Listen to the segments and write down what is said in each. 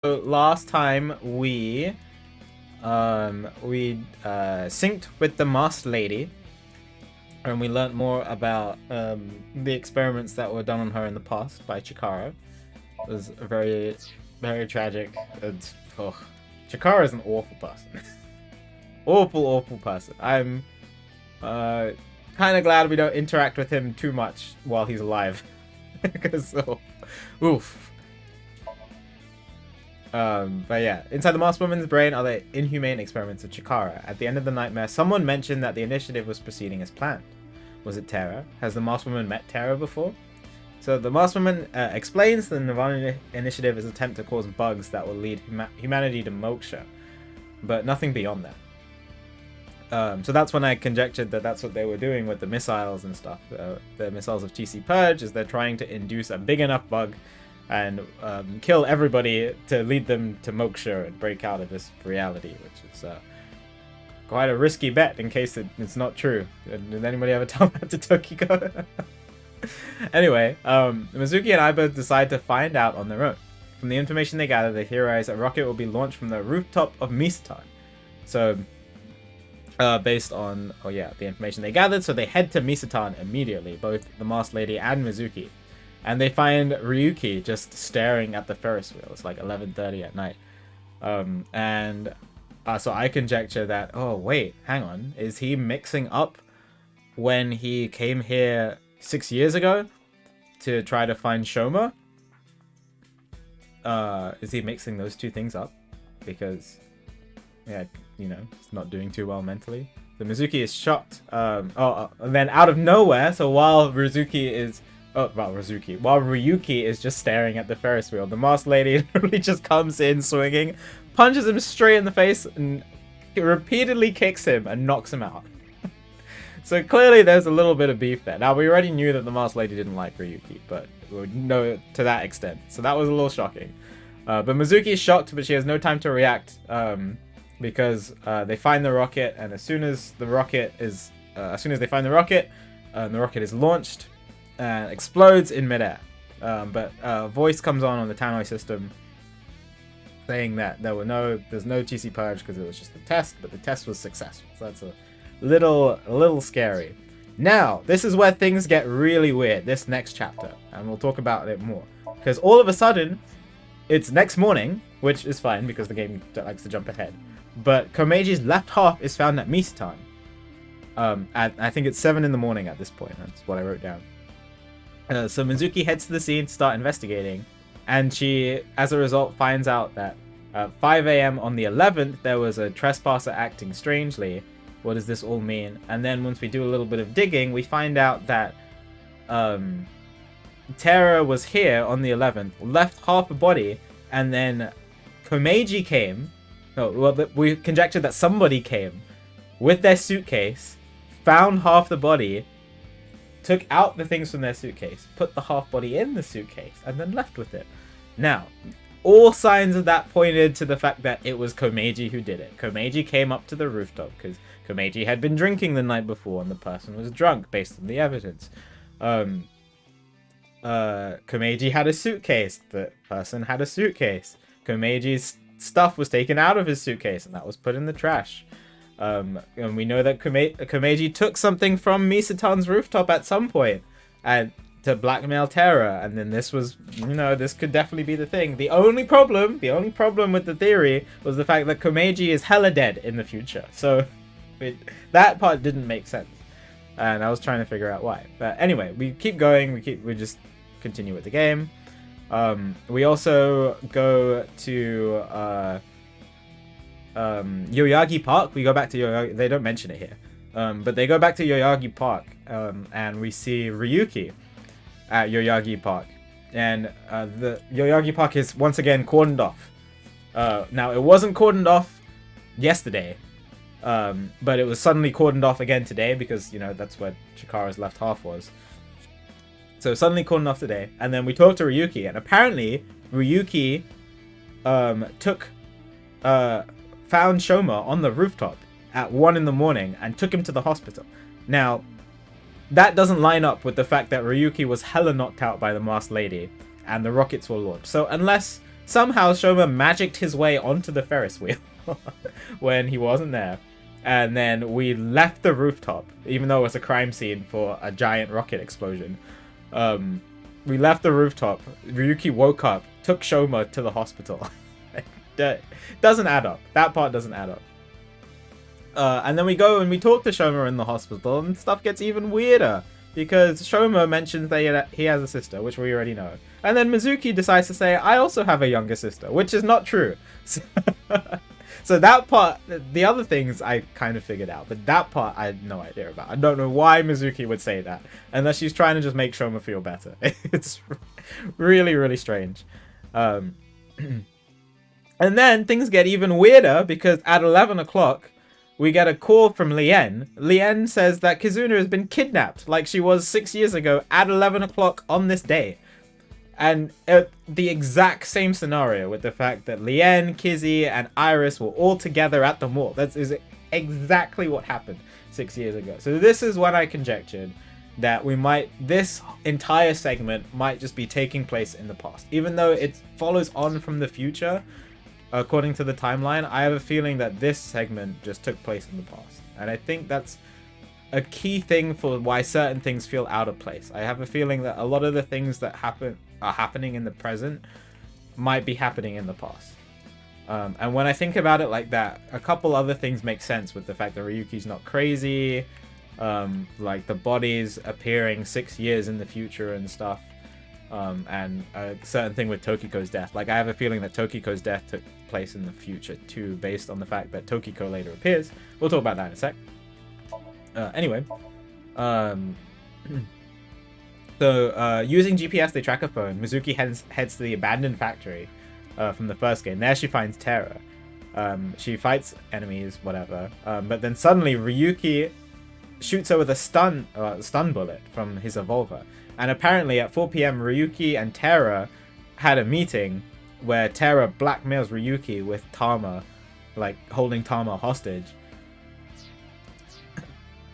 So last time we synced with the masked lady, and we learned more about the experiments that were done on her in the past by Chikara. It was very, very tragic. Chikara is an awful person. awful person. I'm kind of glad we don't interact with him too much while he's alive. Because, oof. But yeah, inside the masked woman's brain are the inhumane experiments of Chikara. At the end of the nightmare, someone mentioned that the initiative was proceeding as planned. Was it Terra? Has the masked woman met Terra before? So the masked woman explains the NirvanA initiative is an attempt to cause bugs that will lead humanity to moksha, but nothing beyond that. So that's when I conjectured that that's what they were doing with the missiles and stuff. The missiles of TC Purge is they're trying to induce a big enough bug and kill everybody to lead them to moksha and break out of this reality, which is quite a risky bet in case it's not true. Did anybody ever tell that to Tokiko? Anyway, Mizuki and I both decide to find out on their own. From the information they gather, they theorize a rocket will be launched from the rooftop of Misatan. So, based on, the information they gathered, so they head to Misatan immediately, both the masked lady and Mizuki. And they find Ryuki just staring at the Ferris wheel. It's like 11:30 at night. So I conjecture that, oh wait, hang on. Is he mixing up when he came here 6 years ago to try to find Shoma? Is he mixing those two things up? Because, he's not doing too well mentally. So Mizuki is shocked. And then out of nowhere, so while Ryuki is just staring at the Ferris wheel, the masked lady literally just comes in swinging, punches him straight in the face, and repeatedly kicks him and knocks him out. So clearly there's a little bit of beef there. Now, we already knew that the masked lady didn't like Ryuki, but no to that extent. So that was a little shocking. But Mizuki is shocked, but she has no time to react because they find the rocket, and as soon as they find the rocket is launched and explodes in midair. But a voice comes on the Tannoy system saying that there's no TC Purge because it was just a test, but the test was successful. So that's a little scary. Now, this is where things get really weird, this next chapter, and we'll talk about it more. Because all of a sudden, it's next morning, which is fine because the game likes to jump ahead. But Komeji's left half is found at Misatan. I think it's 7 in the morning at this point. That's what I wrote down. So Mizuki heads to the scene to start investigating, and she, as a result, finds out that at 5 a.m. on the 11th, there was a trespasser acting strangely. What does this all mean? And then once we do a little bit of digging, we find out that Terra was here on the 11th, left half a body, and then Komeji came. We conjectured that somebody came with their suitcase, found half the body, took out the things from their suitcase, put the half body in the suitcase, and then left with it. Now, all signs of that pointed to the fact that it was Komeji who did it. Komeji came up to the rooftop because Komeji had been drinking the night before and the person was drunk based on the evidence. Komeji had a suitcase. The person had a suitcase. Komeji's stuff was taken out of his suitcase and that was put in the trash. And we know that Komeji took something from Misatan's rooftop at some point and to blackmail Terra, and then this was, this could definitely be the thing. The only problem with the theory was the fact that Komeji is hella dead in the future. So that part didn't make sense, and I was trying to figure out why. But anyway, we keep going. We just continue with the game. We also go to Yoyagi Park. We go back to Yoyagi. They don't mention it here, but they go back to Yoyagi Park, and we see Ryuki at Yoyagi Park, and the Yoyagi Park is once again cordoned off. Now, it wasn't cordoned off yesterday, but it was suddenly cordoned off again today because that's where Chikara's left half was. So suddenly cordoned off today, and then we talked to Ryuki, and apparently Ryuki found Shoma on the rooftop at 1 in the morning and took him to the hospital. Now, that doesn't line up with the fact that Ryuki was hella knocked out by the masked lady and the rockets were launched. So unless somehow Shoma magicked his way onto the Ferris wheel when he wasn't there. And then we left the rooftop, even though it was a crime scene for a giant rocket explosion. We left the rooftop. Ryuki woke up, took Shoma to the hospital. That doesn't add up. That part doesn't add up. And then we go and we talk to Shoma in the hospital, and stuff gets even weirder. Because Shoma mentions that he has a sister, which we already know. And then Mizuki decides to say, I also have a younger sister, which is not true. So that part, the other things I kind of figured out. But that part I had no idea about. I don't know why Mizuki would say that. Unless she's trying to just make Shoma feel better. It's really, really strange. And then things get even weirder because at 11 o'clock, we get a call from Lien. Lien says that Kizuna has been kidnapped like she was 6 years ago at 11 o'clock on this day. And the exact same scenario with the fact that Lien, Kizzy, and Iris were all together at the mall. That is exactly what happened 6 years ago. So this is when I conjectured that this entire segment might just be taking place in the past. Even though it follows on from the future, according to the timeline, I have a feeling that this segment just took place in the past. And I think that's a key thing for why certain things feel out of place. I have a feeling that a lot of the things that are happening in the present might be happening in the past. And when I think about it like that, a couple other things make sense with the fact that Ryuki's not crazy, like the bodies appearing 6 years in the future and stuff. And a certain thing with Tokiko's death. Like, I have a feeling that Tokiko's death took place in the future too, based on the fact that Tokiko later appears. We'll talk about that in a sec. Anyway. So, using GPS, they track a phone. Mizuki heads to the abandoned factory from the first game. There she finds Terra. She fights enemies, whatever. But then suddenly, Ryuki shoots her with a stun bullet from his revolver. And apparently at 4 p.m. Ryuki and Terra had a meeting where Terra blackmails Ryuki with Tama, like holding Tama hostage.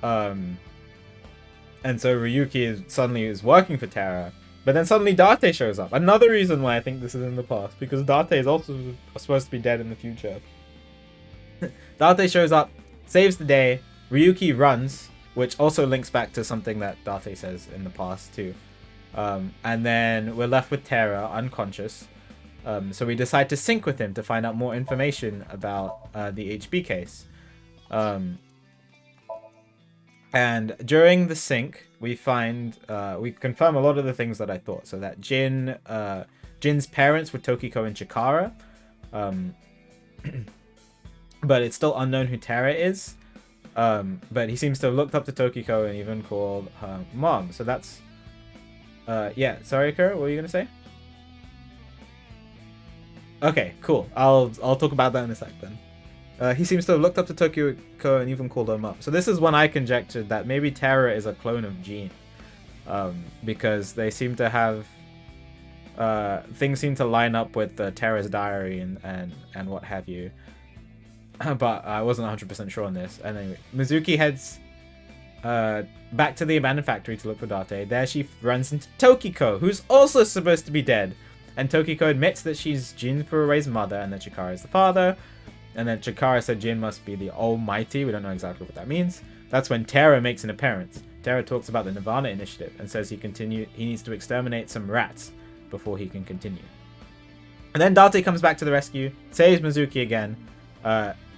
And so Ryuki suddenly is working for Terra, but then suddenly Date shows up. Another reason why I think this is in the past, because Date is also supposed to be dead in the future. Date shows up, saves the day, Ryuki runs, which also links back to something that Date says in the past too. And then we're left with Terra, unconscious. So we decide to sync with him to find out more information about the HB case. And during the sync, we confirm a lot of the things that I thought. So that Jin's parents were Tokiko and Chikara. But it's still unknown who Terra is. But he seems to have looked up to Tokiko and even called her mom. So that's... yeah, sorry, Akira, what were you going to say? Okay, cool. I'll talk about that in a sec then. He seems to have looked up to Tokiko and even called her mom. So this is when I conjectured that maybe Terra is a clone of Jin. Because they seem to have... things seem to line up with Terra's diary and what have you. But I wasn't 100% sure on this. And anyway, Mizuki heads back to the abandoned factory to look for Date. There she runs into Tokiko, who's also supposed to be dead. And Tokiko admits that she's Jin Furue's mother and that Chikara is the father. And then Chikara said Jin must be the Almighty. We don't know exactly what that means. That's when Terra makes an appearance. Terra talks about the NirvanA initiative and says he needs to exterminate some rats before he can continue. And then Date comes back to the rescue, saves Mizuki again.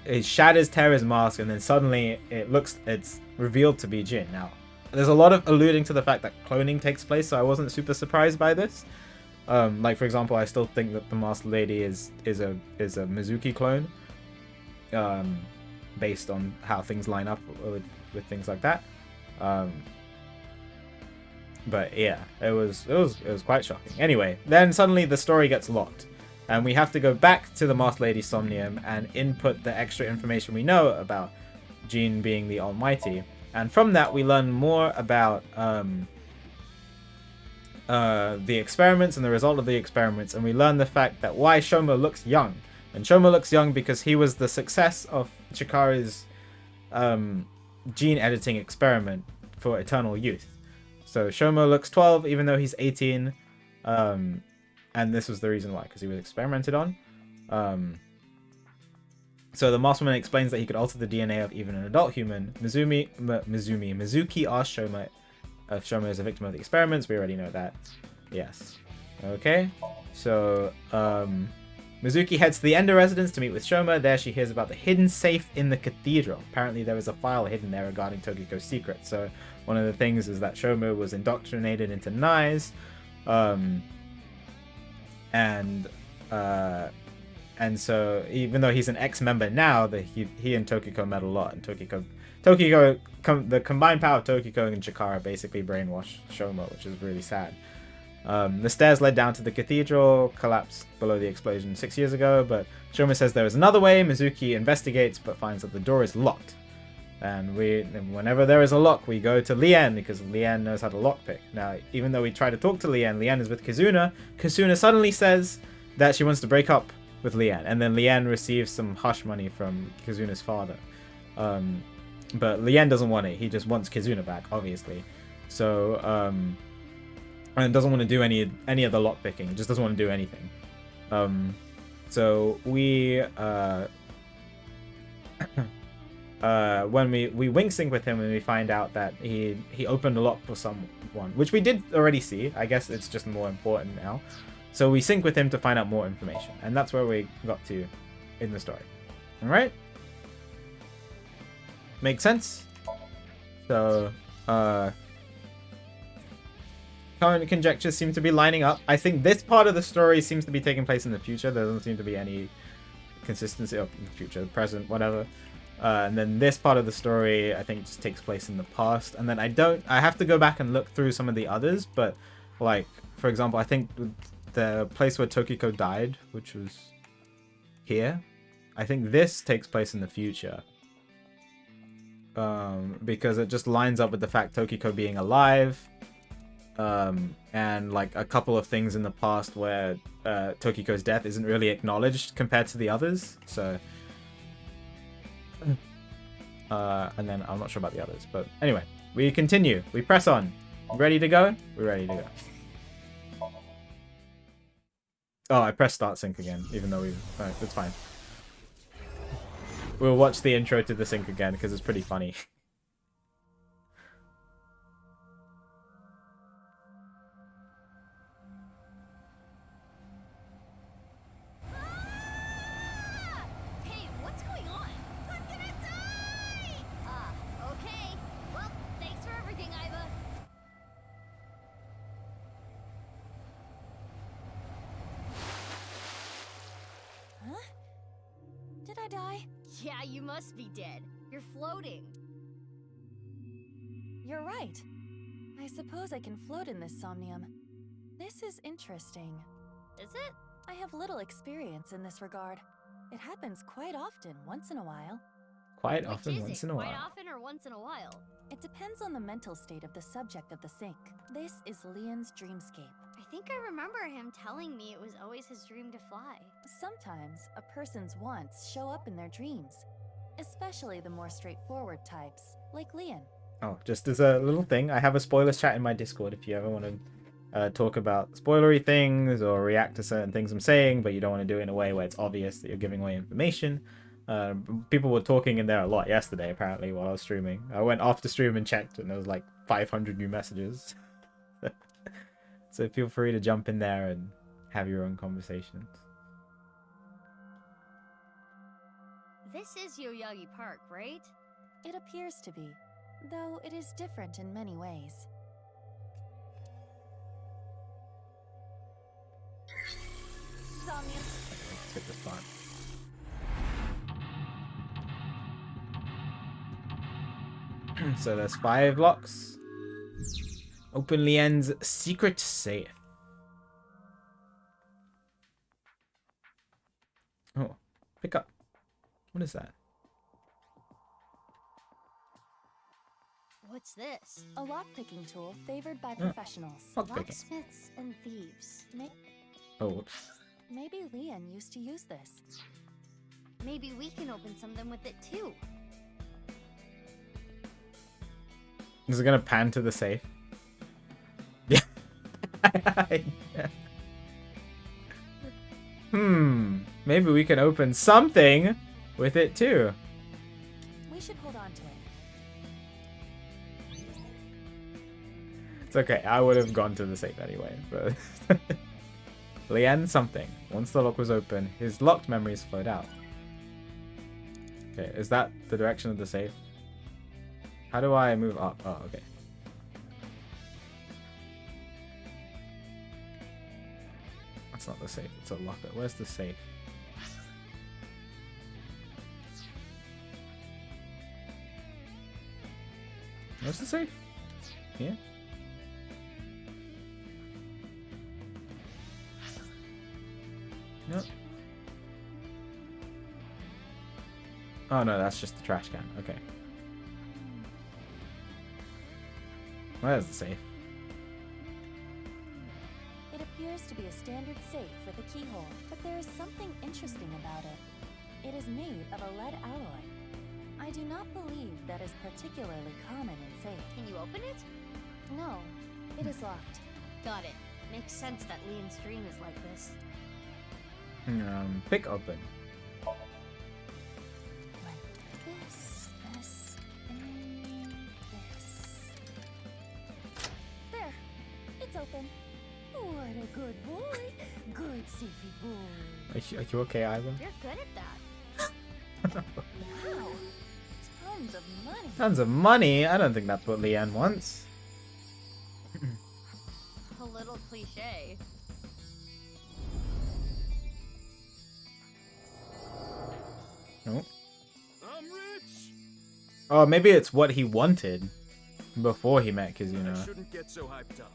It shatters Terra's mask, and then suddenly it's revealed to be Jin. Now, there's a lot of alluding to the fact that cloning takes place, so I wasn't super surprised by this. Like, for example, I still think that the masked lady is a Mizuki clone, based on how things line up with things like that. But yeah, it was quite shocking. Anyway, then suddenly the story gets locked. And we have to go back to the Masked Lady Somnium and input the extra information we know about Jin being the Almighty. And from that, we learn more about the experiments and the result of the experiments. And we learn the fact that why Shoma looks young. And Shoma looks young because he was the success of Chikara's gene editing experiment for eternal youth. So Shoma looks 12, even though he's 18. And this was the reason why, because he was experimented on. So the masked woman explains that he could alter the DNA of even an adult human. Mizuki asked Shoma if Shoma is a victim of the experiments. We already know that. Yes. Okay. So Mizuki heads to the Ender residence to meet with Shoma. There she hears about the hidden safe in the cathedral. Apparently there was a file hidden there regarding Tokiko's secret. So one of the things is that Shoma was indoctrinated into Knives. And so even though he's an ex-member now, that he and Tokiko met a lot, and the combined power of Tokiko and Chikara basically brainwashed Shoma, which is really sad. The stairs led down to the cathedral, collapsed below the explosion 6 years ago, but Shoma says there is another way. Mizuki investigates but finds that the door is locked. And whenever there is a lock, we go to Lien, because Lien knows how to lockpick. Now, even though we try to talk to Lien is with Kizuna. Kizuna suddenly says that she wants to break up with Lien, and then Lien receives some hush money from Kizuna's father. But Lien doesn't want it. He just wants Kizuna back, obviously. So, and doesn't want to do any of the lockpicking. Just doesn't want to do anything. So we when we wing sync with him and we find out that he opened a lock for someone, which we did already see. I guess it's just more important now. So we sync with him to find out more information, and that's where we got to in the story. All right, makes sense. So current conjectures seem to be lining up. I think this part of the story seems to be taking place in the future. There doesn't seem to be any consistency of the future, present, whatever. And then this part of the story, I think, just takes place in the past. And then I have to go back and look through some of the others, but like, for example, I think the place where Tokiko died, which was here, I think this takes place in the future. Because it just lines up with the fact Tokiko being alive, and like a couple of things in the past where Tokiko's death isn't really acknowledged compared to the others. So, and then I'm not sure about the others, but anyway, we continue. We press on. Ready to go? We're ready to go. Oh, I pressed start sync again, even though it's fine. We'll watch the intro to the sync again because it's pretty funny. Hey, what's going on? I'm gonna die! Okay. Well, thanks for everything, Iva. Huh? Did I die? Yeah, you must be dead. You're floating. You're right. I suppose I can float in this Somnium. This is interesting. Is it? I have little experience in this regard. It happens quite often, once in a while. Quite often, once in a while. Quite often or once in a while? It depends on the mental state of the subject of the sync. This is Leon's dreamscape. I think I remember him telling me it was always his dream to fly. Sometimes a person's wants show up in their dreams, especially the more straightforward types, like Leon. Oh, just as a little thing, I have a spoilers chat in my Discord if you ever want to talk about spoilery things or react to certain things I'm saying, but you don't want to do it in a way where it's obvious that you're giving away information. People were talking in there a lot yesterday, apparently, while I was streaming. I went off the stream and checked, and there was like 500 new messages. So feel free to jump in there and have your own conversations. This is Yoyagi Park, right? It appears to be, though it is different in many ways. Somnium. Let's get this part. So there's 5 locks. Open Lien's secret safe. Oh, pick up. What is that? What's this? A lockpicking tool favored by professionals. Lockpicking. Locksmiths and thieves. Oh, whoops. Maybe Leon used to use this. Maybe we can open something with it too. Is it gonna pan to the safe? Yeah. Maybe we can open something with it too. We should hold on to it. It's okay. I would have gone to the safe anyway, but Leanne something. Once the lock was open, his locked memories flowed out. Okay, is that the direction of the safe? How do I move up? Oh, okay. That's not the safe. It's a locker. Where's the safe? Where's the safe? Here? No. Oh no, that's just the trash can. Okay. Where's the safe? It appears to be a standard safe with a keyhole, but there is something interesting about it. It is made of a lead alloy. I do not believe that is particularly common in safe. Can you open it? No, it is locked. Got it. Makes sense that Leon's dream is like this. Pick open. Like this, and this. There, it's open. What a good boy. Good safety boy. Are you okay, Ivan? You're good at that. Wow, tons of money. Tons of money? I don't think that's what Leanne wants. A little cliche. Nope. I'm rich. Oh, maybe it's what he wanted before he met Kizuna. I shouldn't get so hyped up.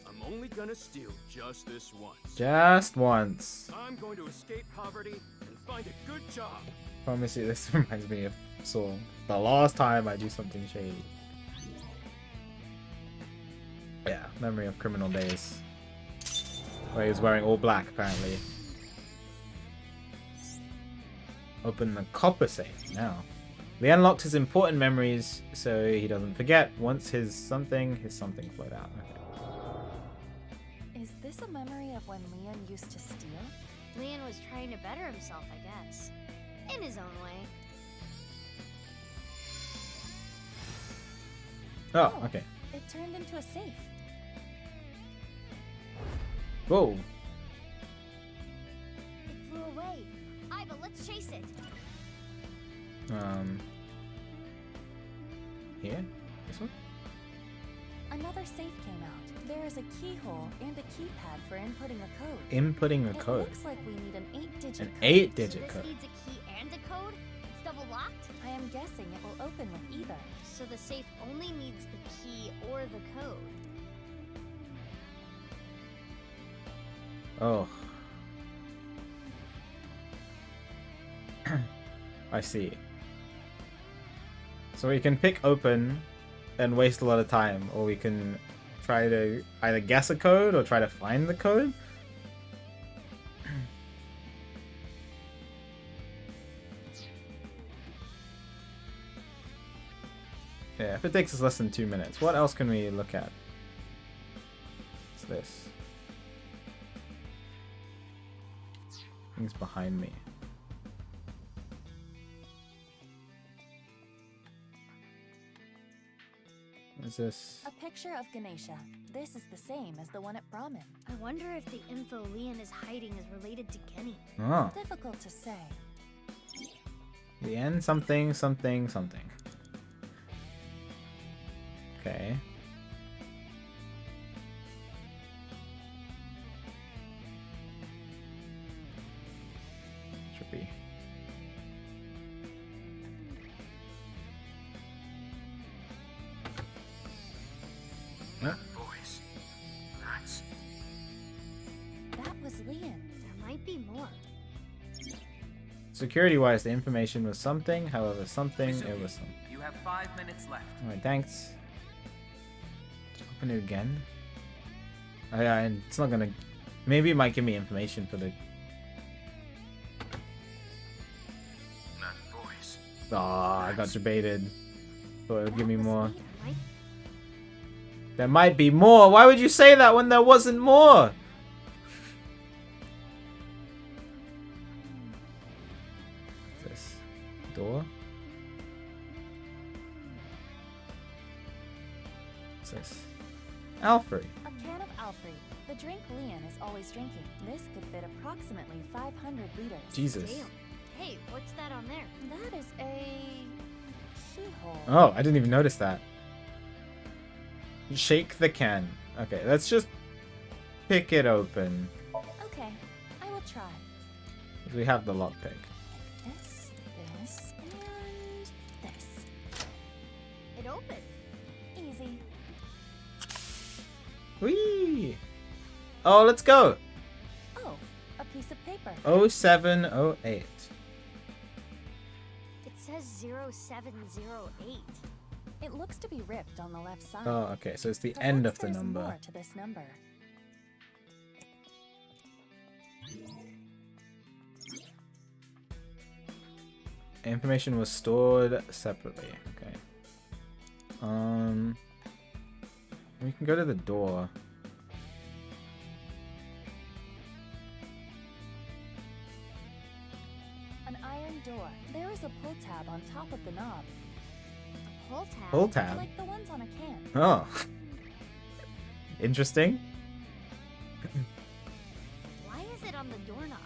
I'm only gonna steal just this once. Just once. I'm going to escape poverty and find a good job. Promise you, this reminds me of Saw. The last time I do something shady. Yeah, memory of criminal days. Where he was wearing all black, apparently. Open the copper safe now. Leanne locked his important memories so he doesn't forget. Once his something flowed out. Okay. Is this a memory of when Leon used to steal? Leon was trying to better himself, I guess. In his own way. Oh, okay. It turned into a safe. Whoa. It flew away. Iva, let's chase it. Here? This one? Another safe came out. There is a keyhole and a keypad for inputting a code. Inputting a It code. looks like we need an 8-digit An code. 8-digit So this code. needs a key and a code? It's double locked? I am guessing it will open with either. So the safe only needs the key or the code. Oh. I see. So we can pick open and waste a lot of time, or we can try to either guess a code or try to find the code. Yeah, if it takes us less than 2 minutes, what else can we look at? What's this? Things behind me. What is this? A picture of Ganesha. This is the same as the one at Brahmin. I wonder if the info Leon is hiding is related to Kenny. Oh, Difficult to say. the end something something something. Okay. Should be. Huh? Boys, that's That was Leon. There might be more. Security-wise, the information was something. However, something it Mizuki, was something. You have 5 minutes left. Alright, thanks. Open it again. It's not gonna. Maybe it might give me information for the. none, boys. Ah, I got debated. Thought it would give me more. There might There might be more. Why would you say that when there wasn't more? door. What's this? Alfred. A can of Alfred, the drink Leon is always drinking. This could fit approximately 500 liters. Jesus. Damn. Hey, what's that on there? That is a keyhole. Oh, I didn't even notice that. Shake the can. Okay, let's just pick it open. Okay, I will try. We have the lockpick. This, and this. It opened. Easy. Whee! Oh, let's go. Oh, a piece of paper. 0708. It says 0708. It looks to be ripped on the left side. Oh, okay, so it's the Perhaps end of the there's number. more to this number. Information was stored separately. Okay. We can go to the door. An iron door. There is a pull tab on top of the knob, Pull tab. Pull tab. like the ones on a can. Oh. Interesting. Why is it on the doorknob?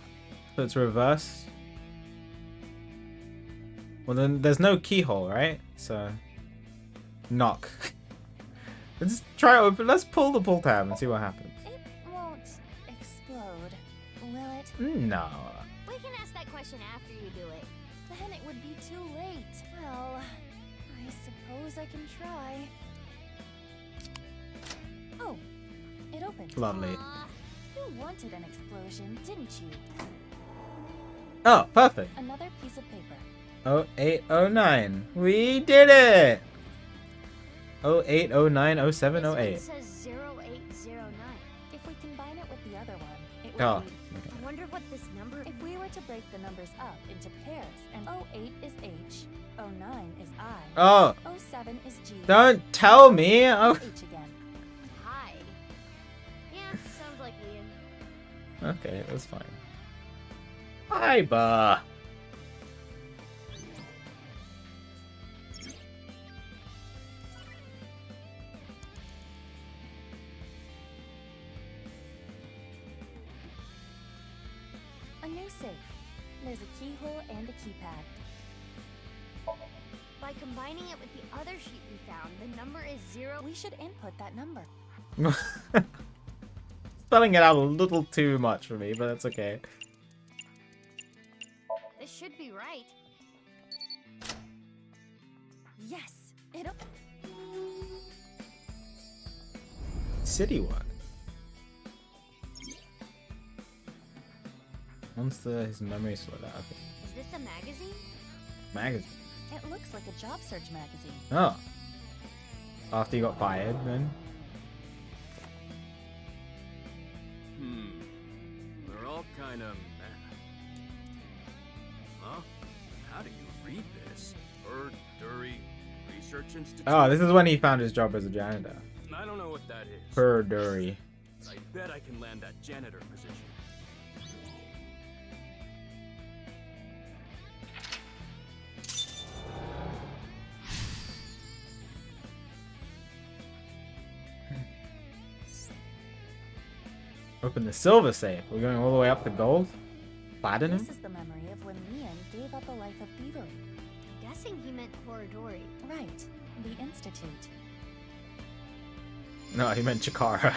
So it's reversed. Well, then there's no keyhole, right? So knock. Let's try open. Let's pull the pull tab and see what happens. It won't explode, will it? No. We can ask that question after you do it. Then it would be too late. Well, I suppose I can try. Oh, it opened. Lovely. Aw, You wanted an explosion, didn't you? Oh, perfect. Another piece of paper. 0809. We did it. 0809 07 this one 08. says 0809. If we combine it with the other one, it would Oh. read. I wonder what this number. If we were to break the numbers up into pairs, and 08 is H, 09 is I, Oh, 07 is G, don't tell me. Oh. H again. Hi. Yeah, sounds like Leon. Okay, that's fine. Hi, bah. A new safe. There's a keyhole and a keypad. By combining it with the other sheet we found, the number is 0. We should input that number. Spelling it out a little too much for me, but that's okay. This should be right. Yes! It City what? Once his memory slowed out. Okay. Is this a magazine? Magazine. It looks like a job search magazine. Oh. After you got fired, then? They're all kind of Huh? How do you read this? Dury Research Institute? Oh, this is when he found his job as a janitor. I don't know what that is. Dury. I bet I can land that janitor position. Open the silver safe. We're going all the way up to gold? Platinum? This is the memory of when Leon gave up a life of thievery. I'm guessing he meant Corridori. Right. The Institute. No, he meant Chikara.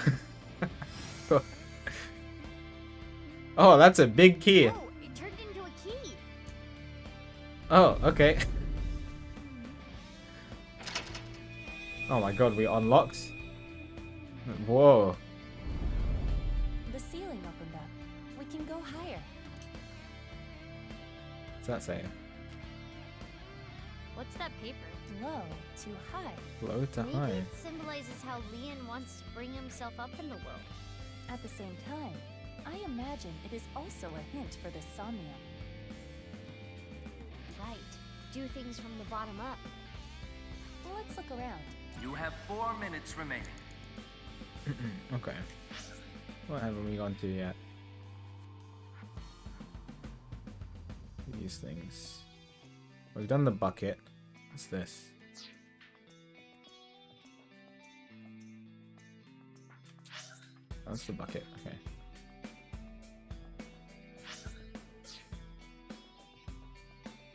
Oh, that's a big key. Oh, it turned into a key. Oh, okay. Oh my god, we unlocked. Whoa. The ceiling opened up. We can go higher. What's that say? What's that paper? Low to high. Low to Maybe high. it symbolizes how Leon wants to bring himself up in the world. At the same time, I imagine it is also a hint for this Somnium. Right. Do things from the bottom up. Let's look around. You have 4 minutes remaining. Okay. What haven't we gone to yet? These things. We've done the bucket. What's this? That's the bucket. Okay.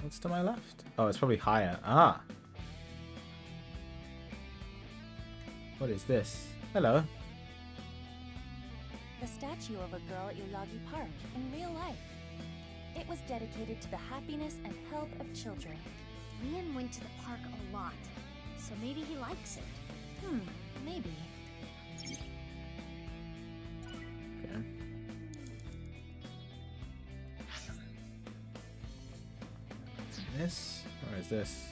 What's to my left? Oh, it's probably higher. Ah. What is this? Hello. The statue of a girl at Yoyagi Park in real life. It was dedicated to the happiness and health of children. Leon went to the park a lot, so maybe he likes it. Maybe. Okay. This? Or is this?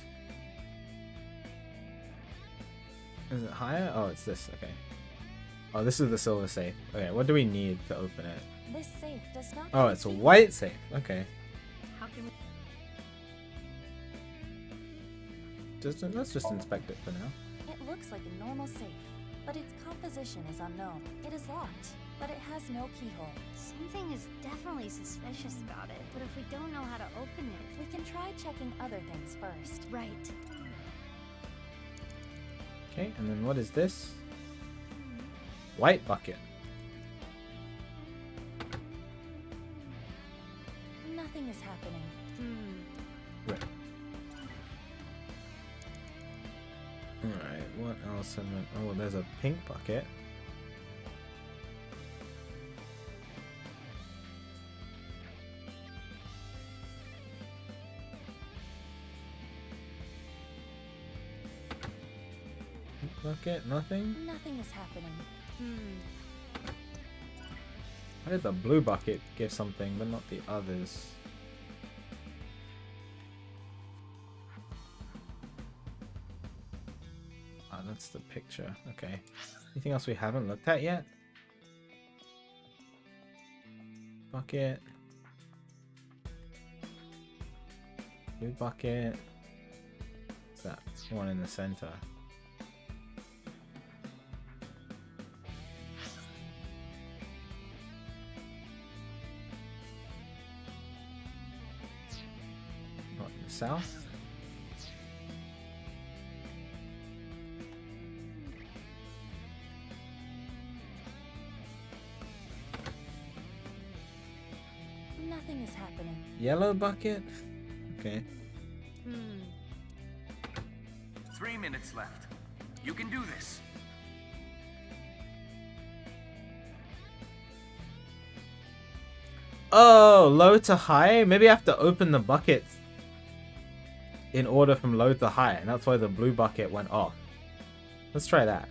Is it higher? Oh, it's this. Okay. Oh, this is the silver safe. Okay, what do we need to open it? This safe does not. Oh, it's a white safe. Okay. How can we... Let's just inspect it for now. It looks like a normal safe, but its composition is unknown. It is locked, but it has no keyhole. Something is definitely suspicious about it, but if we don't know how to open it... We can try checking other things first. Right. Okay, and then what is this? White bucket. Nothing is happening. Right. Alright, what else? Oh, there's a pink bucket. Pink bucket, nothing? Nothing is happening. Why did the blue bucket give something, but not the others? Ah, that's the picture. Okay. Anything else we haven't looked at yet? Bucket. Blue bucket. What's that? One in the center. What, in the south? Nothing is happening. Yellow bucket? Okay. 3 minutes left. You can do this. Oh, low to high? Maybe I have to open the bucket in order from low to high, and that's why the blue bucket went off. Let's try that.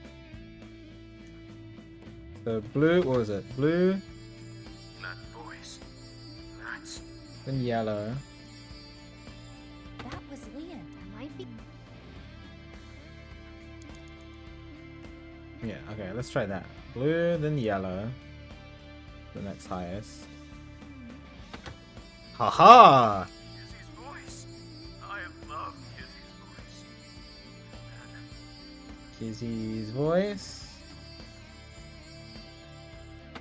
So blue, what was it? Blue, That voice. That's... then yellow. That was Leon. It might be... Yeah, okay, let's try that. Blue, then yellow. The next highest. Haha! Kizzy's voice. I love Kizzy's voice. Kizzy's voice.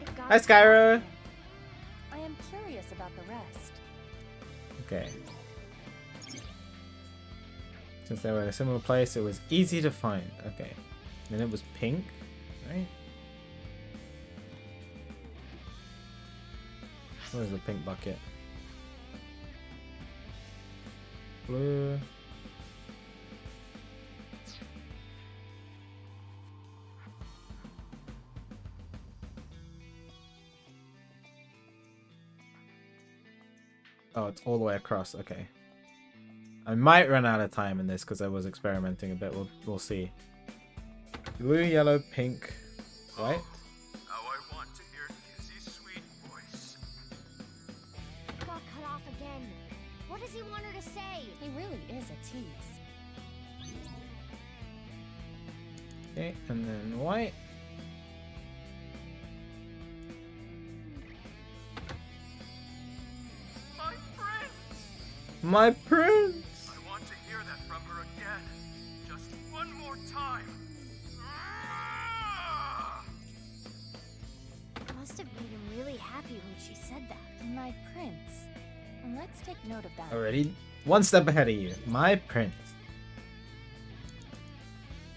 It got Hi, Skyro! I am curious about the rest. Okay. Since they were in a similar place, it was easy to find. Okay. Then it was pink, right? Where's the pink bucket? Blue. Oh, it's all the way across. Okay. I might run out of time in this because I was experimenting a bit. We'll see. Blue, yellow, pink, white. How I want to hear Kizzy's sweet voice. It got cut off again. What does he want her to say? He really is a tease. Okay, and then white. My friends! My prince! I want to hear that from her again. Just one more time. Ah! Must have made him really happy when she said that. My prince. Let's take note of that. Already? One step ahead of you. My prince.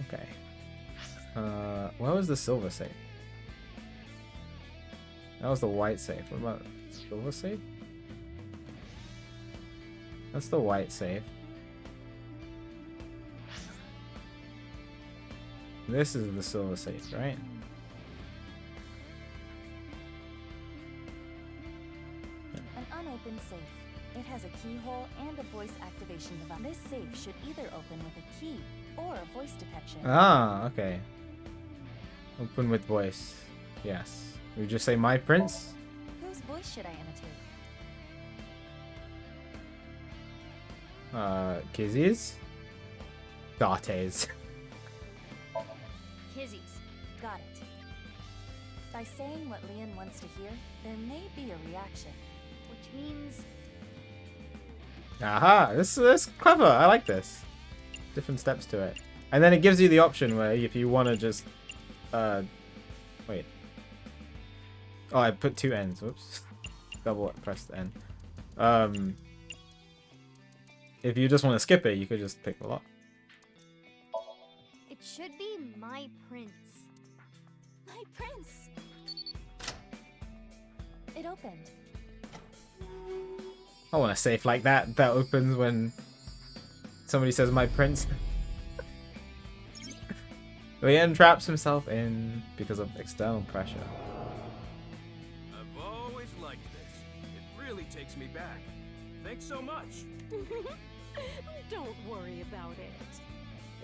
Okay. Where was the silver safe? That was the white safe. What about silver safe? That's the white safe. This is the silver safe, right? An unopened safe. It has a keyhole and a voice activation device. This safe should either open with a key or a voice detection. Ah, okay. Open with voice. Yes. We just say my prince? Whose voice should I imitate? Kizzy's? Date's. Kizzy's. Got it. By saying what Leon wants to hear, there may be a reaction. Which means... Aha! This is clever. I like this. Different steps to it. And then it gives you the option where if you want to just... Wait. Oh, I put two N's. Whoops. Double press the N. If you just want to skip it, you could just pick the lock. It should be my prince. My prince! It opened. I want a safe like that that opens when somebody says my prince. Leon traps himself in because of external pressure. I've always liked this. It really takes me back. Thanks so much. Don't worry about it.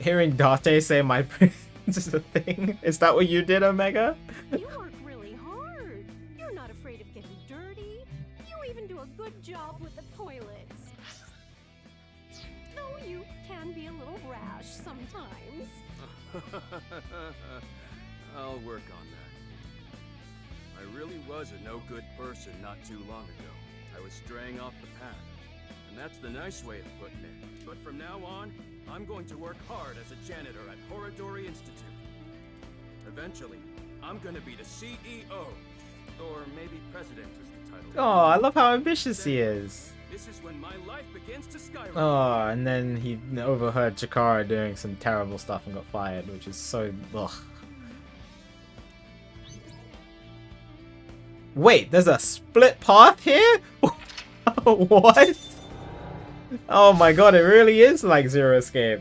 Hearing Date say my prince is a thing. Is that what you did, Omega? You work really hard. You're not afraid of getting dirty. You even do a good job with the toilets. Though you can be a little rash sometimes. I'll work on that. I really was a no-good person not too long ago. I was straying off the path. And that's the nice way of putting it. But from now on, I'm going to work hard as a janitor at Horodori Institute. Eventually, I'm going to be the CEO. Or maybe president is the title. Oh, I love how ambitious he is. This is when my life begins to skyrocket. Oh, and then he overheard Chikara doing some terrible stuff and got fired, which is so... Ugh. Wait, there's a split path here? What? Oh my god, it really is like Zero Escape.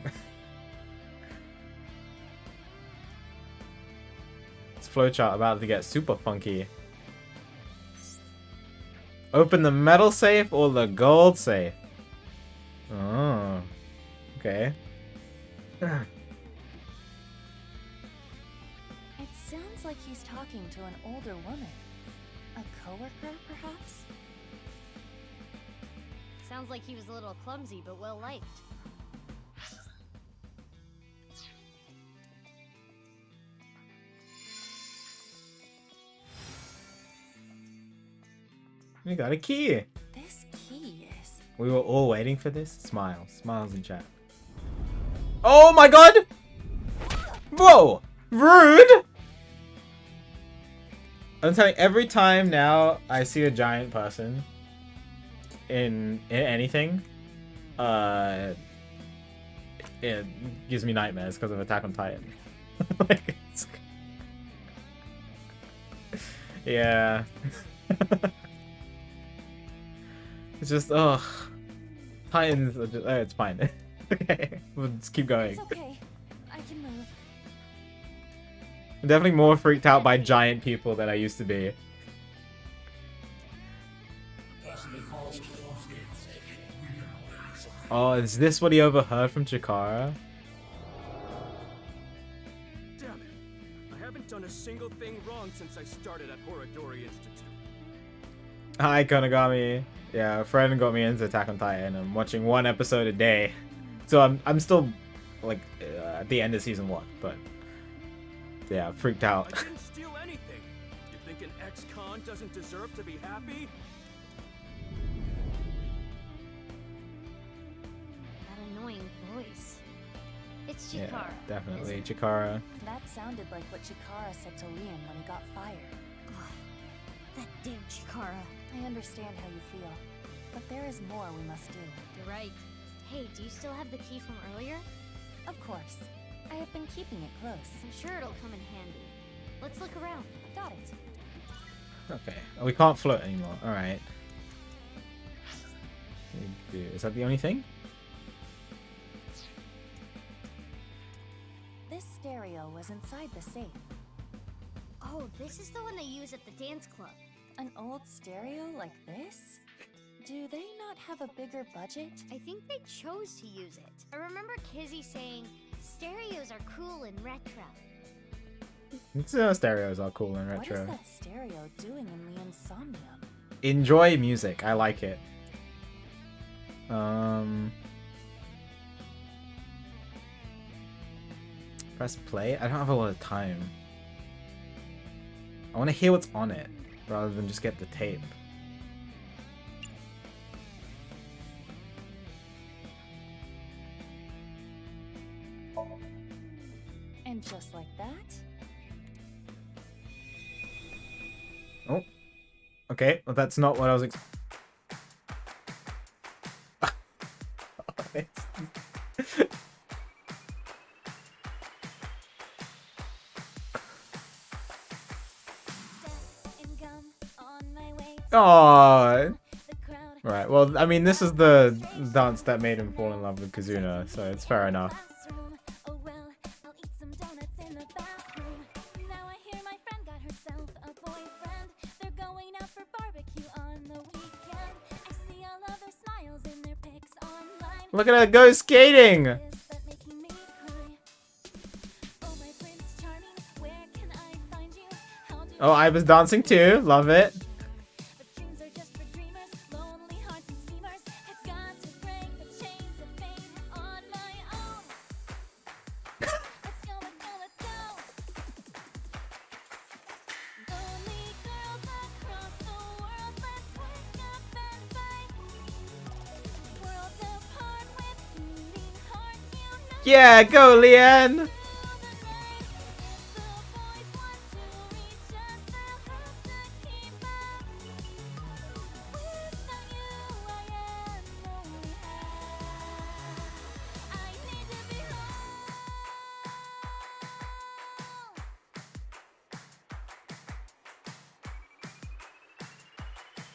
This flowchart about to get super funky. Open the metal safe or the gold safe? Oh, okay. It sounds like he's talking to an older woman. A coworker, perhaps? Sounds like he was a little clumsy, but well liked. We got a key. This key is... We were all waiting for this. Smiles. Smiles in chat. Oh my god! Whoa! Rude! I'm telling you, every time now I see a giant person in anything, it gives me nightmares because of Attack on Titan. Like, yeah. It's just, ugh. Titans are just, it's fine. Okay, we'll just keep going. It's okay. I can move. I'm definitely more freaked out by giant people than I used to be. Oh, is this what he overheard from Chikara? Damn it. I haven't done a single thing wrong since I started at Horodori Institute. Hi, Konagami. Yeah, a friend got me into Attack on Titan. I'm watching one episode a day. So I'm still, like, at the end of season 1, but... Yeah, freaked out. I didn't steal anything. You think an ex-con doesn't deserve to be happy? That annoying voice. It's Yeah, Chikara. definitely. Chikara. That sounded like what Chikara said to Leon when he got fired. That damn Chikara. I understand how you feel, but there is more we must do. You're right. Hey, do you still have the key from earlier? Of course. I have been keeping it close. I'm sure it'll come in handy. Let's look around. Got it. Okay. Oh, we can't float anymore. Alright. Is that the only thing? This stereo was inside the safe. Oh, this is the one they use at the dance club. An old stereo like this? Do they not have a bigger budget? I think they chose to use it. I remember Kizzy saying, stereos are cool and retro. Stereos are cool and What retro. is that stereo doing in the Somnium? Enjoy music. I like it. Press play. I don't have a lot of time. I want to hear what's on it rather than just get the tape. And just like that, Oh. Okay. Well, that's not what I was Oh. Right. Well, I mean, this is the dance that made him fall in love with Kazuna, so it's fair enough. Look at her go skating! Oh, I was dancing too. Love it. Yeah, go, Leanne!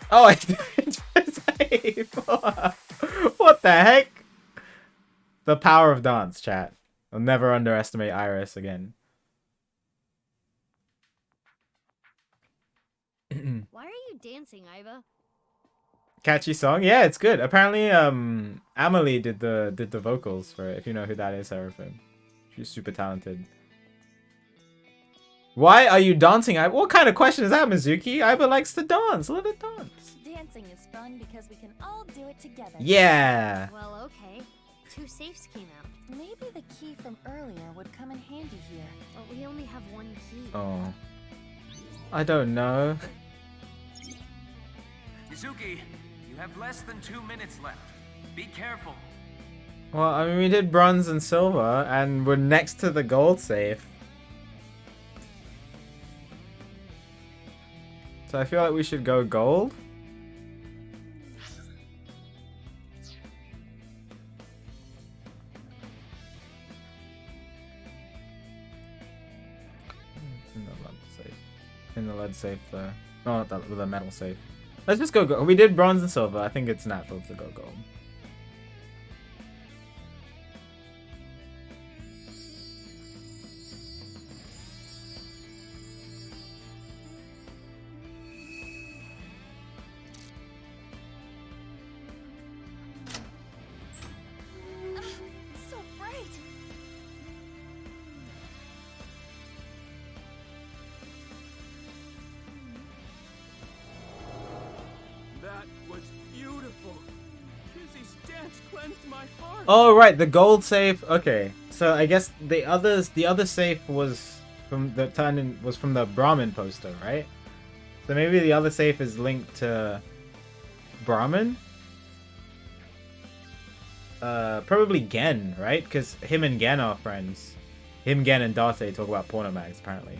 Oh, I didn't save. What the heck? The power of dance, chat. I'll never underestimate Iris again. Why are you dancing, Iva? Catchy song? Yeah, it's good. Apparently, Amelie did the vocals for it, if you know who that is, Seraphim. She's super talented. Why are you dancing? What kind of question is that, Mizuki? Iva likes to dance. Let her dance. dancing is fun because we can all do it together. Yeah. Well, okay. 2 safes came out. Maybe the key from earlier would come in handy here. But we only have 1 key. Oh. I don't know. Mizuki, you have less than 2 minutes left. Be careful. Well, I mean, we did bronze and silver, and we're next to the gold safe. So I feel like we should go gold. In the lead safe. In the lead safe, though. No, not that, with the metal safe. Let's just go gold. We did bronze and silver. I think it's natural to go gold. So bright! That was beautiful. Kizzy's dance cleansed my heart. Oh right, the gold safe. Okay, so I guess the other safe was from the was from the Brahmin poster, right? So maybe the other safe is linked to Brahmin. Probably Gen, right? Because him and Gen are friends. Him, Gen, and Date talk about porno mags apparently.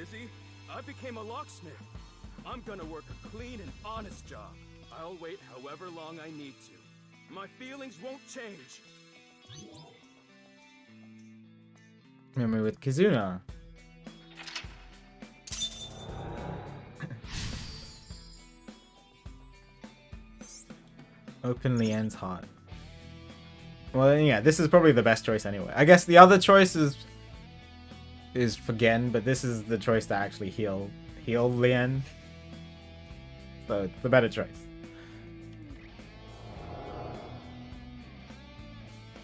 Kizzy. I became a locksmith. I'm gonna work a clean and honest job. I'll wait however long I need to. My feelings won't change. Memory with Kizuna. Open Leanne's heart. Well, yeah, this is probably the best choice anyway. I guess the other choice is for Gen, but this is the choice to actually heal Leanne. So it's the better choice.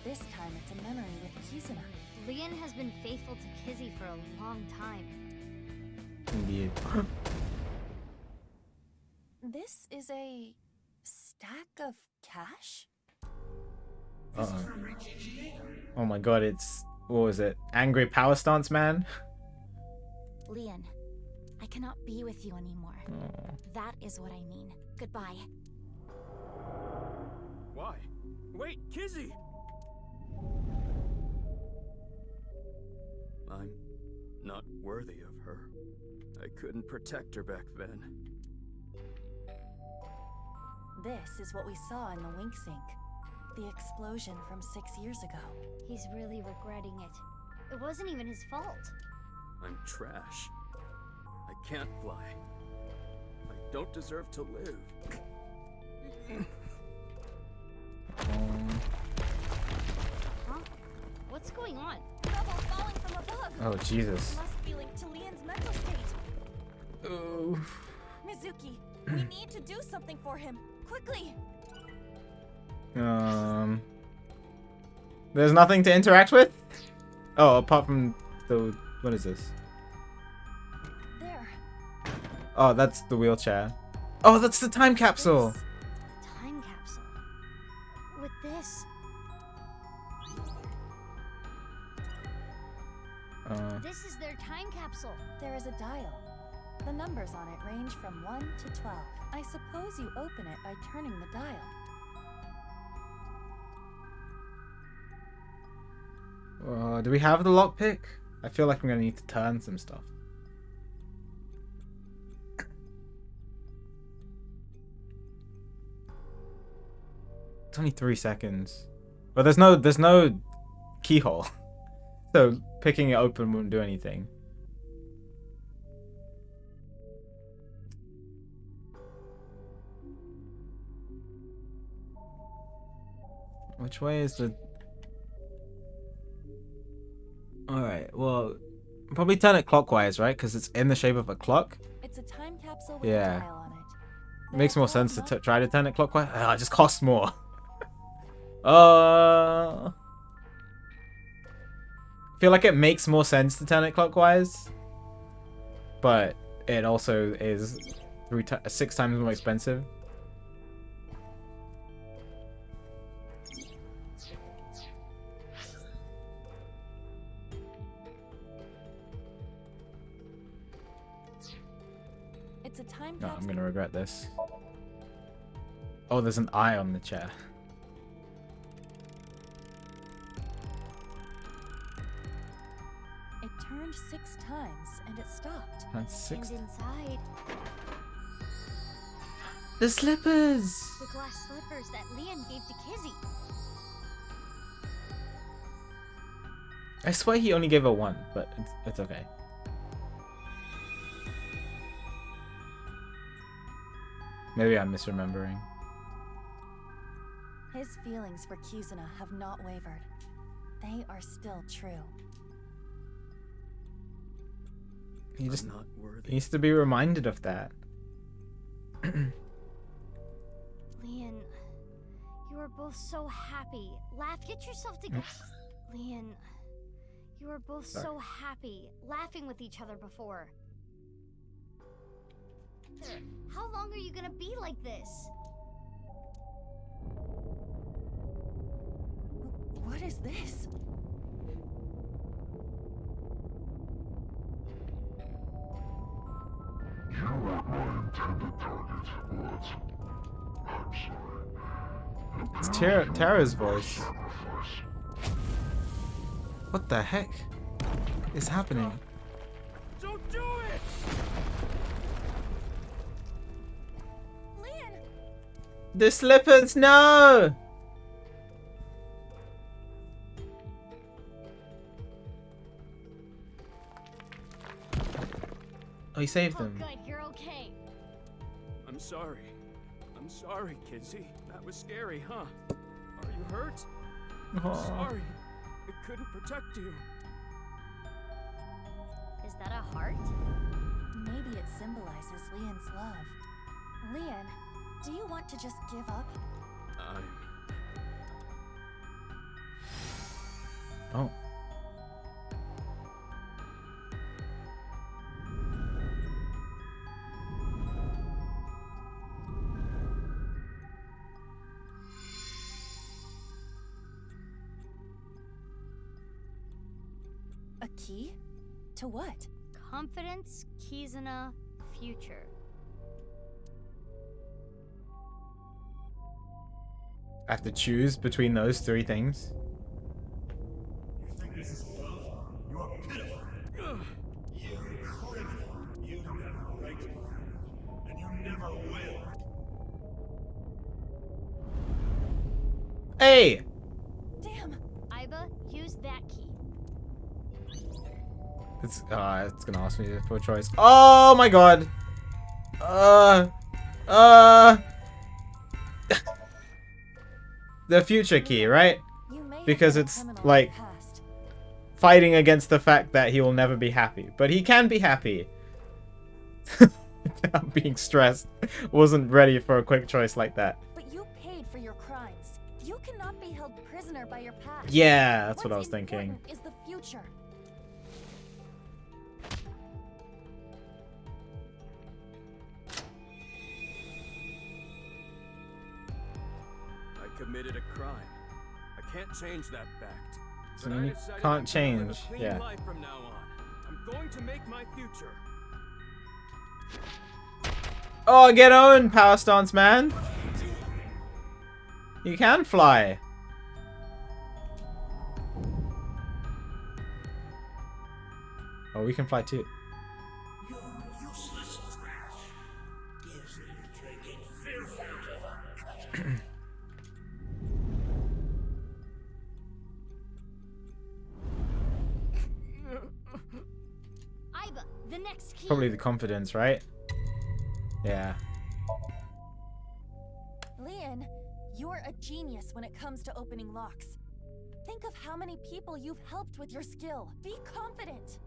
This time it's a memory with Kizuna. Leon has been faithful to Kizzy for a long time. Indeed. This is a stack of cash? Oh my god, it's... What was it? Angry Power Stance Man? Leon, I cannot be with you anymore. Oh. That is what I mean. Goodbye. Why? Wait, Kizzy! I'm not worthy of her. I couldn't protect her back then. This is what we saw in the wink sink. The explosion from 6 years ago. He's really regretting it. It wasn't even his fault. I'm trash. I can't fly. I don't deserve to live. Huh? What's going on? Rubble falling from above! Oh, Jesus. Must be linked to Leon's mental state. Oh. Mizuki, we need to do something for him. Quickly! There's nothing to interact with? Oh, apart from the... What is this? There. Oh, that's the wheelchair. Oh, that's the time capsule! Time capsule. With this. This is their time capsule. There is a dial. The numbers on it range from 1 to 12. I suppose you open it by turning the dial. Do we have the lockpick? I feel like I'm gonna need to turn some stuff. It's only 3 seconds. But there's no keyhole. So picking it open wouldn't do anything. Which way is the... Alright, well, probably turn it clockwise, right? Because it's in the shape of a clock. It's a time capsule with Yeah. a dial on it. Makes There more are sense to four try to turn it clockwise. Ah, it just costs more. I feel like it makes more sense to turn it clockwise. But it also is 6 times more expensive. It's a time No, capsule. I'm gonna regret this. Oh, there's an eye on the chair. It turned 6 times and it stopped. That's 6. And inside, The slippers! the glass slippers that Leon gave to Kizzy. I swear he only gave her 1, but it's okay. Maybe I'm misremembering. His feelings for Kizuna have not wavered. They are still true. He just I'm not worthy. needs to be reminded of that. Leon, you were both so happy. Laugh, get yourself together. Leon, you were both so happy, laughing with each other before. How long are you gonna be like this? What is this? You were my intended target, but I'm sorry. It's Tara's voice. Sacrifice. What the heck is happening? Don't do it! The slippers, no! Oh, he saved Oh, them. good, you're okay. I'm sorry. I'm sorry, Kizzy. That was scary, huh? Are you hurt? I'm Aw. sorry. I couldn't protect you. Is that a heart? Maybe it symbolizes Leon's love. Leon, do you want to just give up? Oh. A key? To what? Confidence, Kizuna, future. I have to choose between those three things. You think this is love? You are pitiful. You criminal. You never liked me. And you never will. Hey! Damn! Iba, use that key. It's gonna ask me for a choice. Oh my god! The future key, right? You may have Because been a it's, criminal in like, the past. Fighting against the fact that he will never be happy. But he can be happy. Without being stressed. Wasn't ready for a quick choice like that. But you paid for your crimes. You cannot be held prisoner by your past. Yeah, that's what I What's was thinking. important is the future. I committed a crime. I can't change that fact. So But I you decided can't I'm gonna live change, a clean yeah. life from now on. I'm going to make my future. Oh, get on, Power Stance Man! You can fly. Oh, we can fly too. You're useless trash. Gives me drinking filth out of a Iba, the next key. Probably the confidence, right? Yeah. Leon, you're a genius when it comes to opening locks. Think of how many people you've helped with your skill. Be confident.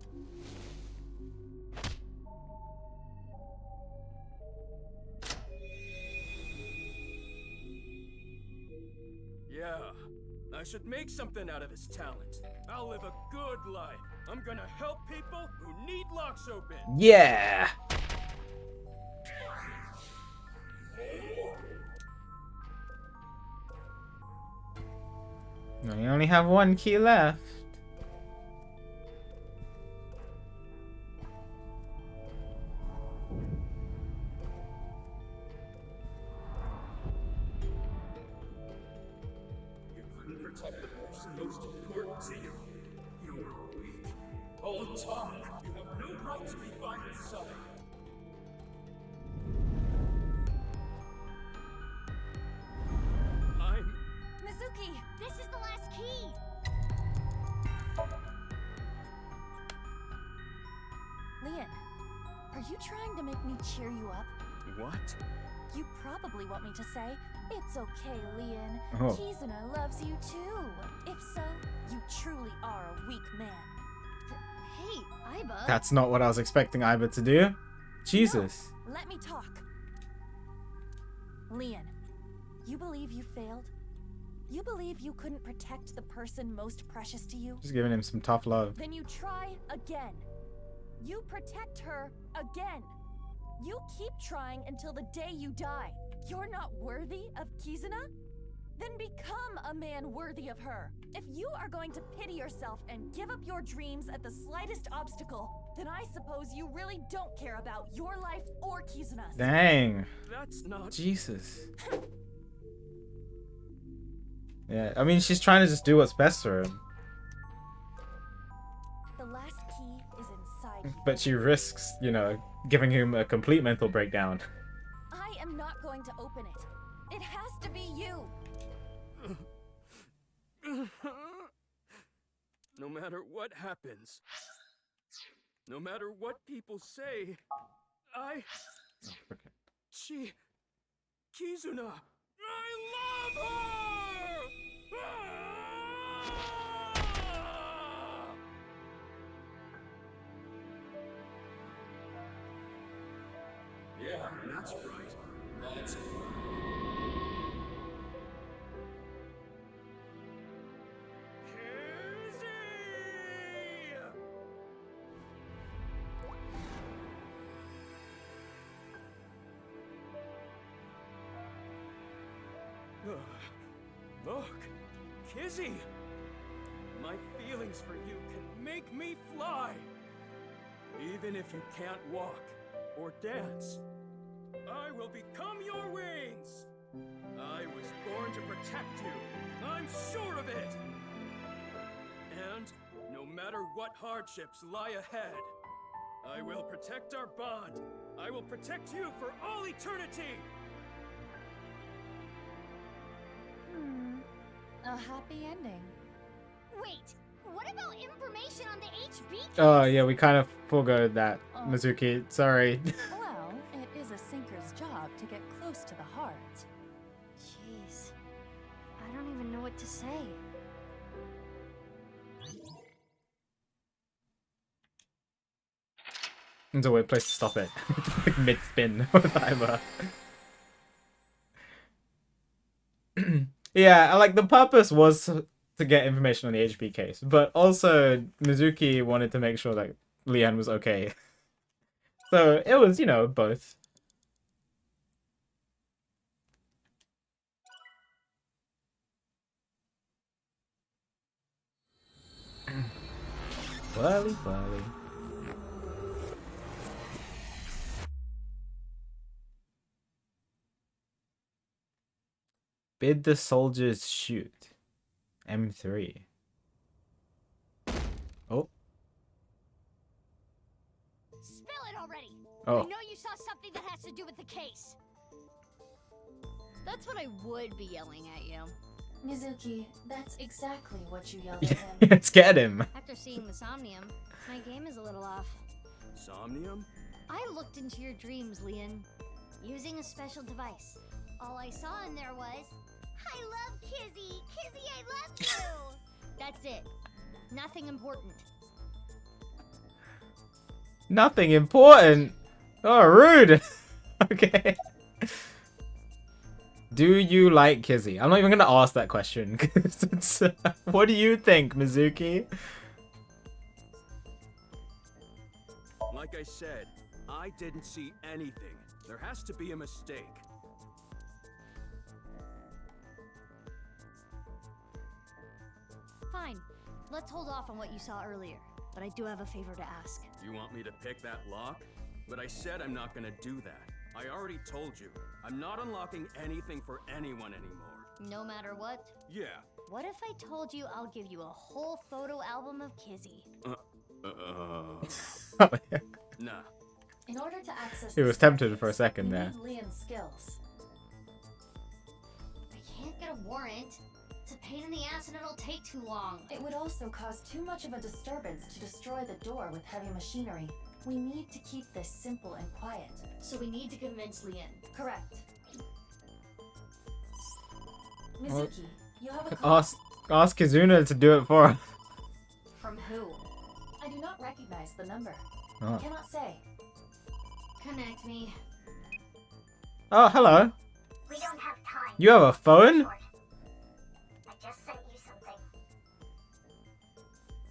Yeah, I should make something out of this talent. I'll live a good life. I'm gonna help people who need locks open. Yeah! No, you only have one key left. You couldn't protect the person most important to you. You were weak. All the time. You have no right to be by his side. I'm... Mizuki! This is the last key. Leon, are you trying to make me cheer you up? What? You probably want me to say, "It's okay, Leon. Oh. Kizuna loves you too." If so, you truly are a weak man. Hey, Iba. That's not what I was expecting Iba to do. Jesus. No, let me talk. Leon, you believe you failed? You believe you couldn't protect the person most precious to you? Just giving him some tough love. Then you try again. You protect her again. You keep trying until the day you die. You're not worthy of Kizuna? Then become a man worthy of her. If you are going to pity yourself and give up your dreams at the slightest obstacle, then I suppose you really don't care about your life or Kizuna's. Dang. That's not... Jesus. Yeah, I mean, she's trying to just do what's best for him. The last key is inside you. But she risks, you know, giving him a complete mental breakdown. I am not going to open it. It has to be you. No matter what happens, no matter what people say, Kizuna, I love her! Yeah, that's right. That's Look, Kizzy! My feelings for you can make me fly! Even if you can't walk or dance, I will become your wings! I was born to protect you, I'm sure of it! And no matter what hardships lie ahead, I will protect our bond! I will protect you for all eternity! A happy ending. Wait, what about information on the HB case? Oh, yeah, we kind of forgot that, Mizuki. Sorry. Well, it is a sinker's job to get close to the heart. Jeez, I don't even know what to say. It's a weird place to stop it. Like mid-spin or whatever. Yeah, like the purpose was to get information on the HB case, but also Mizuki wanted to make sure that Leanne was okay. So it was, you know, both. Whirly, whirly. Bid the soldiers shoot. M3. Oh. Spill it already! Oh. I know you saw something that has to do with the case. That's what I would be yelling at you. Mizuki, that's exactly what you yelled at him. Let's get him. After seeing the Somnium, my game is a little off. Somnium? I looked into your dreams, Leon, using a special device. All I saw in there was, I love Kizzy! Kizzy, I love you! That's it. Nothing important. Nothing important. Oh, rude. Okay. Do you like Kizzy? I'm not even gonna ask that question. 'Cause it's, what do you think, Mizuki? Like I said, I didn't see anything. There has to be a mistake. Fine. Let's hold off on what you saw earlier. But I do have a favor to ask. You want me to pick that lock? But I said I'm not gonna do that. I already told you. I'm not unlocking anything for anyone anymore. No matter what? Yeah. What if I told you I'll give you a whole photo album of Kizzy? Nah. In order to access He was tempted for a second there. need Leon's skills. I can't get a warrant. It's a pain in the ass and it'll take too long. It would also cause too much of a disturbance to destroy the door with heavy machinery. We need to keep this simple and quiet. So we need to convince Leon. Correct. Mizuki, you have a Ask Kizuna to do it for her. From who? I do not recognize the number. Oh. I cannot say. Connect me. Oh, hello. We don't have time. You have a phone? I just sent you something.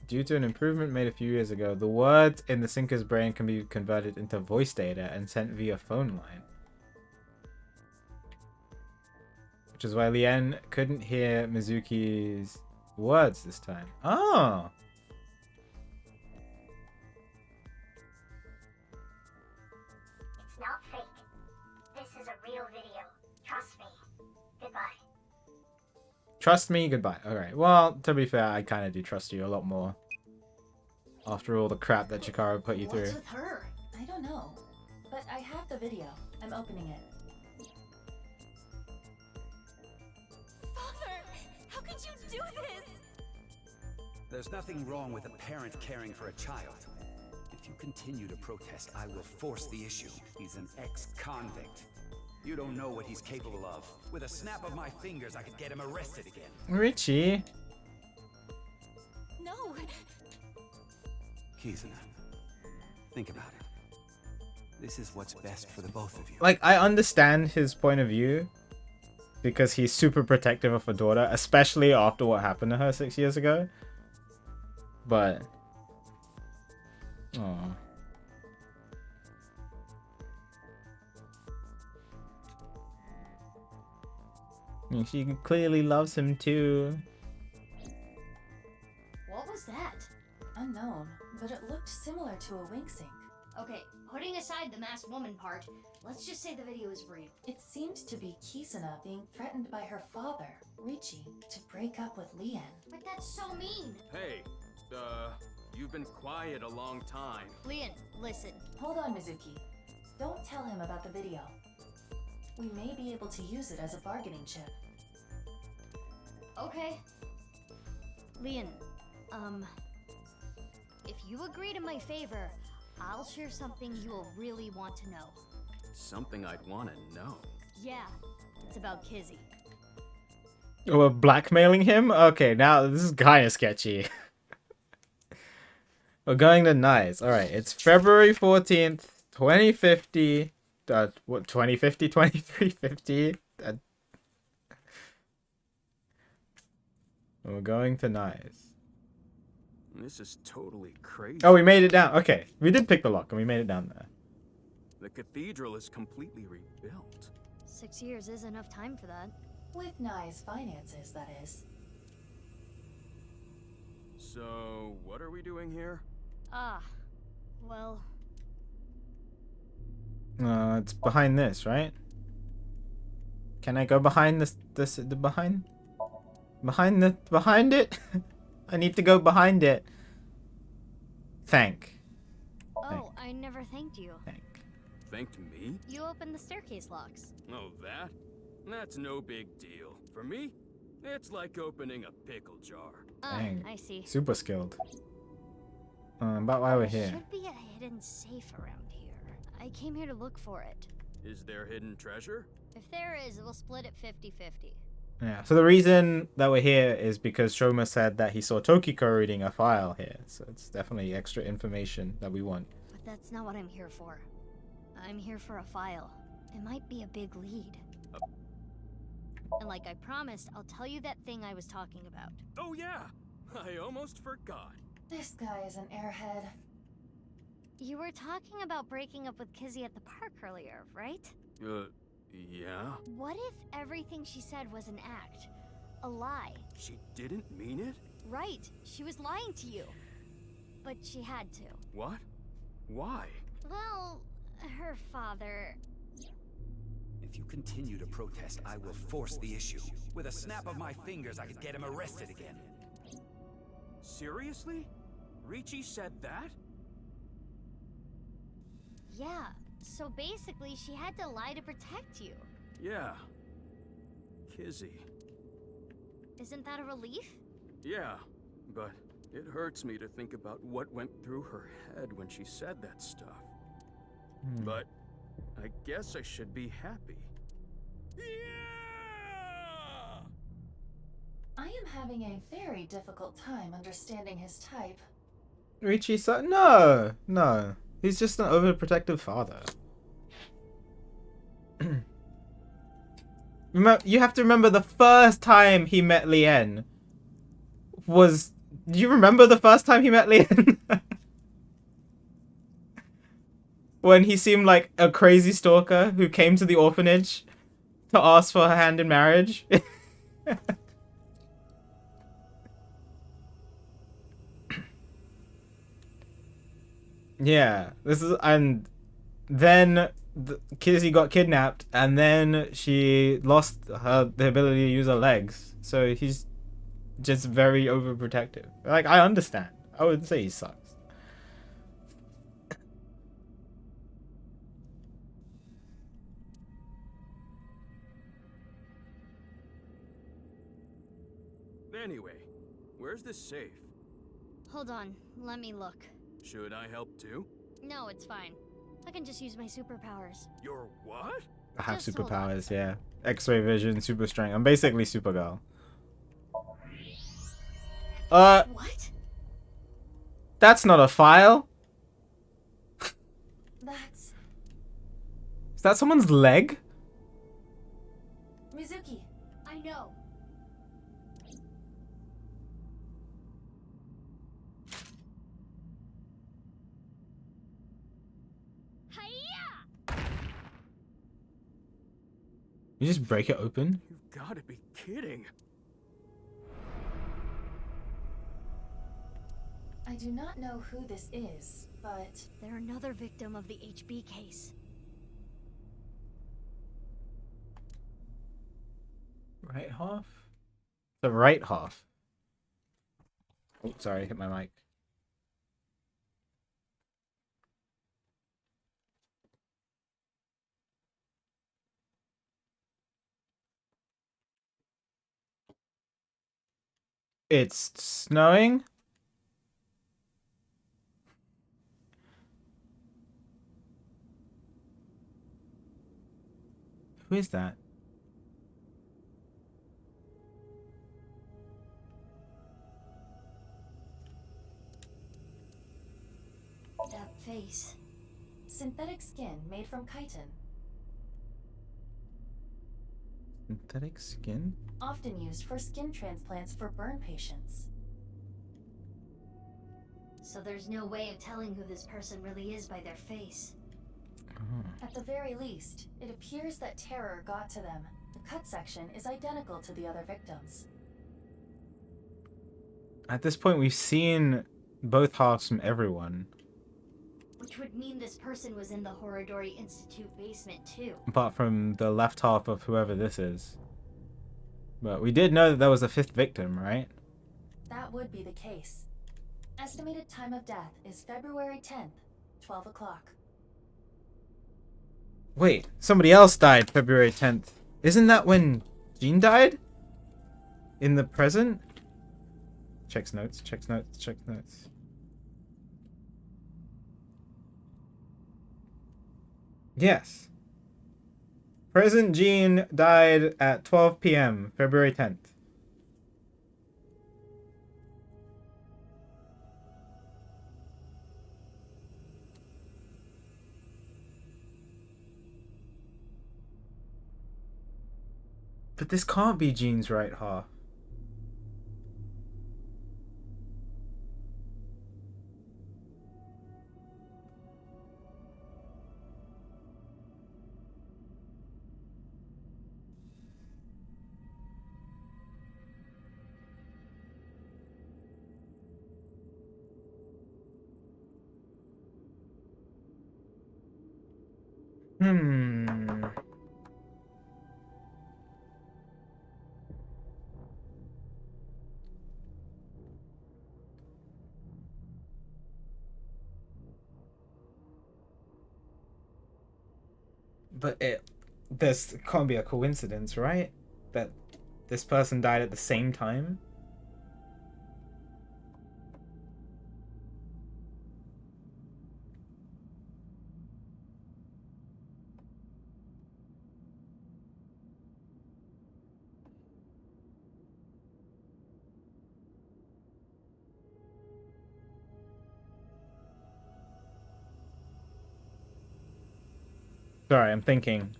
Due to an improvement made a few years ago, the words in the Sinker's brain can be converted into voice data and sent via phone line. Which is why Lien couldn't hear Mizuki's words this time. Oh! It's not fake. This is a real video. Trust me. Goodbye. Trust me, goodbye. Alright, well, to be fair, I kind of do trust you a lot more. After all the crap that Chikara put you What's through. with her? I don't know. But I have the video. I'm opening it. could you do this? There's nothing wrong with a parent caring for a child. If you continue to protest, I will force the issue. He's an ex-convict. You don't know what he's capable of. With a snap of my fingers, I could get him arrested again. Richie. No. Kizuna, think about it. This is what's best for the both of you. Like, I understand his point of view because he's super protective of her daughter, especially after what happened to her 6 years ago. But, oh, I mean, she clearly loves him too. What was that? Unknown, but it looked similar to a wink sync. Okay, putting aside the masked woman part, let's just say the video is real. It seemed to be Kizuna being threatened by her father, Richie, to break up with Lien. But that's so mean. Hey, you've been quiet a long time. Lien, listen. Hold on, Mizuki. Don't tell him about the video. We may be able to use it as a bargaining chip. Okay. Lien, if you agree to my favor, I'll share something you'll really want to know. Something I'd want to know. Yeah, it's about Kizzy. Oh, we're blackmailing him? Okay, now this is kind of sketchy. We're going to Nice. Alright, it's February 14th, 2050. What, 2050? 2350? We're going to Nice. This is totally crazy. Oh, we made it down. Okay, we did pick the lock and we made it down there. The cathedral is completely rebuilt. 6 years is enough time for that. With Nye's finances, that is. So, what are we doing here? Ah, well, It's behind this, right? Can I go behind behind it? I need to go behind it. Thank. oh, I never thanked you. Thanked me? You opened the staircase locks. Oh, that? That's no big deal. For me, it's like opening a pickle jar. Dang. I see. Super skilled. About why we're here. Should be a hidden safe around here. I came here to look for it. Is there hidden treasure? If there is, we'll split it 50-50. Yeah, so the reason that we're here is because Shoma said that he saw Tokiko reading a file here. So it's definitely extra information that we want. But that's not what I'm here for. I'm here for a file. It might be a big lead. And like I promised, I'll tell you that thing I was talking about. Oh yeah! I almost forgot. This guy is an airhead. You were talking about breaking up with Kizzy at the park earlier, right? Yeah? What if everything she said was an act? A lie? She didn't mean it? Right, she was lying to you. But she had to. What? Why? Well, her father... If you continue to protest, I will force the issue. With a snap of my fingers, I could get him arrested again. Seriously? Richie said that? Yeah, so basically she had to lie to protect you. Yeah. Kizzy. Isn't that a relief? Yeah, but it hurts me to think about what went through her head when she said that stuff. But I guess I should be happy. Yeah! I am having a very difficult time understanding his type. Richie said, no. He's just an overprotective father. You have to remember the first time he met Lien was... Do you remember the first time he met Lien? When he seemed like a crazy stalker who came to the orphanage to ask for her hand in marriage. Yeah, this is, and then Kizzy got kidnapped, and then she lost the ability to use her legs. So he's just very overprotective. Like, I understand. I wouldn't say he sucks. anyway, where's the safe? Hold on, let me look. Should I help too? No, it's fine. I can just use my superpowers. Your what? I have Just hold on a superpowers, yeah. X-ray vision, super strength. I'm basically Supergirl. What? That's not a file. That's Is that someone's leg? Mizuki. I know. Hiya! You just break it open? You've gotta be kidding. I do not know who this is, but They're another victim of the HB case. Right half? The right half. Oh, sorry, hit my mic. It's snowing? Who is that? That face. synthetic skin made from chitin, Synthetic skin? often used for skin transplants for burn patients. So there's no way of telling who this person really is by their face. Oh. At the very least, it appears that terror got to them. The cut section is identical to the other victims. At this point, we've seen both halves from everyone, Which would mean this person was in the Horodori Institute basement too. apart from the left half of whoever this is. But we did know that there was a fifth victim, right? That would be the case. Estimated time of death is February 10th, 12 o'clock. Wait, somebody else died February 10th. Isn't that when Jean died? In the present? Checks notes, checks notes, checks notes. Yes. Present Jean died at 12 p.m., February 10th. But this can't be Jean's right half. Hmm. But this can't be a coincidence, right? That this person died at the same time? Sorry, I'm thinking.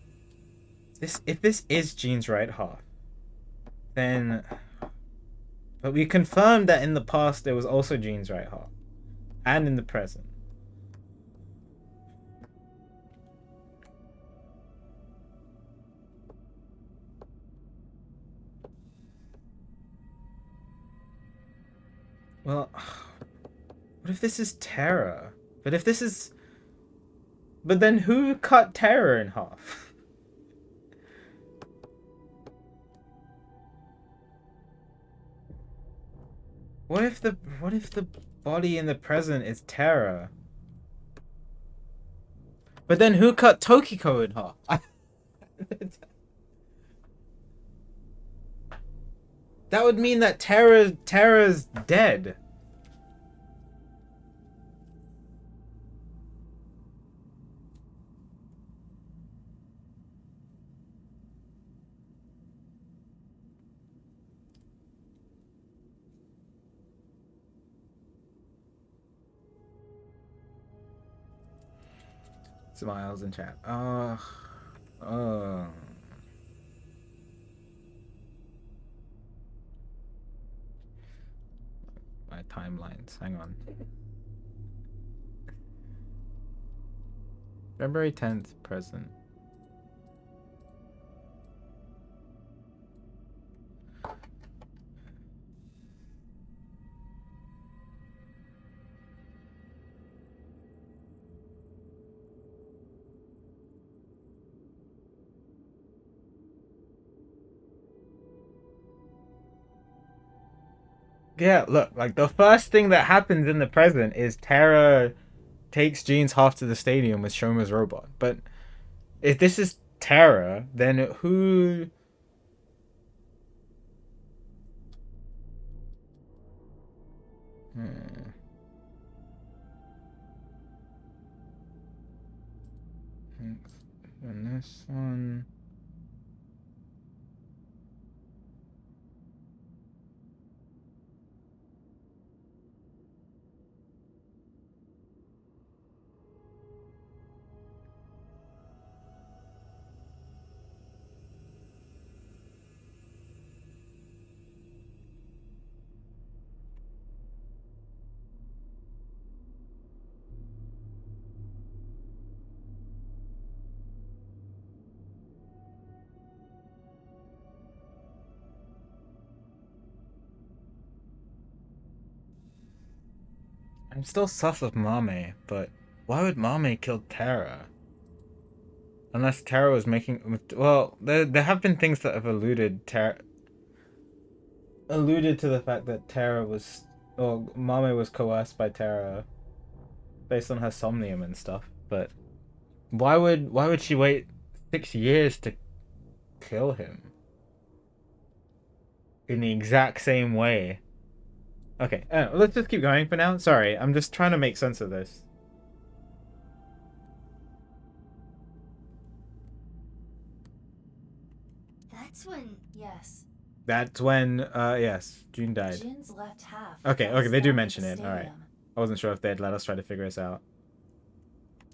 If this is Jean's right half, then... But we confirmed that in the past it was also Jean's right half. And in the present. Well, what if this is Terra? But if this is... But then who cut Terra in half? What if the body in the present is Terra? But then who cut Tokiko in half? That would mean that Terra's dead. Smiles in chat. Oh. My timelines. Hang on. February 10th, present. Yeah, look, like the first thing that happens in the present is Terra takes Jean's half to the stadium with Shoma's robot. But if this is Terra, then who? And this one. I'm still sus of Mame, but why would Mame kill Terra? Unless Terra was making... Well, there have been things that have alluded to the fact that Terra was... Or Mame was coerced by Terra based on her Somnium and stuff, but why would she wait 6 years to kill him? In the exact same way. Okay, let's just keep going for now. Sorry, I'm just trying to make sense of this. That's when... Yes. That's when, yes, June died. Jin's left half. Okay, they do found mention at the it. Alright. stadium. I wasn't sure if they'd let us try to figure this out.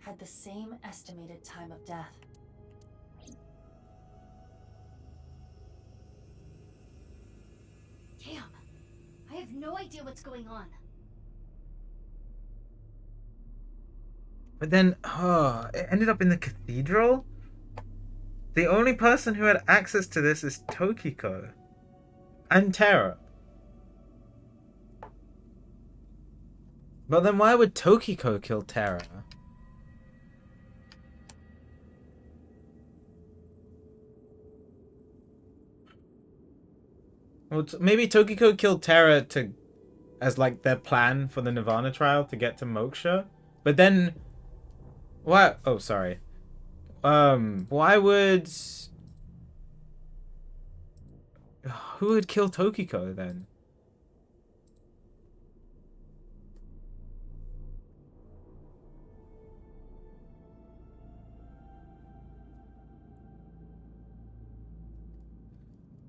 Had the same estimated time of death. Damn. I have no idea what's going on. But then, it ended up in the cathedral? The only person who had access to this is Tokiko. And Terra. But then why would Tokiko kill Terra? Well, maybe Tokiko killed Terra as like their plan for the NirvanA trial to get to Moksha. But then, why? Oh, sorry. Why would? Who would kill Tokiko then?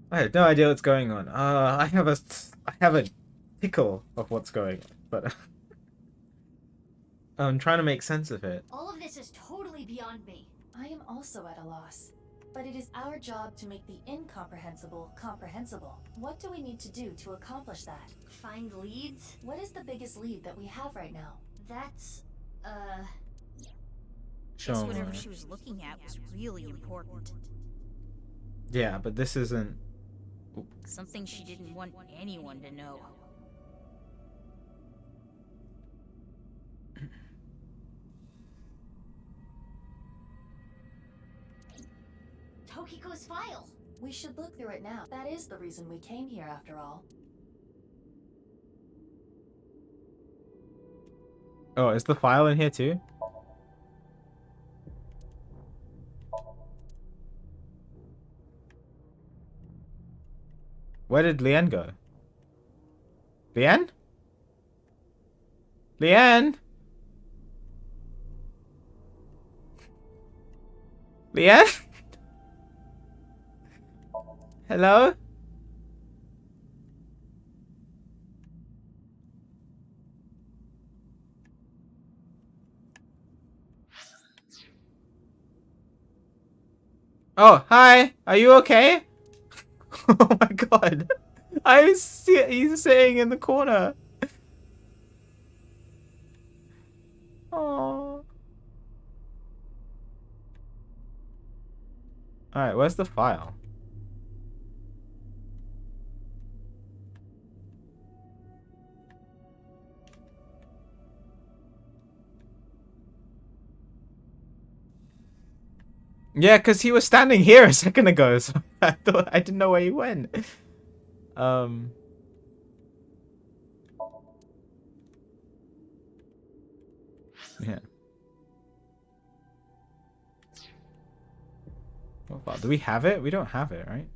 I have no idea what's going on. I have a tickle of what's going on, but I'm trying to make sense of it. All of this is totally beyond me. I am also at a loss. But it is our job to make the incomprehensible comprehensible. What do we need to do to accomplish that? Find leads? What is the biggest lead that we have right now? That's, Guess whatever she was looking at was really important. Yeah, but this isn't... Something she didn't want anyone to know. Tokiko's file. We should look through it now. That is the reason we came here after all. Oh, is the file in here too? Where did Leanne go? Leanne? Leanne? Leanne? Hello? Oh, hi. Are you okay? Oh my god. He's sitting in the corner. Oh. Alright, where's the file? Yeah, because he was standing here a second ago, so I didn't know where he went. Yeah. What file? Do we have it? We don't have it, right?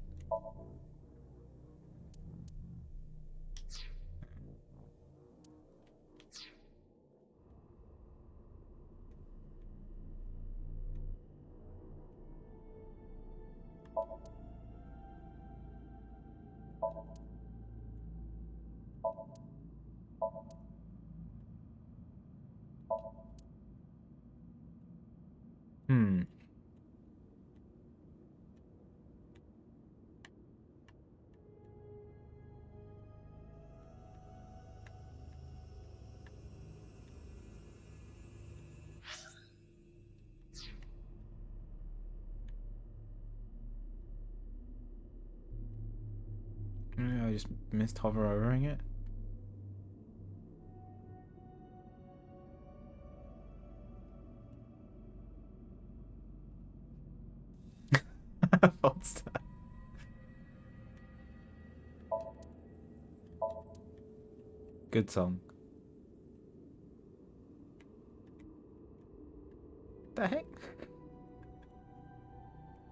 Hmm. Maybe I just missed hovering it. False start. Good song. The heck?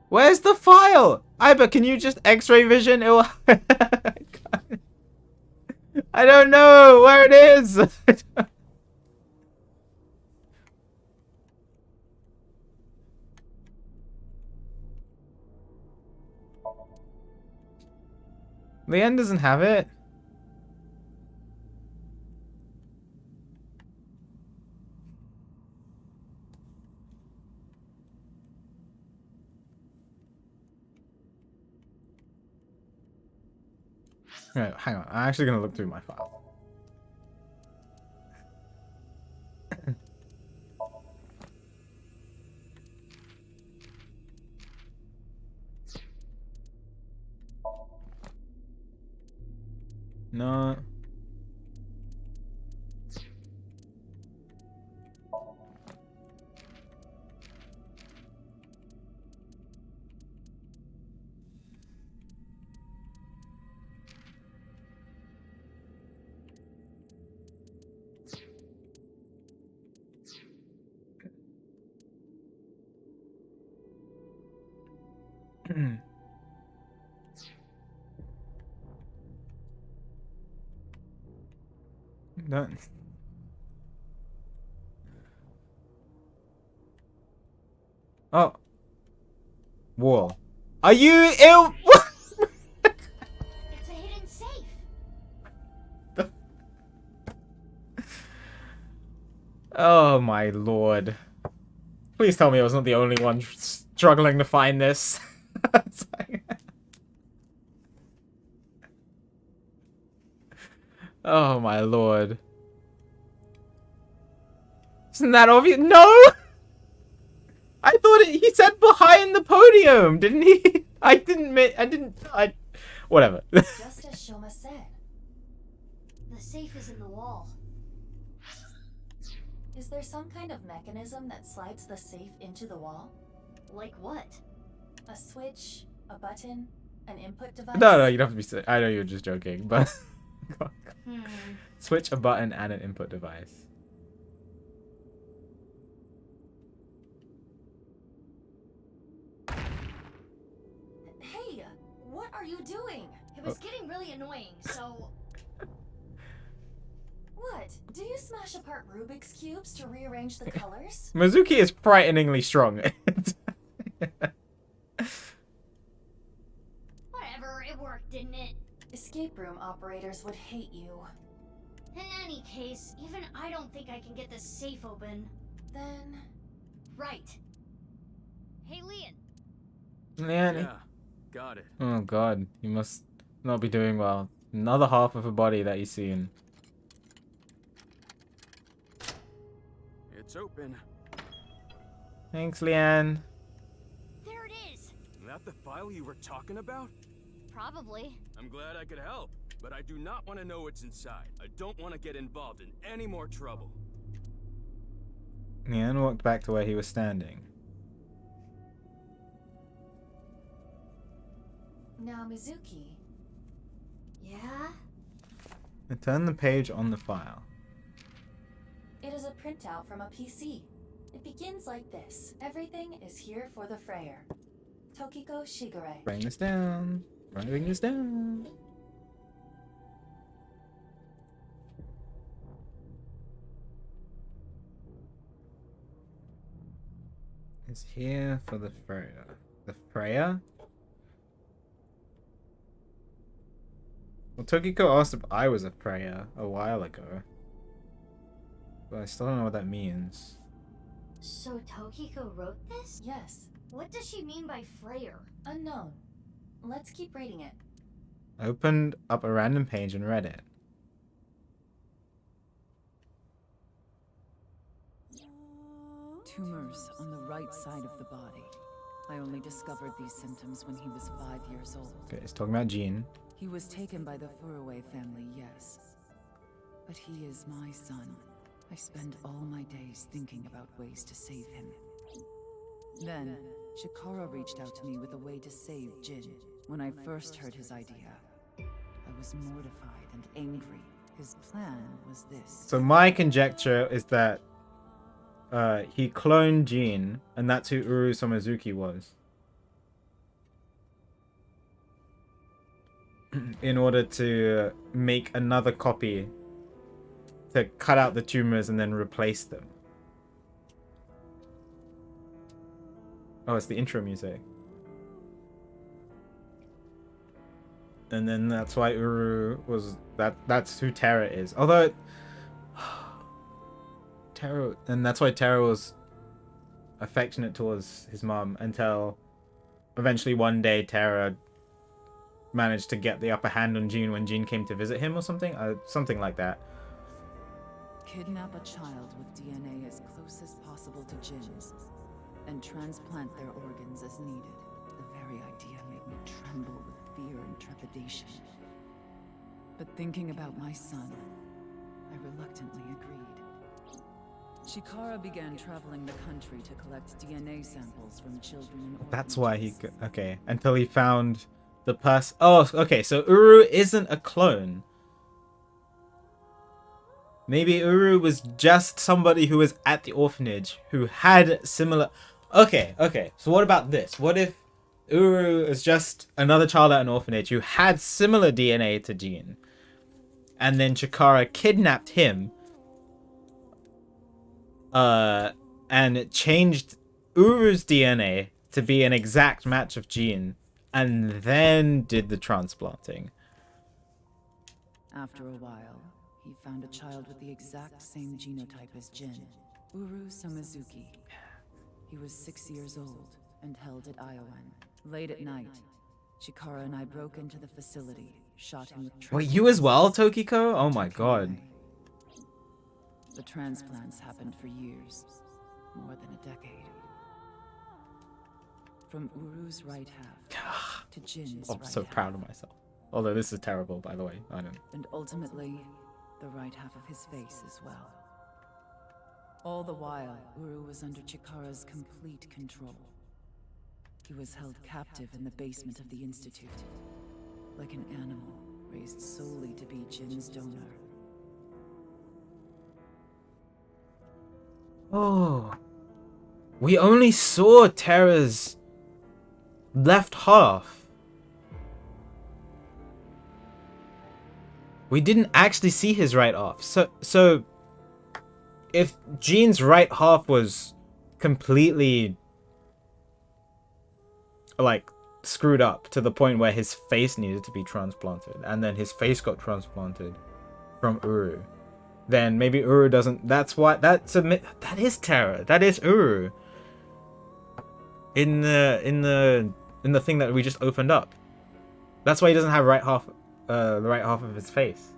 Where's the file? Iba, can you just X-ray vision? It will... I don't know where it is. Leanne doesn't have it. Alright, hang on. I'm actually gonna look through my file. No. No. Oh. Wall. Are you ill? It's a hidden safe. Oh my lord. Please tell me I was not the only one struggling to find this. Oh my lord. Isn't that obvious? No! I thought he said behind the podium, didn't he? Whatever. Just as Shoma said. The safe is in the wall. Is there some kind of mechanism that slides the safe into the wall? Like what? A switch, a button, an input device? No, you don't have to be. I know you're just joking, but. Hmm. Switch, a button, and an input device. Hey, what are you doing? It was getting really annoying, so... What? Do you smash apart Rubik's Cubes to rearrange the colors? Mizuki is frighteningly strong. Whatever, it worked, didn't it? Escape room operators would hate you. In any case, even I don't think I can get this safe open. Then... Right. Hey, Leon. Leanne. Yeah, got it. Oh god, you must not be doing well. Another half of a body that you've seen. It's open. Thanks, Leanne. There it is. That the file you were talking about? Probably. I'm glad I could help, but I do not want to know what's inside. I don't want to get involved in any more trouble. Leanne walked back to where he was standing. Now, Mizuki. Yeah? And turn the page on the file. It is a printout from a PC. It begins like this. Everything is here for the Freyer. Tokiko Shigure. Writing this down. Writing this down. Is here for the Freya. The Freya? Well, Tokiko asked if I was a Freya a while ago. But I still don't know what that means. So Tokiko wrote this? Yes. What does she mean by Freyer? Unknown. Let's keep reading it. I opened up a random page and read it. Tumors on the right side of the body. I only discovered these symptoms when he was 5 years old. Okay, it's talking about Jean. He was taken by the Furuway family, yes. But he is my son. I spend all my days thinking about ways to save him. Then, Shikara reached out to me with a way to save Jin. When I first heard his idea, I was mortified and angry. His plan was this. So my conjecture is that he cloned Jean, and that's who Uru Somizuki was. In order to make another copy to cut out the tumors and then replace them. Oh, it's the intro music. And then that's why Uru was that's who Terra is. Although Terra, and that's why Terra was affectionate towards his mom until eventually one day Terra managed to get the upper hand on Jean when Jean came to visit him or something. Something like that. Kidnap a child with DNA as close as possible to Jin's, and transplant their organs as needed. The very idea made me tremble with fear and trepidation. But thinking about my son, I reluctantly agreed. Shikara began traveling the country to collect DNA samples from children in orphanages. That's why he... Okay, until he found the person... Oh, okay, so Uru isn't a clone. Maybe Uru was just somebody who was at the orphanage who had similar... Okay, so what about this? What if Uru is just another child at an orphanage who had similar DNA to Jean, and then Chikara kidnapped him and changed Uru's DNA to be an exact match of Jean, and then did the transplanting. After a while, he found a child with the exact same genotype as Jin, Uru Somizuki. He was 6 years old and held at Iowan. Late at night, Shikara and I broke into the facility, shot him with... Wait, you as well, Tokiko? Oh my god. The transplants happened for years, more than a decade. From Uru's right half to Jin's I'm right so half. proud of myself. Although this is terrible, by the way. I don't... And ultimately, the right half of his face as well. All the while, Uru was under Chikara's complete control. He was held captive in the basement of the Institute, like an animal raised solely to be Jin's donor. Oh. We only saw Terra's left half. We didn't actually see his right half. So if Jean's right half was completely like screwed up to the point where his face needed to be transplanted, and then his face got transplanted from Uru, then maybe Uru doesn't. That is Terra. That is Uru. In the thing that we just opened up. That's why he doesn't have the right half of his face.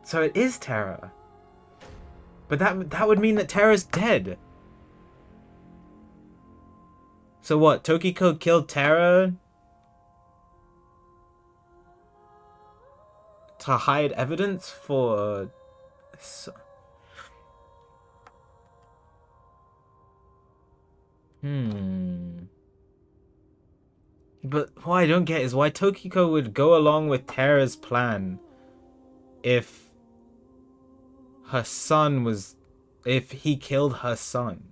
So it is Terra. But that would mean that Terra's dead. So what? Tokiko killed Terra to hide evidence for. But what I don't get is why Tokiko would go along with Terra's plan if her son was... if he killed her son.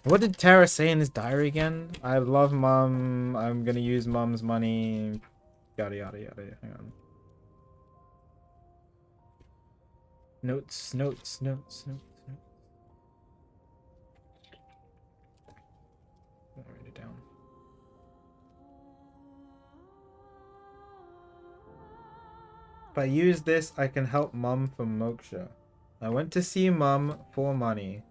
What did Terra say in his diary again? I love Mom. I'm gonna use Mom's money. Yada yada yada. Hang on. Notes. I'll write it down. If I use this, I can help Mom from Moksha. I went to see Mom for money.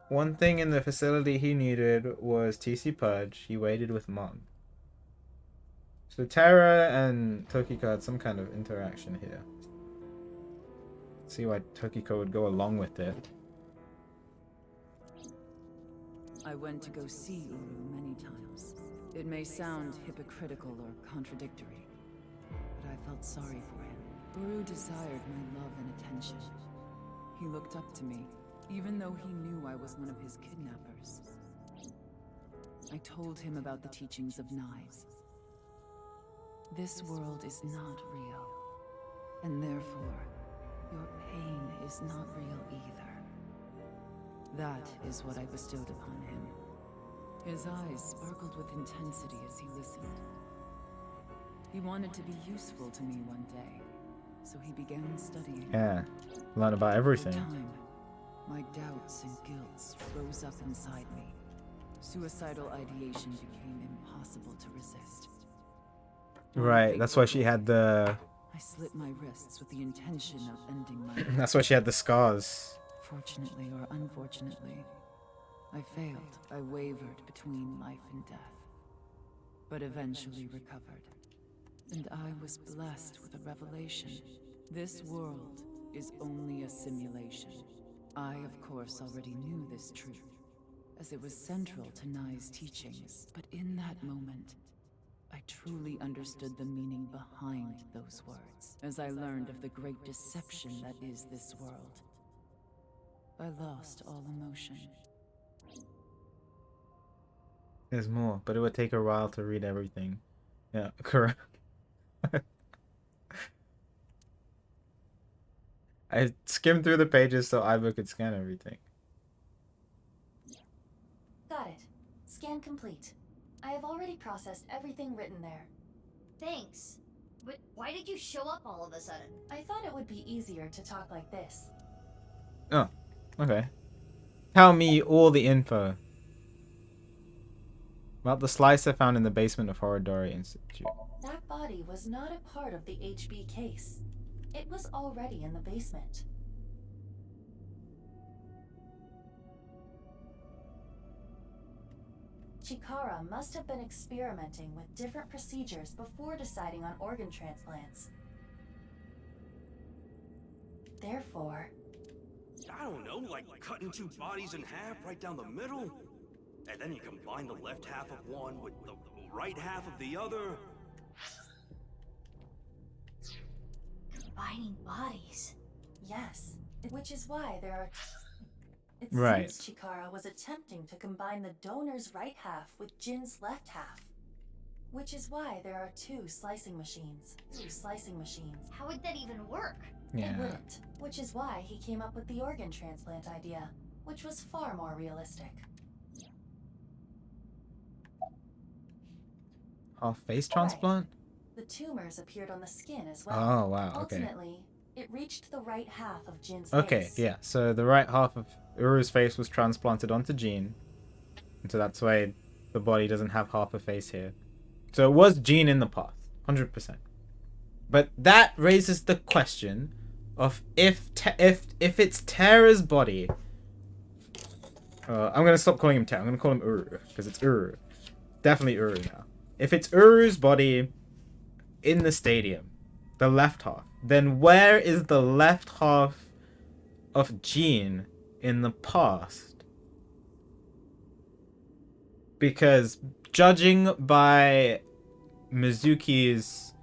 One thing in the facility he needed was TC Purge. He waited with Mom. So Terra and Tokiko had some kind of interaction here. See why Tokiko would go along with it. I went to go see Uru many times. It may sound hypocritical or contradictory, but I felt sorry for him. Uru desired my love and attention. He looked up to me, even though he knew I was one of his kidnappers. I told him about the teachings of knives. This world is not real, and therefore, your pain is not real either. That is what I bestowed upon him. His eyes sparkled with intensity as he listened. He wanted to be useful to me one day, so he began studying. Yeah, learn about everything. Over time, my doubts and guilts rose up inside me. Suicidal ideation became impossible to resist. Right, that's why she had the... I slit my wrists with the intention of ending my... That's why she had the scars. Fortunately or unfortunately, I failed. I wavered between life and death, but eventually recovered. And I was blessed with a revelation. This world is only a simulation. I, of course, already knew this truth, as it was central to Nai's teachings. But in that moment, I truly understood the meaning behind those words, as I learned of the great deception that is this world. I lost all emotion. There's more, but it would take a while to read everything. Yeah, correct. I skimmed through the pages so Ivo could scan everything. Got it. Scan complete. I have already processed everything written there. Thanks. But why did you show up all of a sudden? I thought it would be easier to talk like this. Oh, okay. Tell me all the info about the slicer found in the basement of Horodori Institute. That body was not a part of the HB case. It was already in the basement. Chikara must have been experimenting with different procedures before deciding on organ transplants. Therefore... I don't know, like cutting two bodies in half right down the middle? And then you combine the left half of one with the right half of the other? Combining bodies. Yes, which is why there are... It Right. seems Chikara was attempting to combine the donor's right half with Jin's left half. Which is why there are two slicing machines. How would that even work? Yeah. It wouldn't, which is why he came up with the organ transplant idea, which was far more realistic. Half face Right. transplant? The tumors appeared on the skin as well. Oh, wow, okay. Ultimately, it reached the right half of Jin's Okay, face. yeah. So the right half of Uru's face was transplanted onto Jean. And so that's why the body doesn't have half a face here. So it was Jean in the past. 100%. But that raises the question of if it's Terra's body. I'm gonna stop calling him Terra. I'm gonna call him Uru because it's Uru. Definitely Uru now. If it's Uru's body in the stadium, the left half, then where is the left half of Jean in the past? Because judging by Mizuki's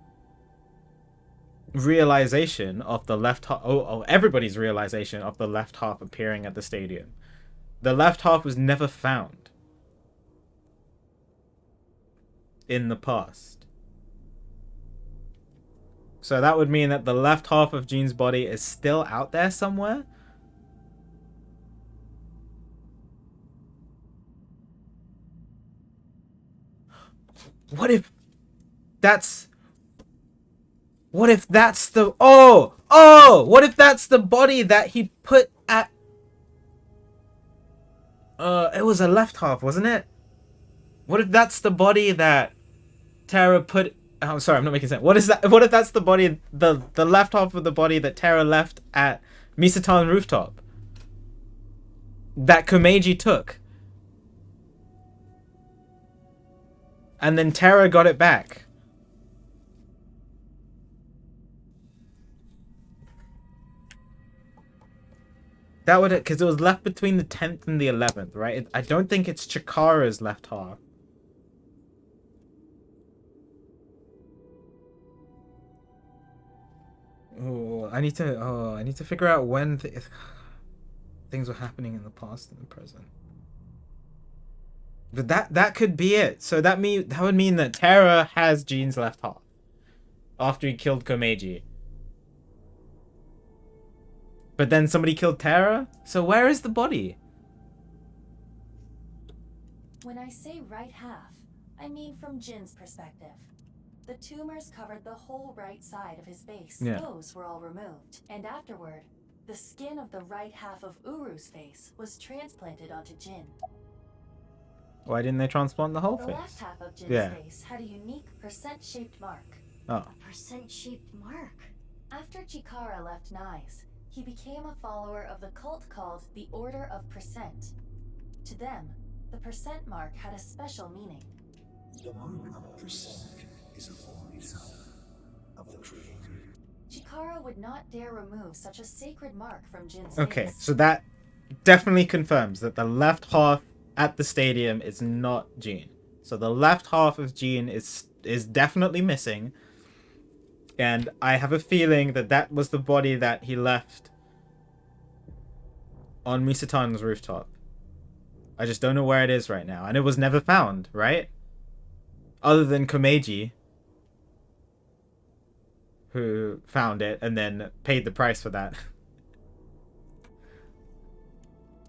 realization of the left half, everybody's realization of the left half appearing at the stadium, the left half was never found in the past. So that would mean that the left half of Jean's body is still out there somewhere. What if that's the what if that's the body that he put at it was a left half, wasn't it? What if that's the body that Terra put I'm sorry, I'm not making sense. What if that's the body, the left half of the body that Terra left at Misatan's rooftop that Komeiji took? And then Terra got it back. That would, because it was left between the 10th and the 11th, right? I don't think it's Chikara's left half. Oh, I need to figure out when things were happening in the past and the present. But that could be it. So that would mean that Terra has Jean's left half after he killed Komeiji. But then somebody killed Terra? So where is the body? When I say right half, I mean from Jin's perspective. The tumors covered the whole right side of his face. Yeah. Those were all removed. And afterward, the skin of the right half of Uru's face was transplanted onto Jin. Why didn't they transplant the whole The face? left half of Jin's Yeah. face had a unique percent-shaped mark. Oh. A percent-shaped mark. After Chikara left Nice, he became a follower of the cult called the Order of Percent. To them, the percent mark had a special meaning. The mark of percent is a voice of the creator. Chikara would not dare remove such a sacred mark from Jin's Okay, face. so that definitely confirms that the left half at the stadium is not Jean. So the left half of Jean is definitely missing. And I have a feeling that that was the body that he left on Misatan's rooftop. I just don't know where it is right now. And it was never found, right? Other than Komeiji, who found it and then paid the price for that.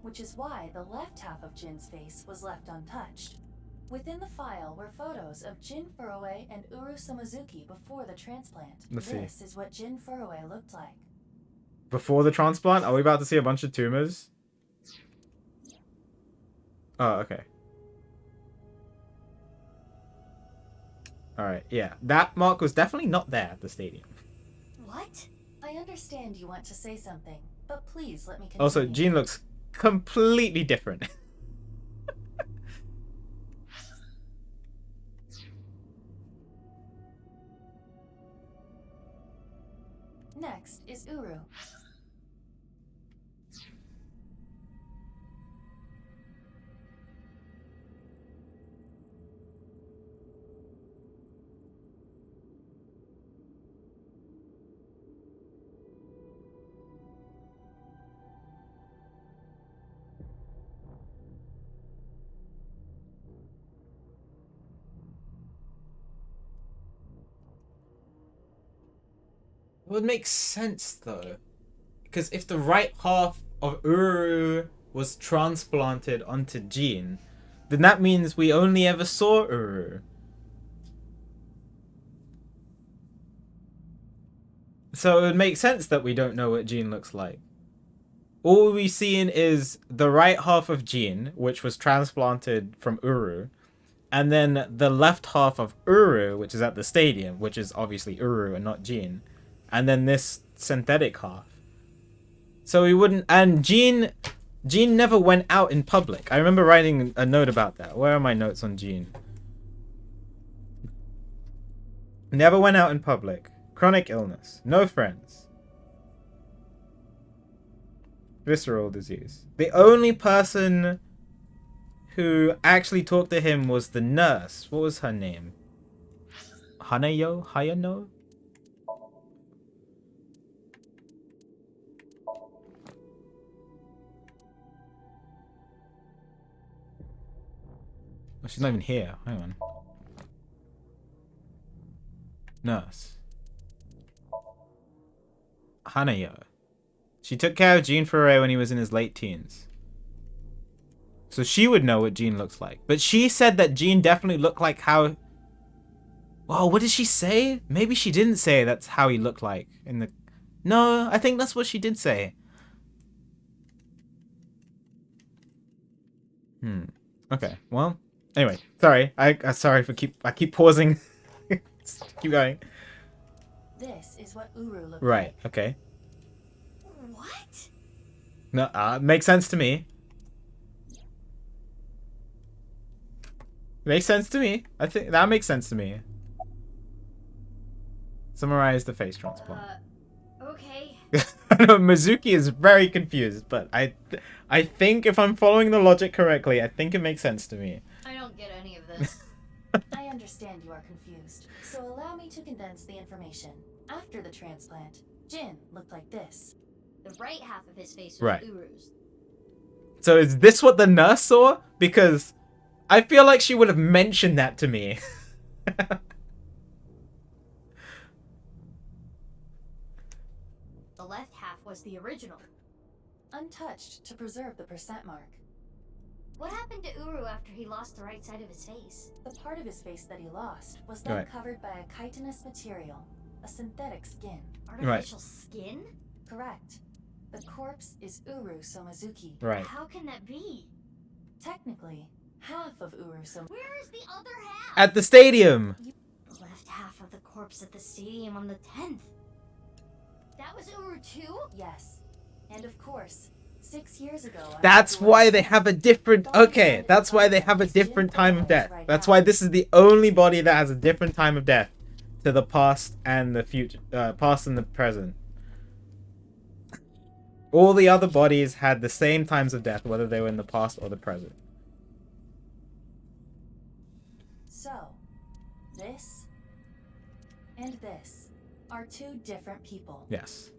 Which is why the left half of Jin's face was left untouched. Within the file were photos of Jin Furue and Uru Samazuki before the transplant. Let's see. This is what Jin Furue looked like. Before the transplant? Are we about to see a bunch of tumors? Oh, okay. Alright, yeah. That mark was definitely not there at the stadium. What? I understand you want to say something, but please let me continue. Also, Jean looks completely different. Next is Uru. It would make sense though, because if the right half of Uru was transplanted onto Jean, then that means we only ever saw Uru. So it would make sense that we don't know what Jean looks like. All we've seen is the right half of Jean, which was transplanted from Uru, and then the left half of Uru, which is at the stadium, which is obviously Uru and not Jean, and then this synthetic half. So we wouldn't... And Jean never went out in public. I remember writing a note about that. Where are my notes on Jean? Never went out in public. Chronic illness. No friends. Visceral disease. The only person who actually talked to him was the nurse. What was her name? Hayano? Oh, she's not even here. Hang on. Nurse. Hanayo. She took care of Jean Foray when he was in his late teens. So she would know what Jean looks like. But she said that Jean definitely looked like how... Whoa, what did she say? Maybe she didn't say that's how he looked like in the... No, I think that's what she did say. Okay, well... Anyway, sorry. Sorry for I keep pausing. Keep going. This is what Uru looked Right, like. okay. What? No, makes sense to me. Makes sense to me. I think that makes sense to me. Summarize the face transplant. Okay. I know Mizuki is very confused, but I think if I'm following the logic correctly, I think it makes sense to me. I don't get any of this. I understand you are confused, so allow me to condense the information. After the transplant, Jin looked like this. The right half of his face was Right. Uru's. So is this what the nurse saw? Because I feel like she would have mentioned that to me. The left half was the original. Untouched to preserve the percent mark. What happened to Uru after he lost the right side of his face? The part of his face that he lost was then Right. covered by a chitinous material, a synthetic skin. Artificial skin? Correct. The corpse is Uru Somizuki. Right. How can that be? Technically, half of Uru Somizuki. Where is the other half? At the stadium. The left half of the corpse at the stadium on the 10th. That was Uru too? Yes. And of course, 6 years ago... That's why they have a different... Okay, that's why they have a different time of death. That's why this is the only body that has a different time of death to the past and the future, past and the present. All the other bodies had the same times of death, whether they were in the past or the present. So, this and this are two different people. Yes.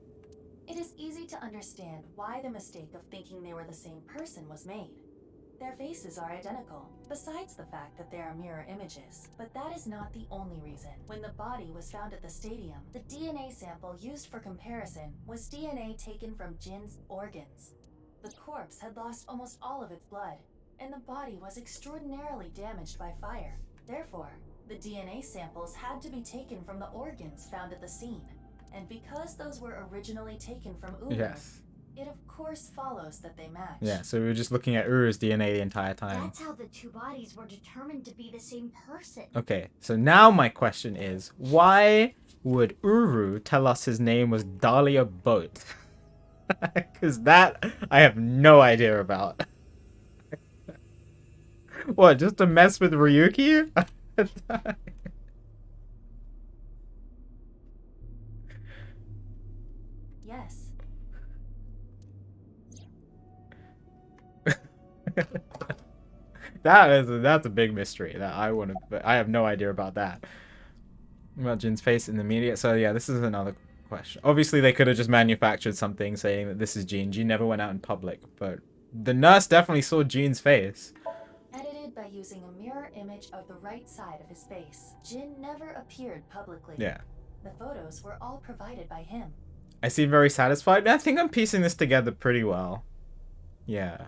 It is easy to understand why the mistake of thinking they were the same person was made. Their faces are identical, besides the fact that they are mirror images. But that is not the only reason. When the body was found at the stadium, the DNA sample used for comparison was DNA taken from Jin's organs. The corpse had lost almost all of its blood, and the body was extraordinarily damaged by fire. Therefore, the DNA samples had to be taken from the organs found at the scene. And because those were originally taken from Uru, Yes. it of course follows that they match. Yeah, so we were just looking at Uru's DNA the entire time. That's how the two bodies were determined to be the same person. Okay, so now my question is, why would Uru tell us his name was Dahlia Boat? Because that I have no idea about. What, just to mess with Ryuki? Yes. That's a big mystery that I have no idea about that. About Jin's face in the media. So yeah, this is another question. Obviously they could have just manufactured something saying that this is Jin. Jin never went out in public, but the nurse definitely saw Jin's face. Edited by using a mirror image of the right side of his face. Jin never appeared publicly. Yeah. The photos were all provided by him. I seem very satisfied. I think I'm piecing this together pretty well. Yeah.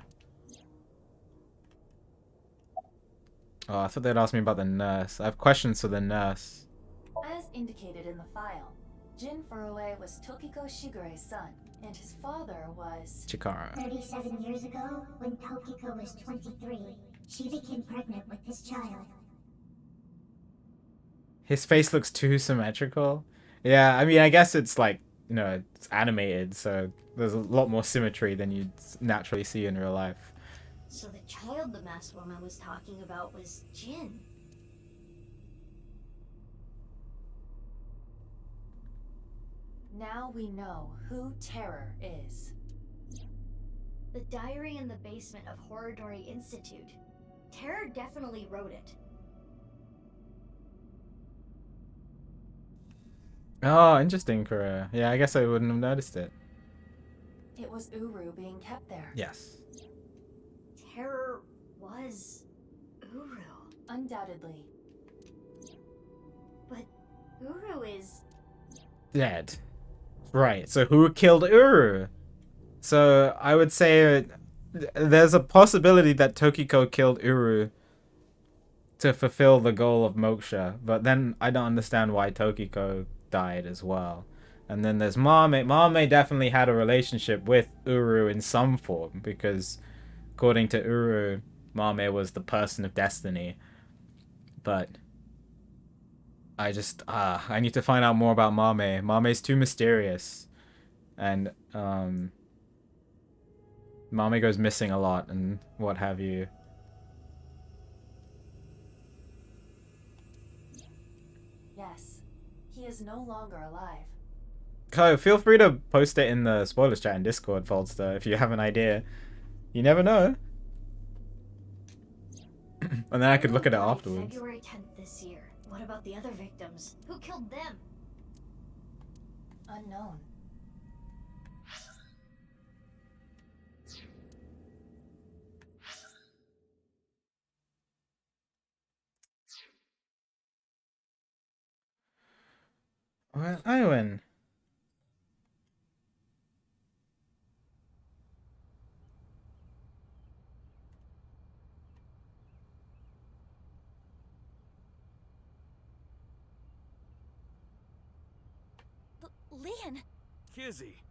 Oh, I thought they'd ask me about the nurse. I have questions for the nurse. As indicated in the file, Jin Furue was Tokiko Shigure's son, and his father was... Chikara. 37 years ago, when Tokiko was 23, she became pregnant with this child. His face looks too symmetrical. Yeah, I mean, I guess it's like, you know, it's animated, so there's a lot more symmetry than you'd naturally see in real life. So the child the masked woman was talking about was Jin. Now we know who Terror is. The diary in the basement of Horridori Institute. Terror definitely wrote it. Oh, interesting, Kura. Yeah, I guess I wouldn't have noticed it. It was Uru being kept there. Yes. Terror was Uru. Undoubtedly. But Uru is... dead. Right, so who killed Uru? So I would say there's a possibility that Tokiko killed Uru to fulfill the goal of Moksha, but then I don't understand why Tokiko died as well. And then there's Mame. Mame definitely had a relationship with Uru in some form, because according to Uru, Mame was the person of destiny. But I just, I need to find out more about Mame. Mame's too mysterious. And, Mame goes missing a lot and what have you. Yes, he is no longer alive. So feel free to post it in the spoilers chat in Discord, Foldster, if you have an idea. You never know. And then I could look at it afterwards. February 10th this year. What about the other victims? Who killed them? Unknown. Well, I win. Lian! Kizzy!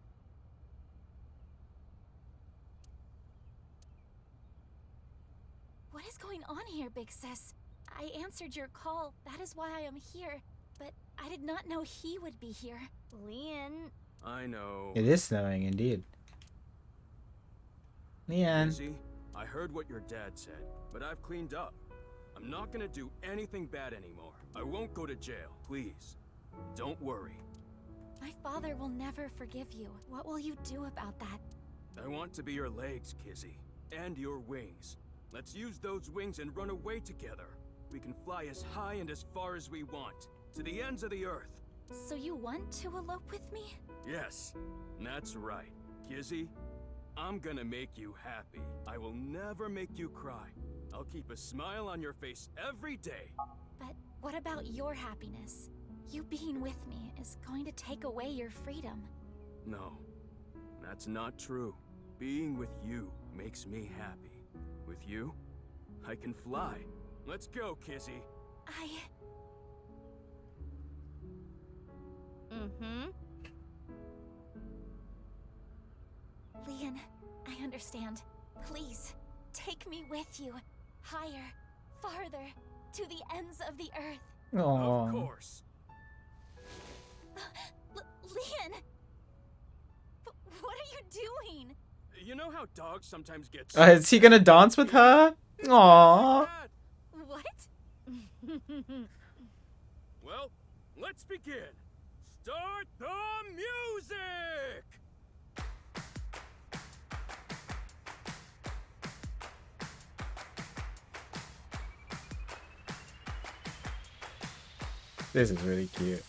What is going on here, Big Sis? I answered your call. That is why I am here. But I did not know he would be here. Lian... I know. It is snowing, indeed. Lian. Kizzy, I heard what your dad said, but I've cleaned up. I'm not gonna do anything bad anymore. I won't go to jail, please. Don't worry. My father will never forgive you. What will you do about that? I want to be your legs, Kizzy. And your wings. Let's use those wings and run away together. We can fly as high and as far as we want. To the ends of the earth. So you want to elope with me? Yes, that's right. Kizzy, I'm gonna make you happy. I will never make you cry. I'll keep a smile on your face every day. But what about your happiness? You being with me is going to take away your freedom. No, that's not true. Being with you makes me happy. With you, I can fly. Let's go, Kizzy. Lian, I understand. Please, take me with you. Higher, farther, to the ends of the earth. Aww. Of course. Lian! What are you doing? You know how dogs sometimes get Is he gonna dance with her? Aww. What? Well, let's begin. Start the music! This is really cute.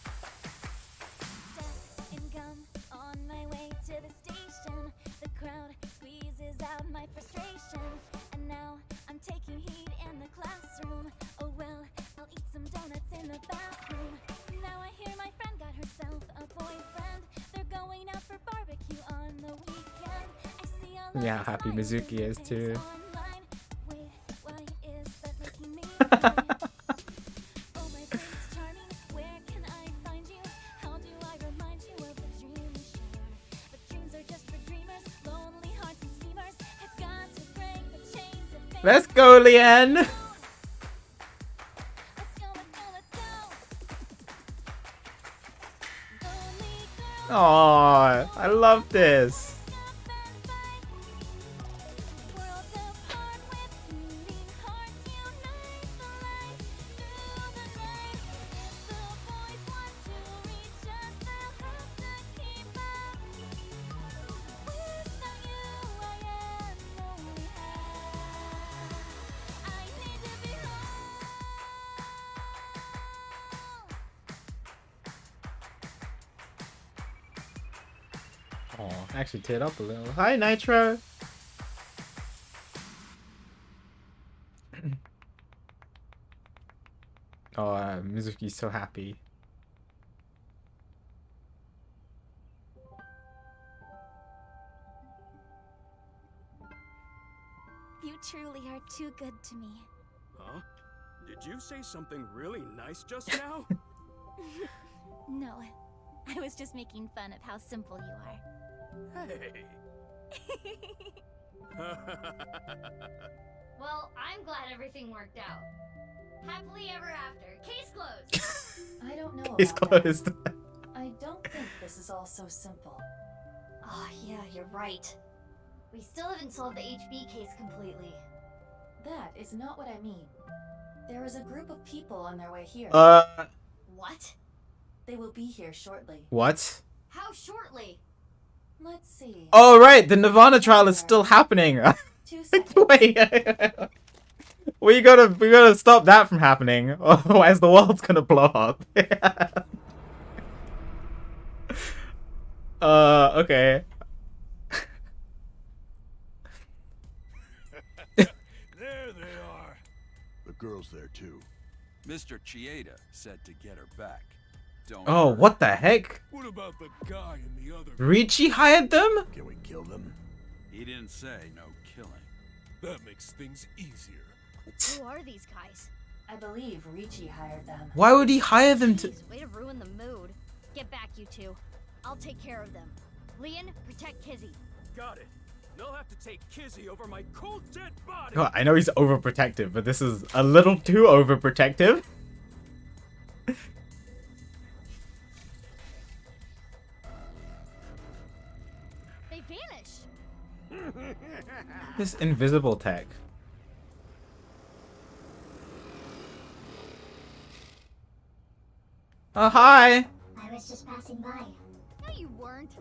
Income on my way to the station. The crowd squeezes out my frustration. And now I'm taking heat in the classroom. Oh well, I'll eat some donuts in the bathroom. Now I hear my friend got her Yeah, happy Mizuki is too. Let's go, Leanne! Aww, I love this. Oh, actually teared up a little. Hi, Nitro. Oh, Mizuki's so happy. You truly are too good to me. Huh? Did you say something really nice just now? No, I was just making fun of how simple you are. Hey. Well, I'm glad everything worked out. Happily ever after. Case closed. I don't know He's about that. closed. I don't think this is all so simple. Oh, yeah, you're right. We still haven't solved the HB case completely. That is not what I mean. There is a group of people on their way here. What? They will be here shortly. What? How shortly? Let's see. Oh, right, the NirvanA trial is still happening. 2 seconds. Wait. we gotta stop that from happening, otherwise the world's gonna blow up. Okay. There they are. The girl's there too. Mr. Chieda said to get her back. Don't Oh, hurt. what the heck? What about the guy in the other? Ricci hired them? Can we kill them? He didn't say no killing. That makes things easier. Who are these guys? I believe Ricci hired them. Why would he hire them to... Jeez, way to ruin the mood. Get back, you two. I'll take care of them. Leon, protect Kizzy. Got it. They'll have to take Kizzy over my cold dead body. God, I know he's overprotective, but this is a little too overprotective. They vanished. This invisible tech. Oh, hi! I was just passing by. No, you weren't.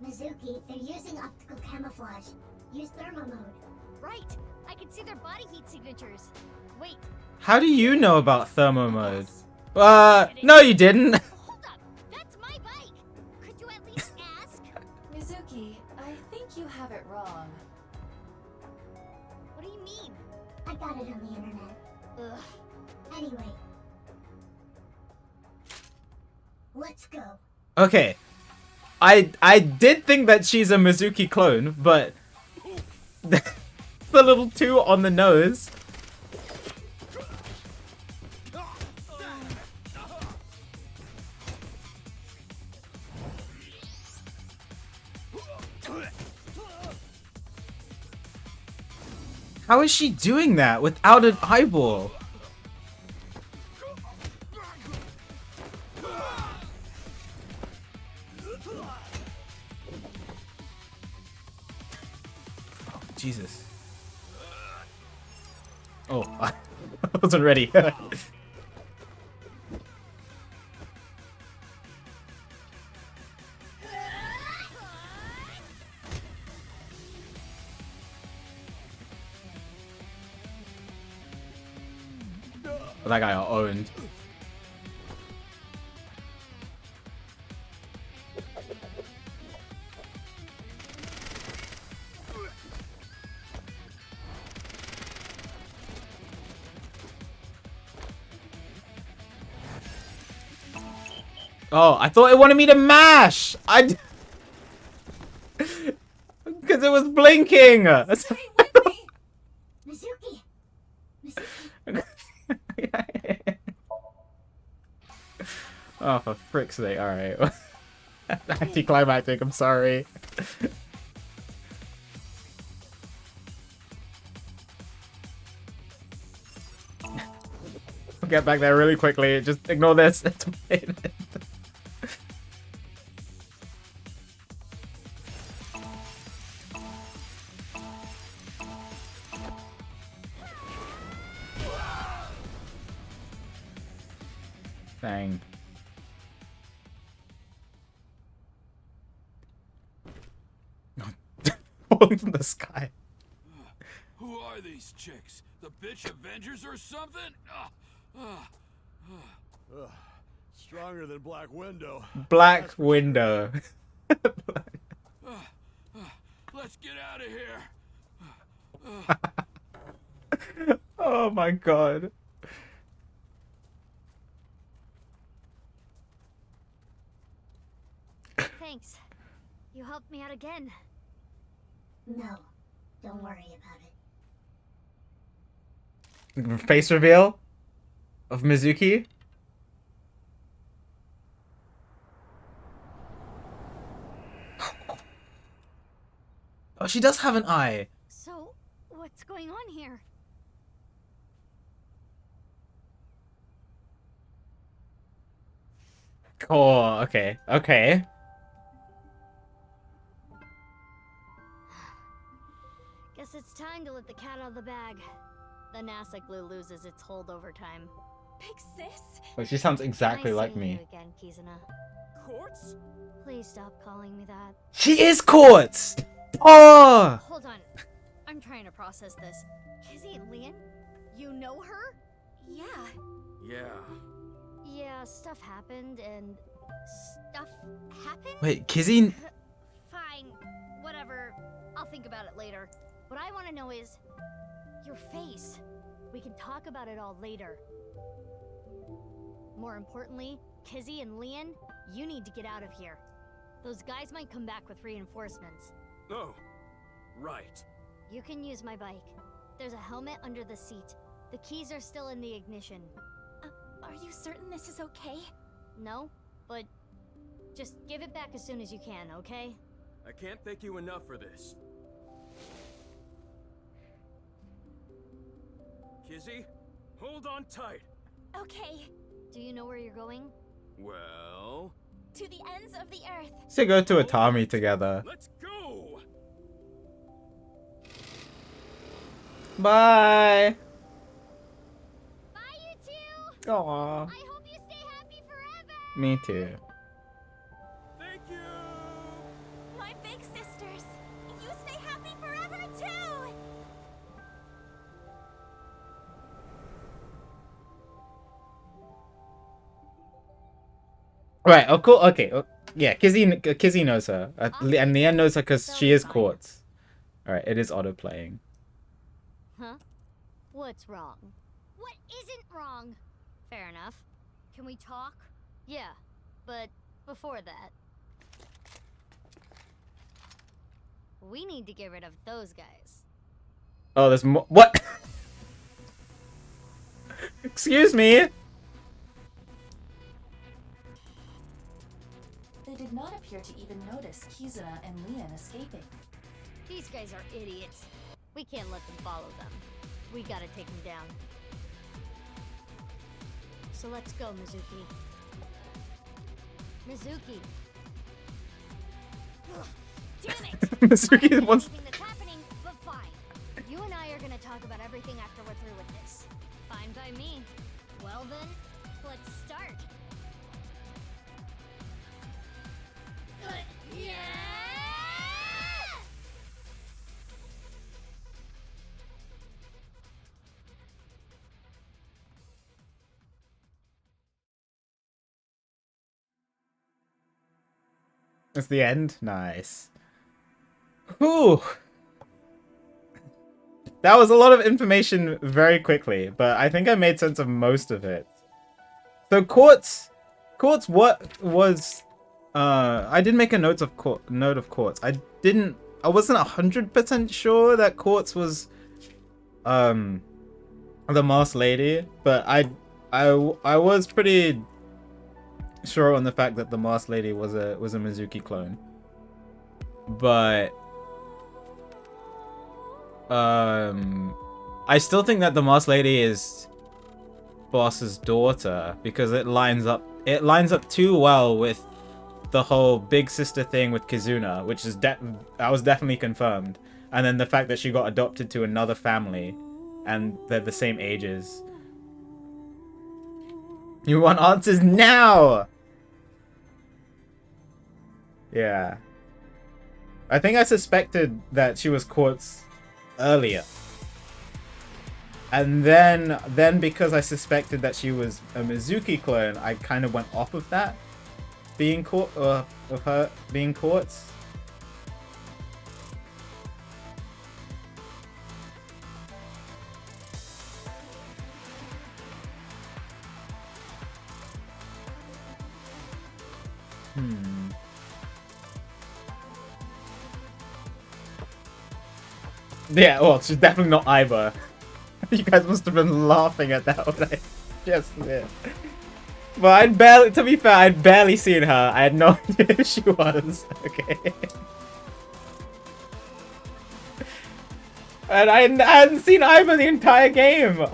Mizuki, they're using optical camouflage. Use thermo mode. Right. I can see their body heat signatures. Wait. How do you know about thermo mode? No you didn't! Hold up. That's my bike. Could you at least ask? Mizuki, I think you have it wrong. What do you mean? I got it on the internet. Ugh. Anyway. Let's go. Okay. I did think that she's a Mizuki clone, but... the little two on the nose. How is she doing that without an eyeball? Oh, Jesus. Oh, I wasn't ready. That guy got owned. Oh, I thought it wanted me to mash! Because Because it was blinking! Stay with me! Mizuki! Oh, for frick's sake. Alright. Anticlimactic, I'm sorry. I'll get back there really quickly. Just ignore this. Dang. Falling from the sky. Who are these chicks? The bitch Avengers or something? Stronger than Black Window. Black Window. Let's get out of here. Oh my god. Thanks. You helped me out again. No, don't worry about it. Face reveal of Mizuki. Oh, she does have an eye. So, what's going on here? Oh, okay. Okay. Guess it's time to let the cat out of the bag. The NASA glue loses its hold over time. Big sis? Well, she sounds exactly Nice like seeing me. you again, Kizuna. Quartz? Please stop calling me that. She is Quartz! Oh! Hold on. I'm trying to process this. Kizzy and Lian? You know her? Yeah. Yeah. Yeah, stuff happened and... Stuff happened? Wait, Kizzy? Fine. Whatever. I'll think about it later. What I want to know is... your face. We can talk about it all later. More importantly, Kizzy and Lian, you need to get out of here. Those guys might come back with reinforcements. Oh, right. You can use my bike. There's a helmet under the seat. The keys are still in the ignition. Are you certain this is okay? No, but just give it back as soon as you can, okay? I can't thank you enough for this. Kizzy, hold on tight. Okay. Do you know where you're going? Well... To the ends of the earth. So go to Atami together. Let's go! Bye! Bye, you two! Aww. I hope you stay happy forever! Me too. Thank you! My big sisters. You stay happy forever too! Right, oh cool, okay. Yeah, Kizzy knows her. And Lian knows her because she is Quartz. Alright, it is auto-playing. Huh? What's wrong? What isn't wrong? Fair enough. Can we talk? Yeah, but before that... we need to get rid of those guys. Oh, there's more. What? Excuse me? They did not appear to even notice Kizuna and Lian escaping. These guys are idiots. We can't let them follow them. We gotta take them down. So let's go, Mizuki. Mizuki. Ugh, damn it! Mizuki I don't know wants. anything that's happening, but fine. You and I are gonna talk about everything after we're through with this. Fine by me. Well then, let's start. Yeah! It's the end? Nice. Whew. That was a lot of information very quickly, but I think I made sense of most of it. So Quartz, what was... I did make a note of Quartz. I I wasn't 100% sure that Quartz was the Masked Lady, but I was pretty sure on the fact that the Masked Lady was a Mizuki clone. But I still think that the Masked Lady is Boss's daughter because it lines up too well with the whole big sister thing with Kizuna, which is that was definitely confirmed, and then the fact that she got adopted to another family and they're the same ages. You want answers now? Yeah. I think I suspected that she was Quartz earlier. And then because I suspected that she was a Mizuki clone, I kind of went off of that being of her being Quartz. Yeah, well, she's definitely not Iva. You guys must have been laughing at that when I just did. But to be fair, I'd barely seen her. I had no idea who she was. Okay. And I hadn't seen Iva the entire game.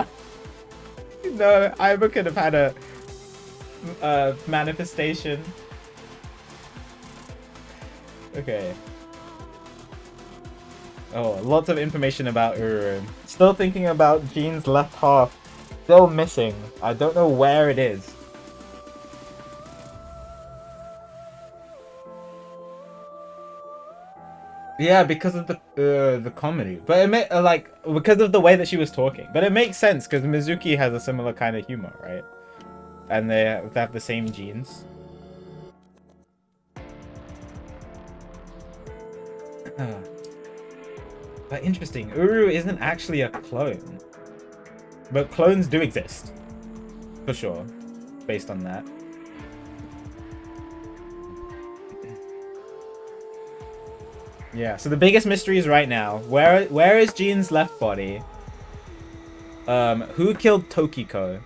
No, Iva could have had a manifestation. Okay. Oh, lots of information about Uru. Still thinking about Jean's left half. Still missing. I don't know where it is. Yeah, because of the comedy. But it because of the way that she was talking. But it makes sense because Mizuki has a similar kind of humor, right? And they have the same genes. But interesting, Uru isn't actually a clone. But clones do exist. For sure. Based on that. Yeah, so the biggest mystery is right now, where is Jean's left body? Who killed Tokiko?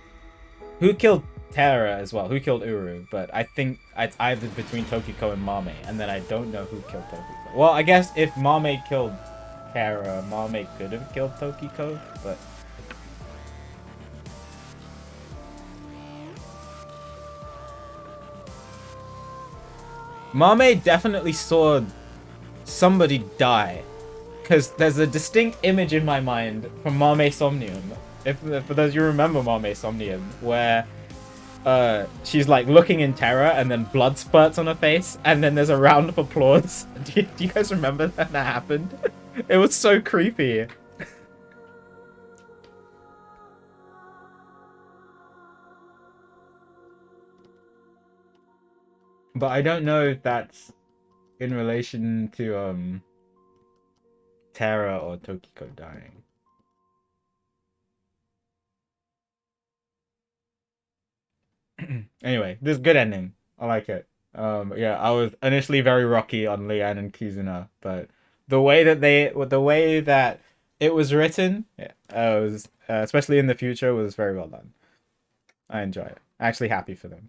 Who killed Terra as well? Who killed Uru? But I think it's either between Tokiko and Mame, and then I don't know who killed Tokiko. Well, I guess if Mame killed Terra, Mame could have killed Tokiko, but... Mame definitely saw somebody die, because there's a distinct image in my mind from Mame Somnium, if for those you remember Mame Somnium, where she's like looking in terror and then blood spurts on her face and then there's a round of applause. Do you guys remember that happened? It was so creepy. But I don't know if that's in relation to Terra or Tokiko dying. Anyway, this is good ending. I like it. Yeah, I was initially very rocky on Leanne and Kizuna, but the way that it was written, yeah, was especially in the future, was very well done. I enjoy it. Actually happy for them.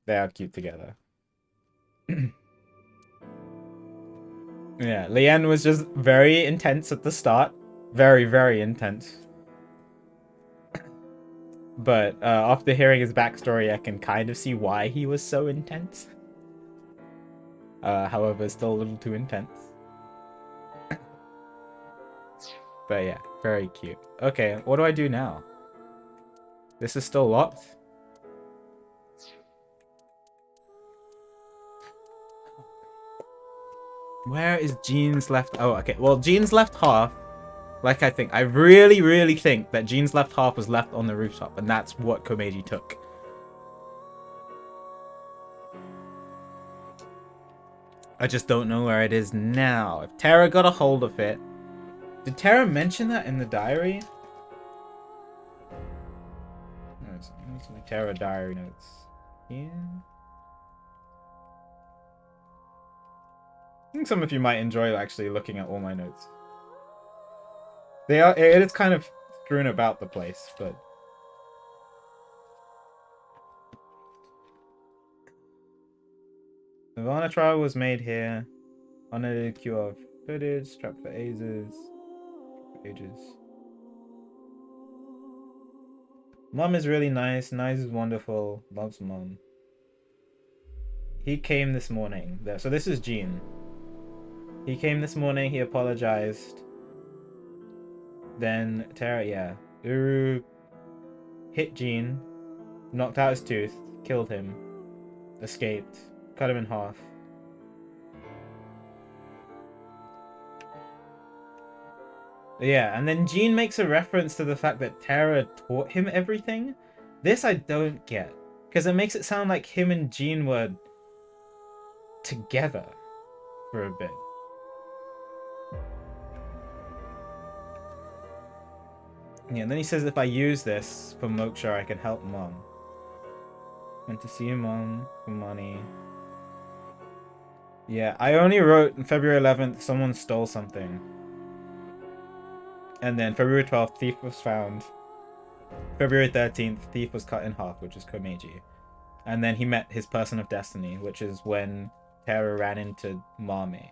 They are cute together. Yeah, Leanne was just very intense at the start. Very, very intense. But after hearing his backstory, I can kind of see why he was so intense. However, still a little too intense. But yeah, very cute. Okay, what do I do now? This is still locked? Where is Jean's left? Oh, okay. Well, Jean's left half, like I really, really think that Jean's left half was left on the rooftop, and that's what Komeiji took. I just don't know where it is now. If Terra got a hold of it. Did Terra mention that in the diary? There's my Terra diary notes here. think some of you might enjoy actually looking at all my notes. It is kind of strewn about the place, but NirvanA trial was made here. Unedited QR footage, trapped for ages. Mom is really nice. Nice is wonderful. Loves mom. He came this morning. So this is Jean. He came this morning. He apologized. Then Tara, yeah, Uru hit Jean, knocked out his tooth, killed him, escaped, cut him in half. Yeah, and then Jean makes a reference to the fact that Tara taught him everything. This I don't get, because it makes it sound like him and Jean were together for a bit. Yeah, and then he says if I use this for Moksha, I can help Mom. Went to see your mom for money. Yeah, I only wrote on February 11th, someone stole something. And then February 12th, thief was found. February 13th, thief was cut in half, which is Komeiji. And then he met his person of destiny, which is when Tara ran into Mame.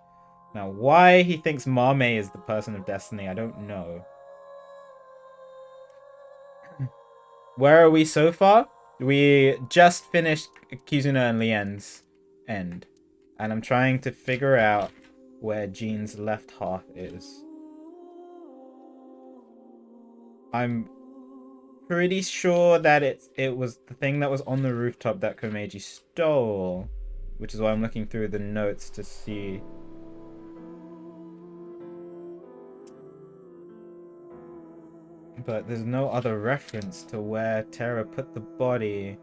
Now, why he thinks Mame is the person of destiny, I don't know. Where are we so far? We just finished Kizuna and Lien's end. And I'm trying to figure out where Jean's left half is. I'm pretty sure that it was the thing that was on the rooftop that Komeiji stole. Which is why I'm looking through the notes to see. But there's no other reference to where Tara put the body.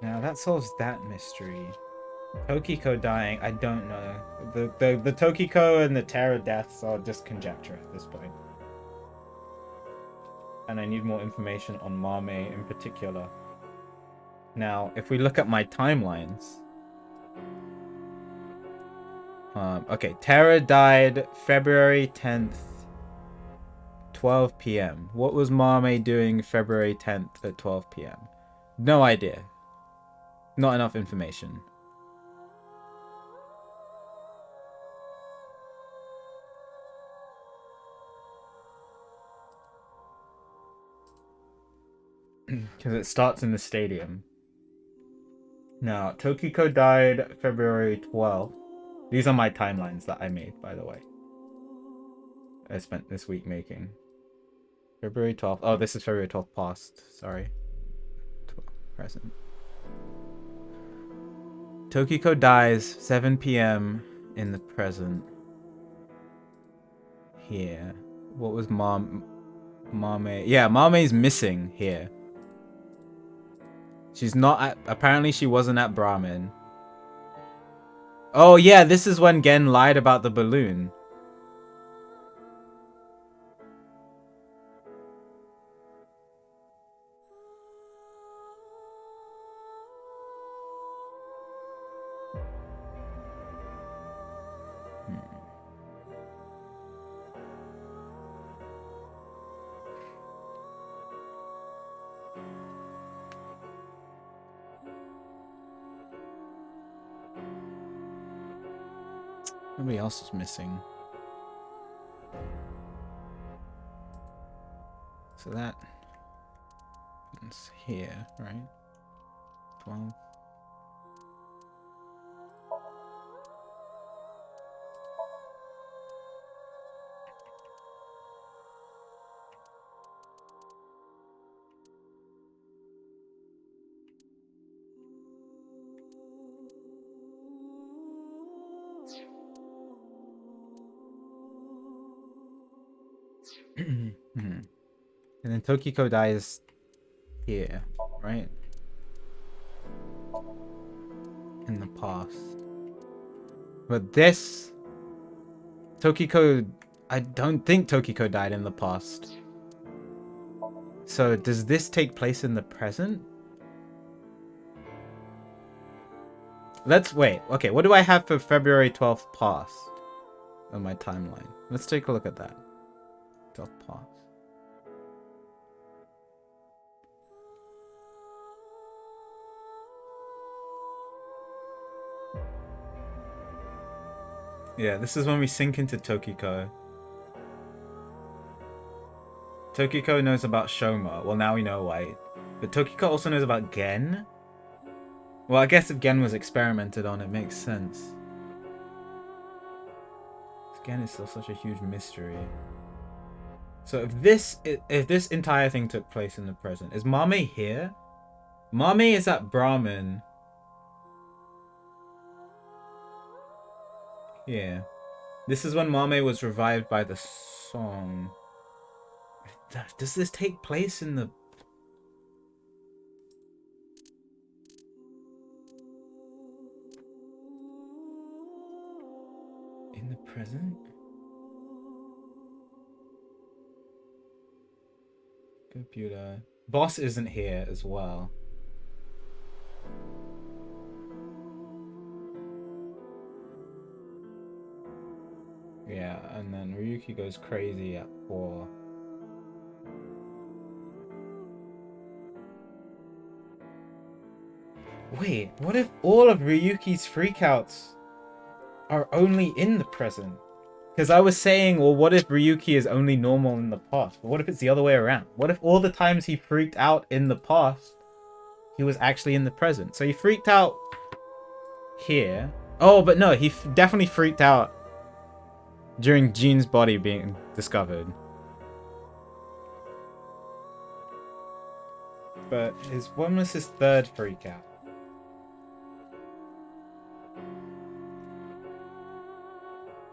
Now that solves that mystery. Tokiko dying, I don't know. The Tokiko and the Tara deaths are just conjecture at this point. And I need more information on Mame in particular. Now, if we look at my timelines... okay, Tara died February 10th, 12 p.m. What was Mame doing February 10th at 12 p.m.? No idea. Not enough information. Because it starts in the stadium. Now, Tokiko died February 12th. These are my timelines that I made, by the way. I spent this week making. February 12th. Oh, this is February 12th past. Sorry. 12th present. Tokiko dies 7 p.m. in the present. Here. What was Mame? Yeah, Mame's missing here. She's not at... Apparently she wasn't at Brahmin. Oh yeah, this is when Gen lied about the balloon. Nobody else is missing. So that is here, right? 12. And then Tokiko dies here, right? in the past. But this... Tokiko... I don't think Tokiko died in the past. So does this take place in the present? Let's wait. Okay, what do I have for February 12th past on my timeline? Let's take a look at that. 12th past. Yeah, this is when we sink into Tokiko. Tokiko knows about Shoma. Well, now we know why. But Tokiko also knows about Gen? Well, I guess if Gen was experimented on, it makes sense. Gen is still such a huge mystery. So if this entire thing took place in the present, is Mame here? Mame is at Brahmin. Yeah. This is when Mame was revived by the song. Does this take place in the... in the present? Computer. Boss isn't here as well. Yeah, and then Ryuki goes crazy at 4. Wait, what if all of Ryuki's freakouts are only in the present? Because I was saying, well, what if Ryuki is only normal in the past? But what if it's the other way around? What if all the times he freaked out in the past, he was actually in the present? So he freaked out here. Oh, but no, he definitely freaked out during Jean's body being discovered. But when was his third freak out?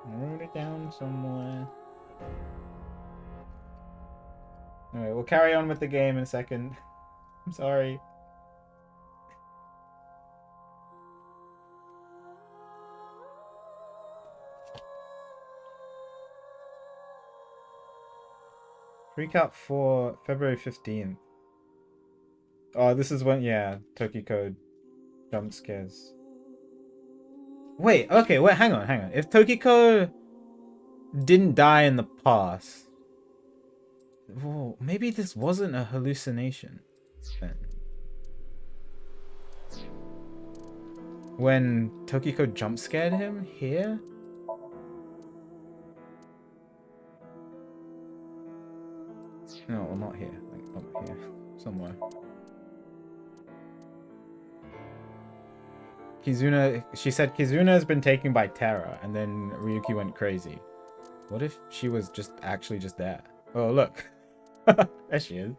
I wrote it down somewhere. Alright, we'll carry on with the game in a second. I'm sorry. Freak out for February 15th. Oh, this is when, yeah, Tokiko jump scares. Wait, okay, wait, hang on. If Tokiko didn't die in the past, whoa, maybe this wasn't a hallucination then. When Tokiko jump scared him here? No, well, not here. Like up here, somewhere. Kizuna, she said Kizuna has been taken by terror, and then Ryuki went crazy. What if she was just actually just there? Oh, look. There she is.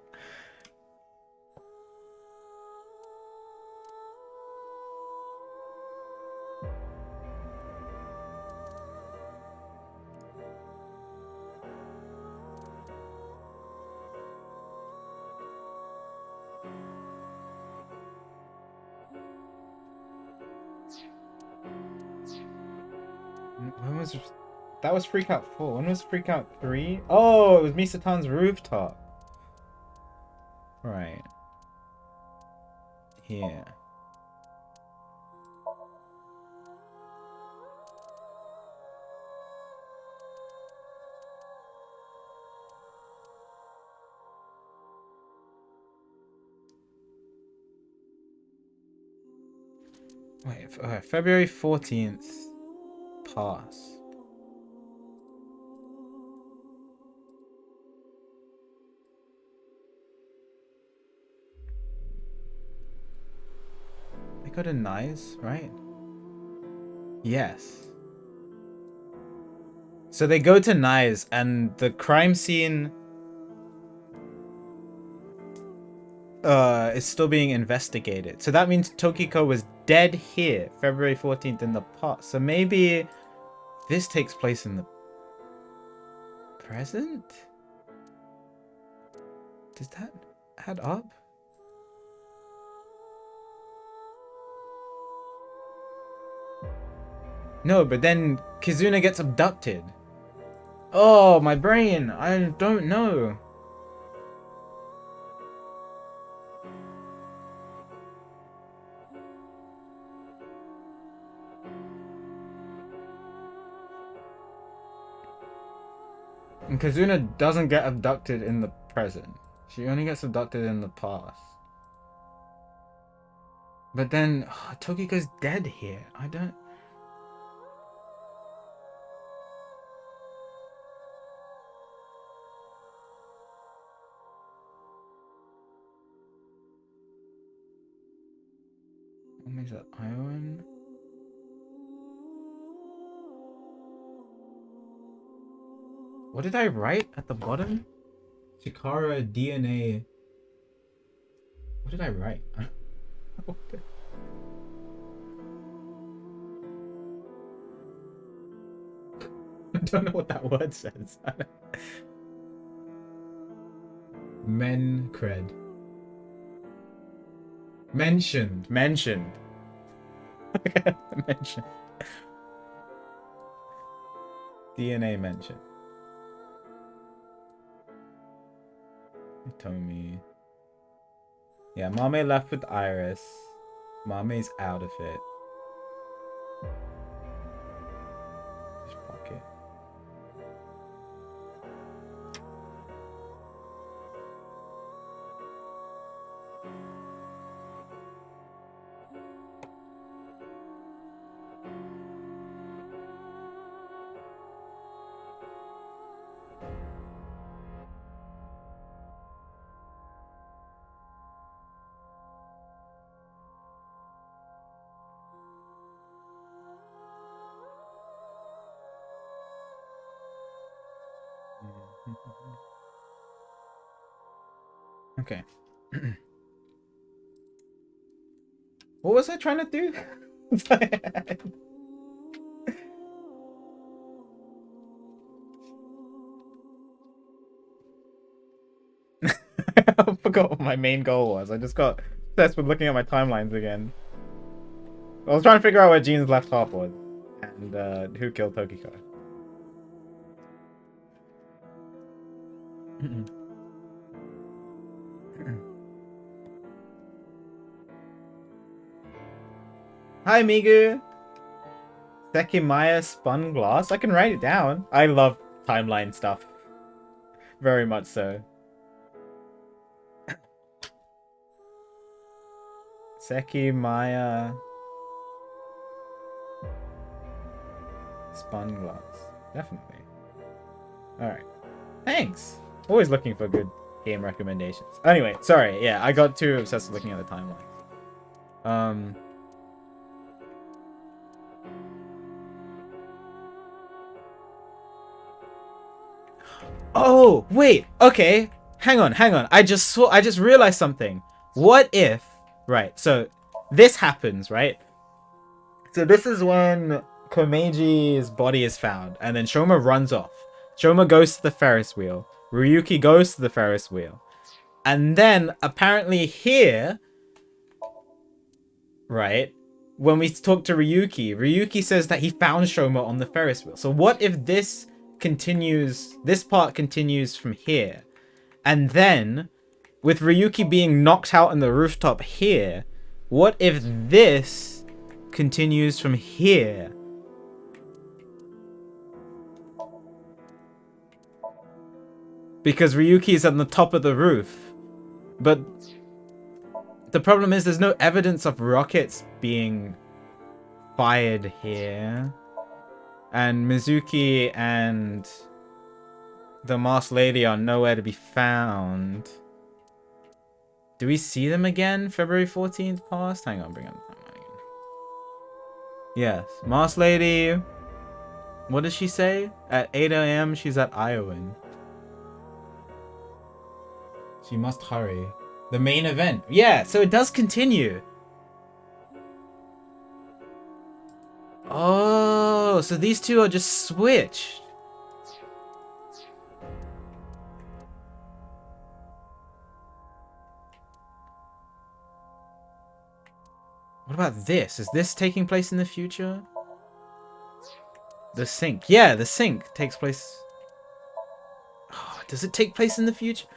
When was that? Was Freak Out 4? When was Freak Out 3? Oh, it was Misatan's rooftop. Right. Here. Wait, February 14th. Pass. They go to Nice, right? Yes. So they go to Nice and the crime scene is still being investigated. So that means Tokiko was dead here, February 14th in the past. So maybe this takes place in the present? Does that add up? No, but then Kizuna gets abducted. Oh, my brain. I don't know. And Kizuna doesn't get abducted in the present. She only gets abducted in the past. But then, Tokiko's dead here. I don't... What makes that Iowan? What did I write at the bottom? Chikara DNA. What did I write? I don't know what that word says. Men cred. Mentioned. Mentioned. Mentioned. DNA mentioned. Tomi. Yeah, Mame left with Iris. Mame's out of it. Just pocket. Okay. What was I trying to do? I forgot what my main goal was. I just got obsessed with looking at my timelines again. I was trying to figure out where Jean's left half was. And who killed Tokiko. Hi, Migu. Sekimaya spun glass. I can write it down. I love timeline stuff. Very much so. Sekimaya spun glass. Definitely. Alright. Thanks. Always looking for good game recommendations. Anyway, sorry. Yeah, I got too obsessed with looking at the timelines. Oh, wait. Okay. Hang on. I just realized something. What if, right? So this happens, right? So this is when Komeji's body is found and then Shoma runs off. Shoma goes to the Ferris wheel. Ryuki goes to the Ferris wheel. And then apparently here, right? When we talk to Ryuki says that he found Shoma on the Ferris wheel. So what if this part continues from here? And then, with Ryuki being knocked out on the rooftop here, what if this continues from here? Because Ryuki is on the top of the roof. But the problem is there's no evidence of rockets being fired here. And Mizuki and the Masked Lady are nowhere to be found. Do we see them again? February 14th passed? Hang on, bring up the timeline again. Yes. Masked Lady. What does she say? At 8 AM, she's at Iowan. She must hurry. The main event. Yeah, so it does continue. Oh, so these two are just switched. What about this? Is this taking place in the future? The sink. Yeah, the sink takes place... Oh, does it take place in the future?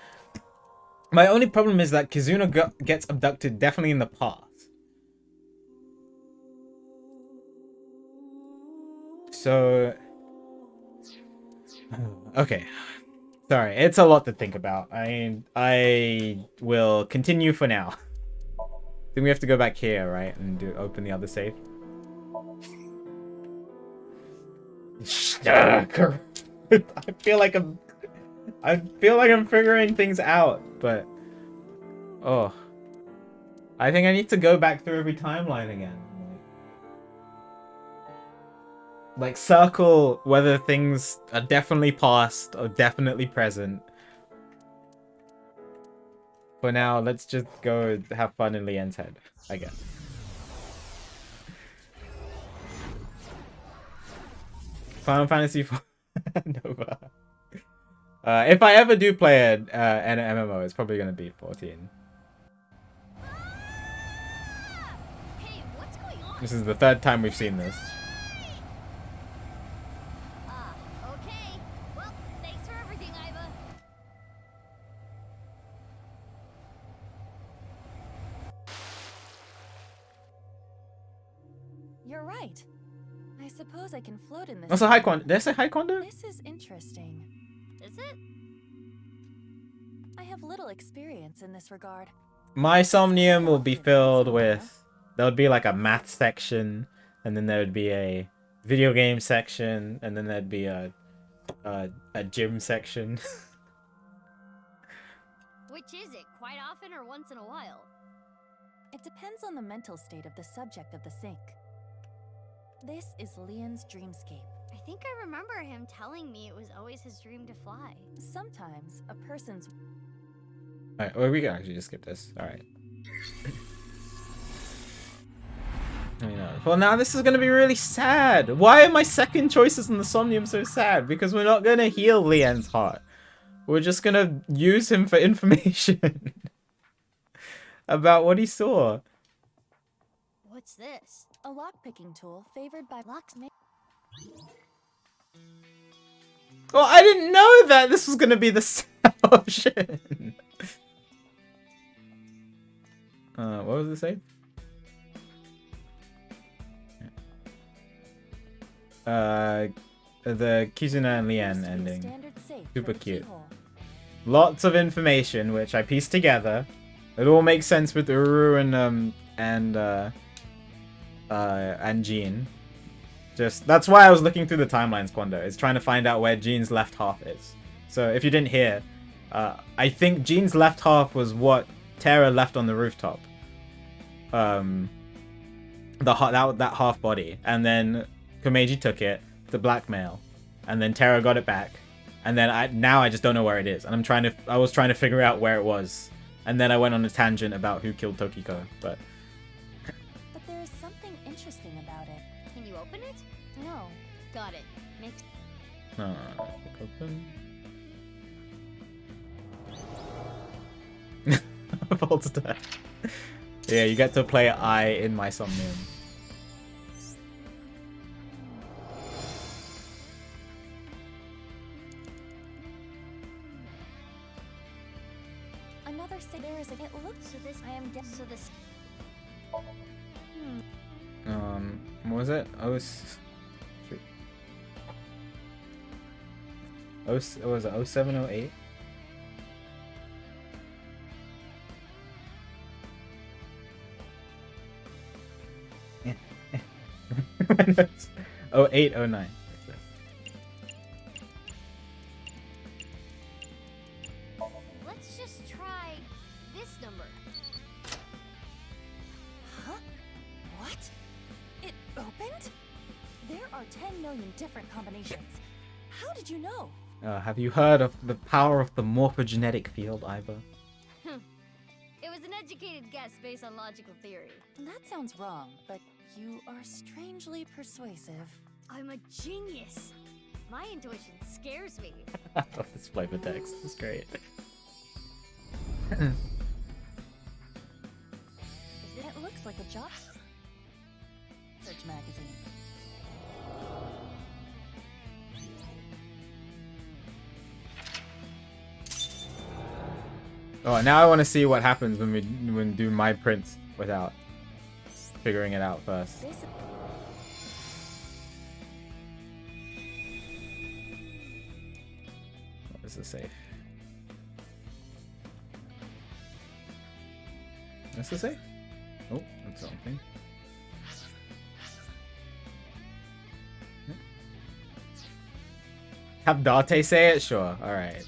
My only problem is that Kizuna gets abducted definitely in the past. So... Okay. Sorry, it's a lot to think about. I will continue for now. Then we have to go back here, right? And open the other safe. I feel like I'm figuring things out, but oh, I think I need to go back through every timeline again. Like circle whether things are definitely past or definitely present. For now, let's just go have fun in Lien's head, I guess. Final Fantasy IV Nova. If I ever do play an MMO, it's probably going to be 14. Hey, what's going on? This is the third time we've seen this. Okay. Well, thanks for everything, Iva. You're right. I suppose I can float in this. Also, hi Quando. Did I say hi Quando? This is interesting. Is it? I have little experience in this regard. My Somnium will be filled with... There would be like a math section, and then there would be a video game section, and then there'd be a gym section. Which is it? Quite often or once in a while? It depends on the mental state of the subject of the sink. This is Lian's dreamscape. I think I remember him telling me it was always his dream to fly. Sometimes a person's... Alright, well, we can actually just skip this. Alright. Well, now this is going to be really sad. Why are my second choices in the Somnium so sad? Because we're not going to heal Lian's heart. We're just going to use him for information about what he saw. What's this? A lock-picking tool favored by locksmith. Well, I didn't know that this was going to be the option. What was it say? The Kizuna and Lian ending. Super cute. Lots of information which I pieced together. It all makes sense with Uru and Jean. Just that's why I was looking through the timelines, Quando. Is trying to find out where Jean's left half is. So if you didn't hear, I think Jean's left half was what Terra left on the rooftop. That half body, and then Komeiji took it to blackmail, and then Terra got it back, and then I just don't know where it is, and I was trying to figure out where it was, and then I went on a tangent about who killed Tokiko, but there is something interesting about it. Can you open it? No. Got it. Makes... no, open. Volta. Yeah, you get to play I in my Somnium. Another say there is a it looks So this... I am dead. So this... What was it? What was it? 0708? Oh, 0809. Let's just try this number. Huh? What? It opened? There are 10 million different combinations. How did you know? Have you heard of the power of the morphogenetic field, Iva? It was an educated guess based on logical theory. That sounds wrong, but you are strangely persuasive. I'm a genius. My intuition scares me. I love this flavor text. It's great. It looks like a job search magazine. Oh, now I want to see what happens when we do my prints without figuring it out first. What is the safe? That's the safe? Oh, that's the wrong thing. Have Date say it? Sure. Alright.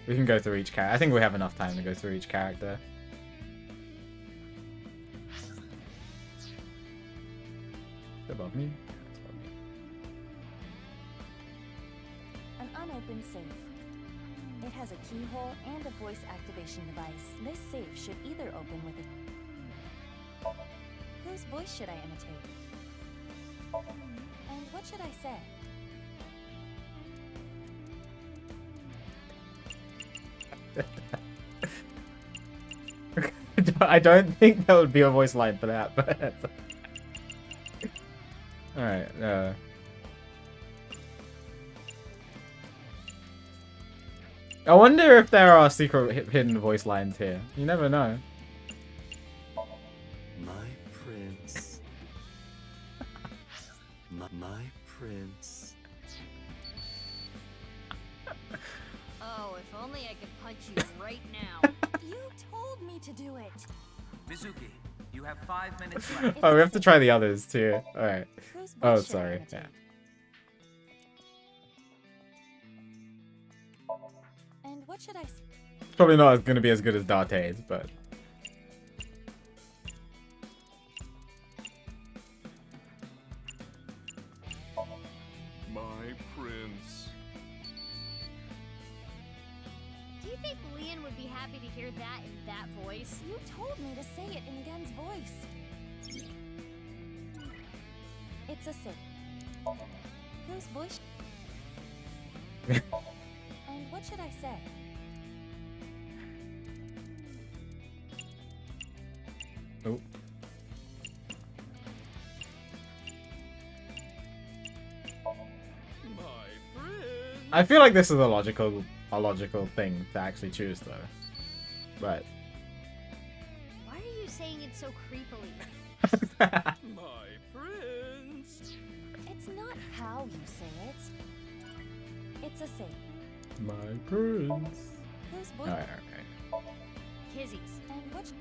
We can go through each character. I think we have enough time to go through each character. Is it above me? It's above me. An unopened safe. It has a keyhole and a voice activation device. This safe should either open with a... Whose voice should I imitate? And what should I say? I don't think there would be a voice line for that, but... Alright, I wonder if there are secret hidden voice lines here. You never know. My prince. my prince. Oh, if only I could punch you right now. You told me to do it. Mizuki, you have 5 minutes left. Oh, we have to try the others too. Alright. Whose voice Oh, should I sorry. imitate? Yeah. And what should I say? It's probably not going to be as good as Date's, but... My prince. Do you think Lian would be happy to hear that in that voice? You told me to say it in Gen's voice. It's a safe. Whose voice? And what should I say? Oh. My prince. I feel like this is a logical thing to actually choose, though. But... Why are you saying it so creepily? My prince. It's not how you say it. It's a safe. My prince. Whose voice? Alright, alright. Kizzy's. And what?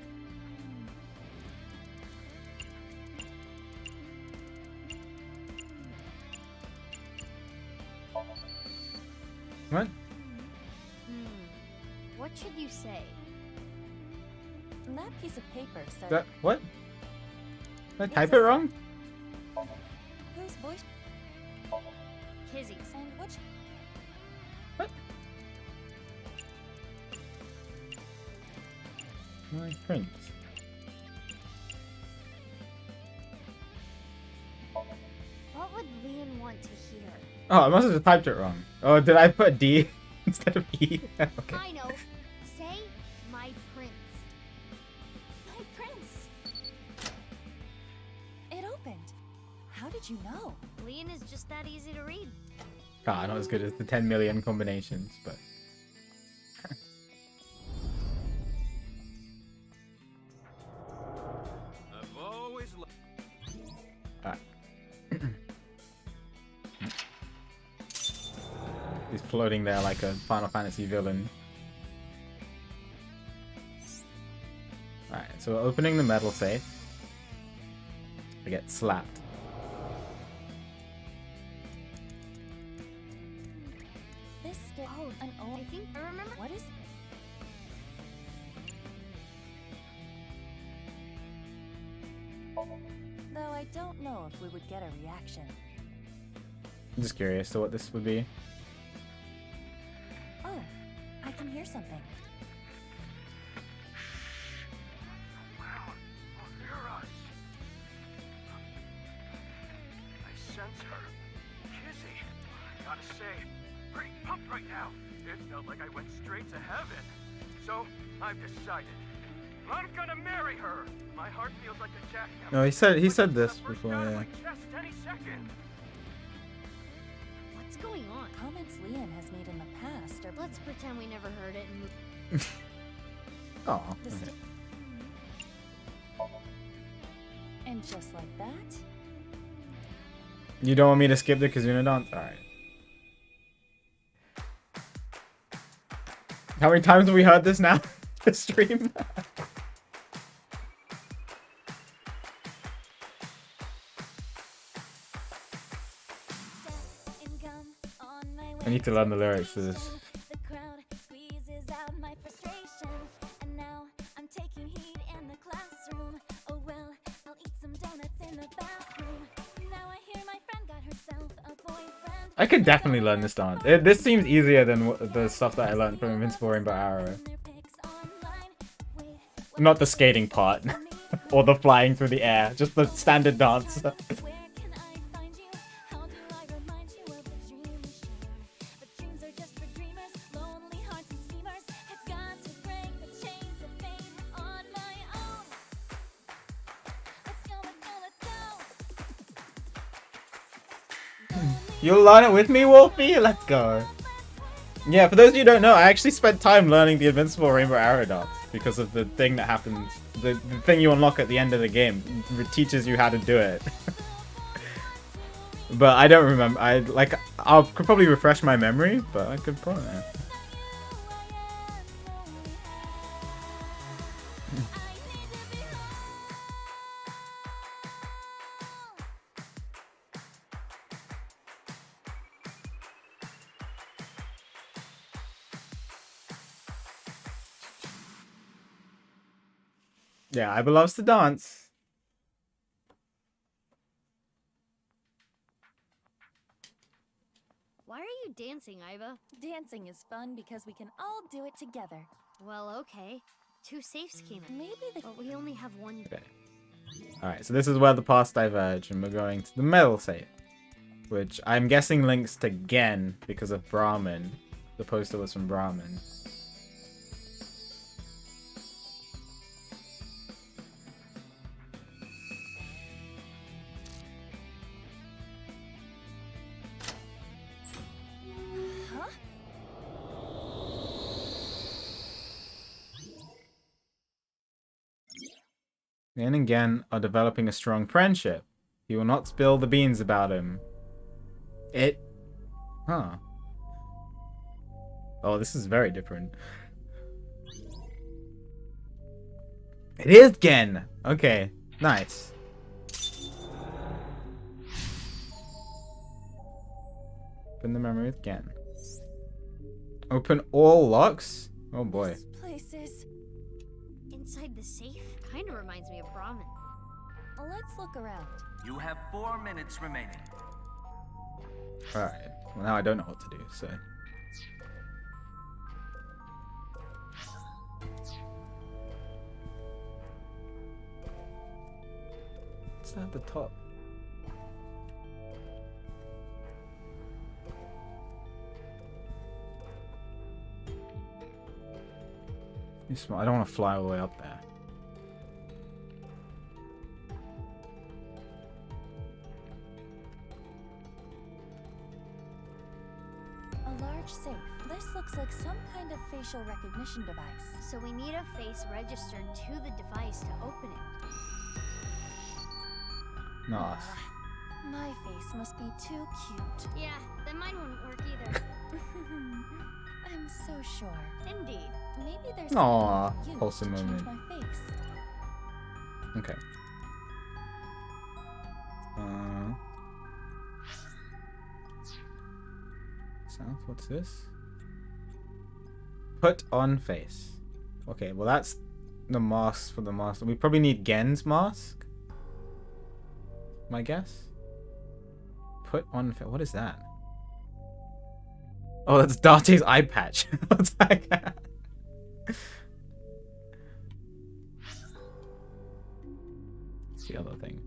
What? What should you say? That piece of paper said. That, what? Did I type it wrong? Whose voice? Kizzy's. And what? What? My prince. What would Lian want to hear? Oh, I must have just typed it wrong. Oh, did I put D instead of E? Okay. I know. Say my prince. My prince. It opened. How did you know? Lian is just that easy to read. Ah, not as good as the 10 million combinations, but... I've always Alright. He's floating there like a Final Fantasy villain. Alright, so we're opening the metal safe. I get slapped. This still. Oh, An old. I think I remember. What is? Though I don't know if we would get a reaction. I'm just curious to what this would be. Oh, I can hear something. Hear us. I sense her. Kizzy. I gotta say, pretty pumped right now. It felt like I went straight to heaven. So, I've decided. I'm gonna marry her. My heart feels like a jackhammer. No, he said But it's this gonna burst before, out of yeah. my chest any second. What's going on? Comments Lian has made in the past are. Let's pretend we never heard it and Oh. The sta- And just like that, You don't want me to skip the Kazuna dance? Alright. How many times have we heard this now? The stream? I need to learn the lyrics to this. The crowd squeezes out my frustration, and now I'm taking heat in the classroom. Oh well, I'll eat some donuts in the bathroom. Now I hear my friend got herself a boyfriend. I could definitely learn this dance. This seems easier than the stuff that I learned from Invincible Rainbow Arrow. Not the skating part. Or the flying through the air. Just the standard dance. Where can I find you? How do I remind you of a dream? Sure, but dreams are just for dreamers, lonely hearts and schemers. I've got to break the chains of fate on my own. Let's go, let's go, let's go. You'll learn it with me, Wolfie? Let's go. Yeah, for those of you who don't know, I actually spent time learning the Invincible Rainbow Arrow dance because of the thing that happens. The thing you unlock at the end of the game teaches you how to do it. But I don't remember. I could probably refresh my memory, but I could probably. Yeah, Iva loves to dance. Why are you dancing, Iva? dancing is fun because we can all do it together. Well, okay. 2 safes came in. Maybe the But we only have 1. Okay. Alright, so this is where the paths diverge, and we're going to the middle safe. Which I'm guessing links to Gen because of Brahmin. The poster was from Brahmin. Huh? Yen and Gen are developing a strong friendship. He will not spill the beans about him. Huh. Oh, this is very different. It is Gen! Okay, nice. Open the memory with Gen. Open all locks? Oh boy. This place is... Inside the safe? Kinda reminds me of Brahmin. Let's look around. You have 4 minutes remaining. Alright. Well, now I don't know what to do, so... What's that at the top? I don't want to fly all the way up there. A large safe. This looks like some kind of facial recognition device. So we need a face registered to the device to open it. Nice. My face must be too cute. Yeah, then mine wouldn't work either. I'm so sure. Indeed. Maybe there's Aw, something I can use wholesome to change moment. my face. Okay. South, what's this? Put on face. Okay, well that's the mask for the mask. We probably need Gen's mask. My guess. Put on face. What is that? Oh, that's Darty's eye patch. What's that? What's the other thing?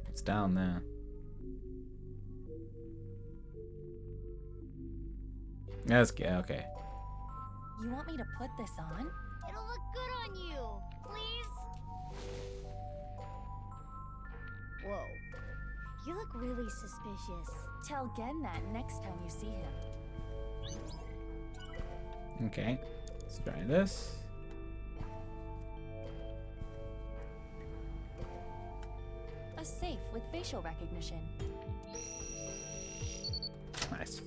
It's down there. Yeah, okay. You want me to put this on? It'll look good on you. Please? Whoa. You look really suspicious. Tell Gen that next time you see him. Okay, let's try this. A safe with facial recognition. Nice.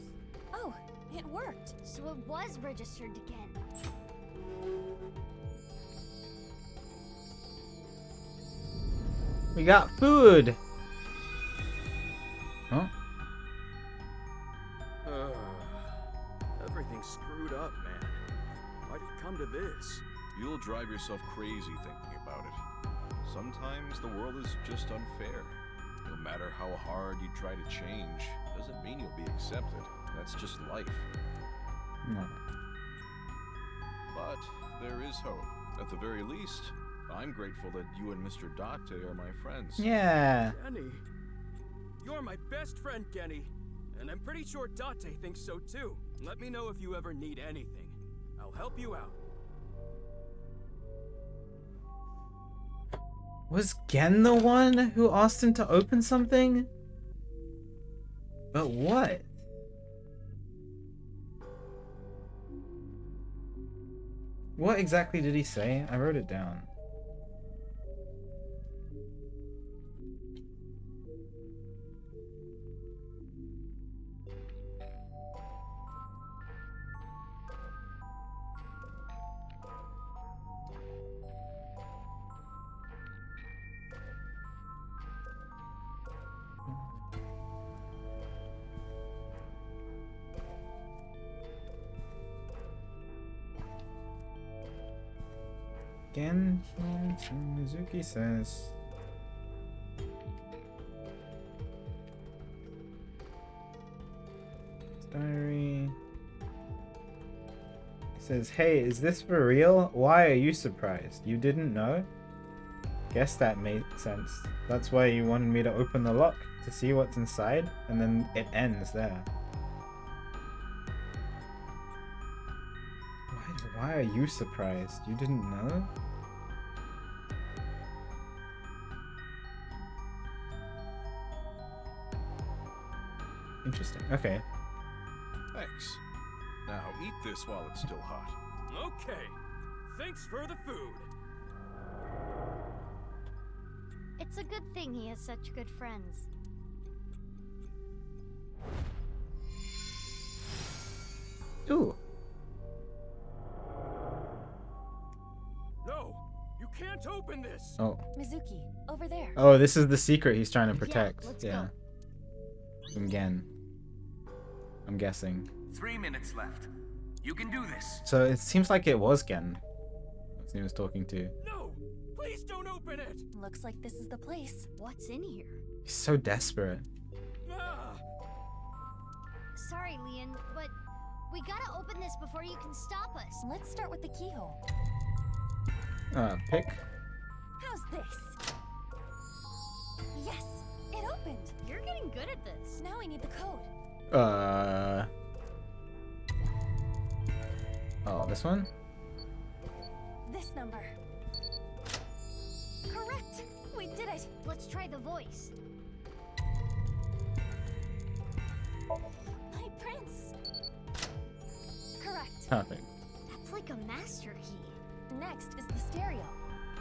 Oh, it worked. So it was registered again. We got food. Huh? Everything's screwed up, man. Why'd it come to this? You'll drive yourself crazy thinking about it. Sometimes the world is just unfair. No matter how hard you try to change, doesn't mean you'll be accepted. That's just life. No. But there is hope. At the very least, I'm grateful that you and Mr. Date are my friends. Yeah. Genny. You're my best friend, Genny. And I'm pretty sure Date thinks so too. Let me know if you ever need anything. I'll help you out. Was Gen the one who asked him to open something? But what? What exactly did he say? I wrote it down. Again, Mizuki says. Diary. He says, "Hey, is this for real? Why are you surprised? You didn't know? Guess that makes sense. That's why you wanted me to open the lock to see what's inside, and then it ends there. Why are you surprised? You didn't know?" Interesting. Okay. Thanks. Now eat this while it's still hot. Okay. Thanks for the food. It's a good thing he has such good friends. Ooh. No, you can't open this. Oh. Mizuki, over there. Oh, this is the secret he's trying to protect. Yeah, let's yeah. go. From Gen. I'm guessing. 3 minutes left. You can do this. So it seems like it was Gen he was talking to. No, please don't open it. Looks like this is the place. What's in here? He's so desperate. Ah. Sorry, Leon, but we gotta open this before you can stop us. Let's start with the keyhole. Pick. How's this? Yes, it opened. You're getting good at this. Now I need the code. Oh, this one? This number. Correct. We did it. Let's try the voice. My prince. Correct. Perfect. That's like a master key. Next is the stereo.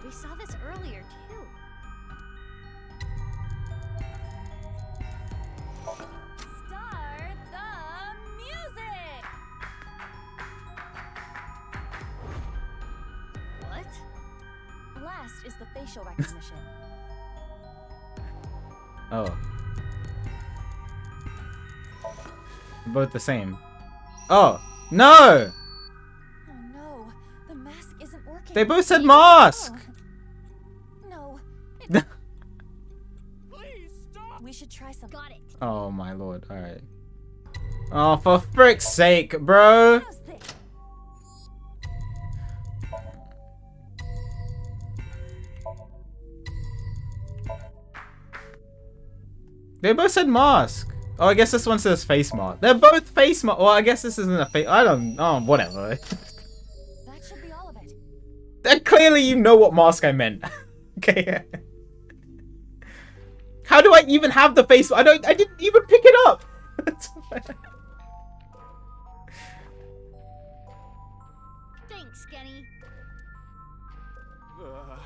We saw this earlier, too. Start the music! What? Last is the facial recognition. Oh. Both the same. Oh! No! Oh no, the mask isn't working. They both said mask! Oh. No. Please stop. We should try something. Got it. Oh my lord, alright. Oh, for frick's sake, bro! How's this? They both said mask. Oh, I guess this one says face mask. They're both face mask. Well, I guess this isn't a face. I don't. Oh, whatever. That should be all of it. That clearly you know what mask I meant. Okay. How do I even have the face? I didn't even pick it up. Thanks, Kenny. Oh,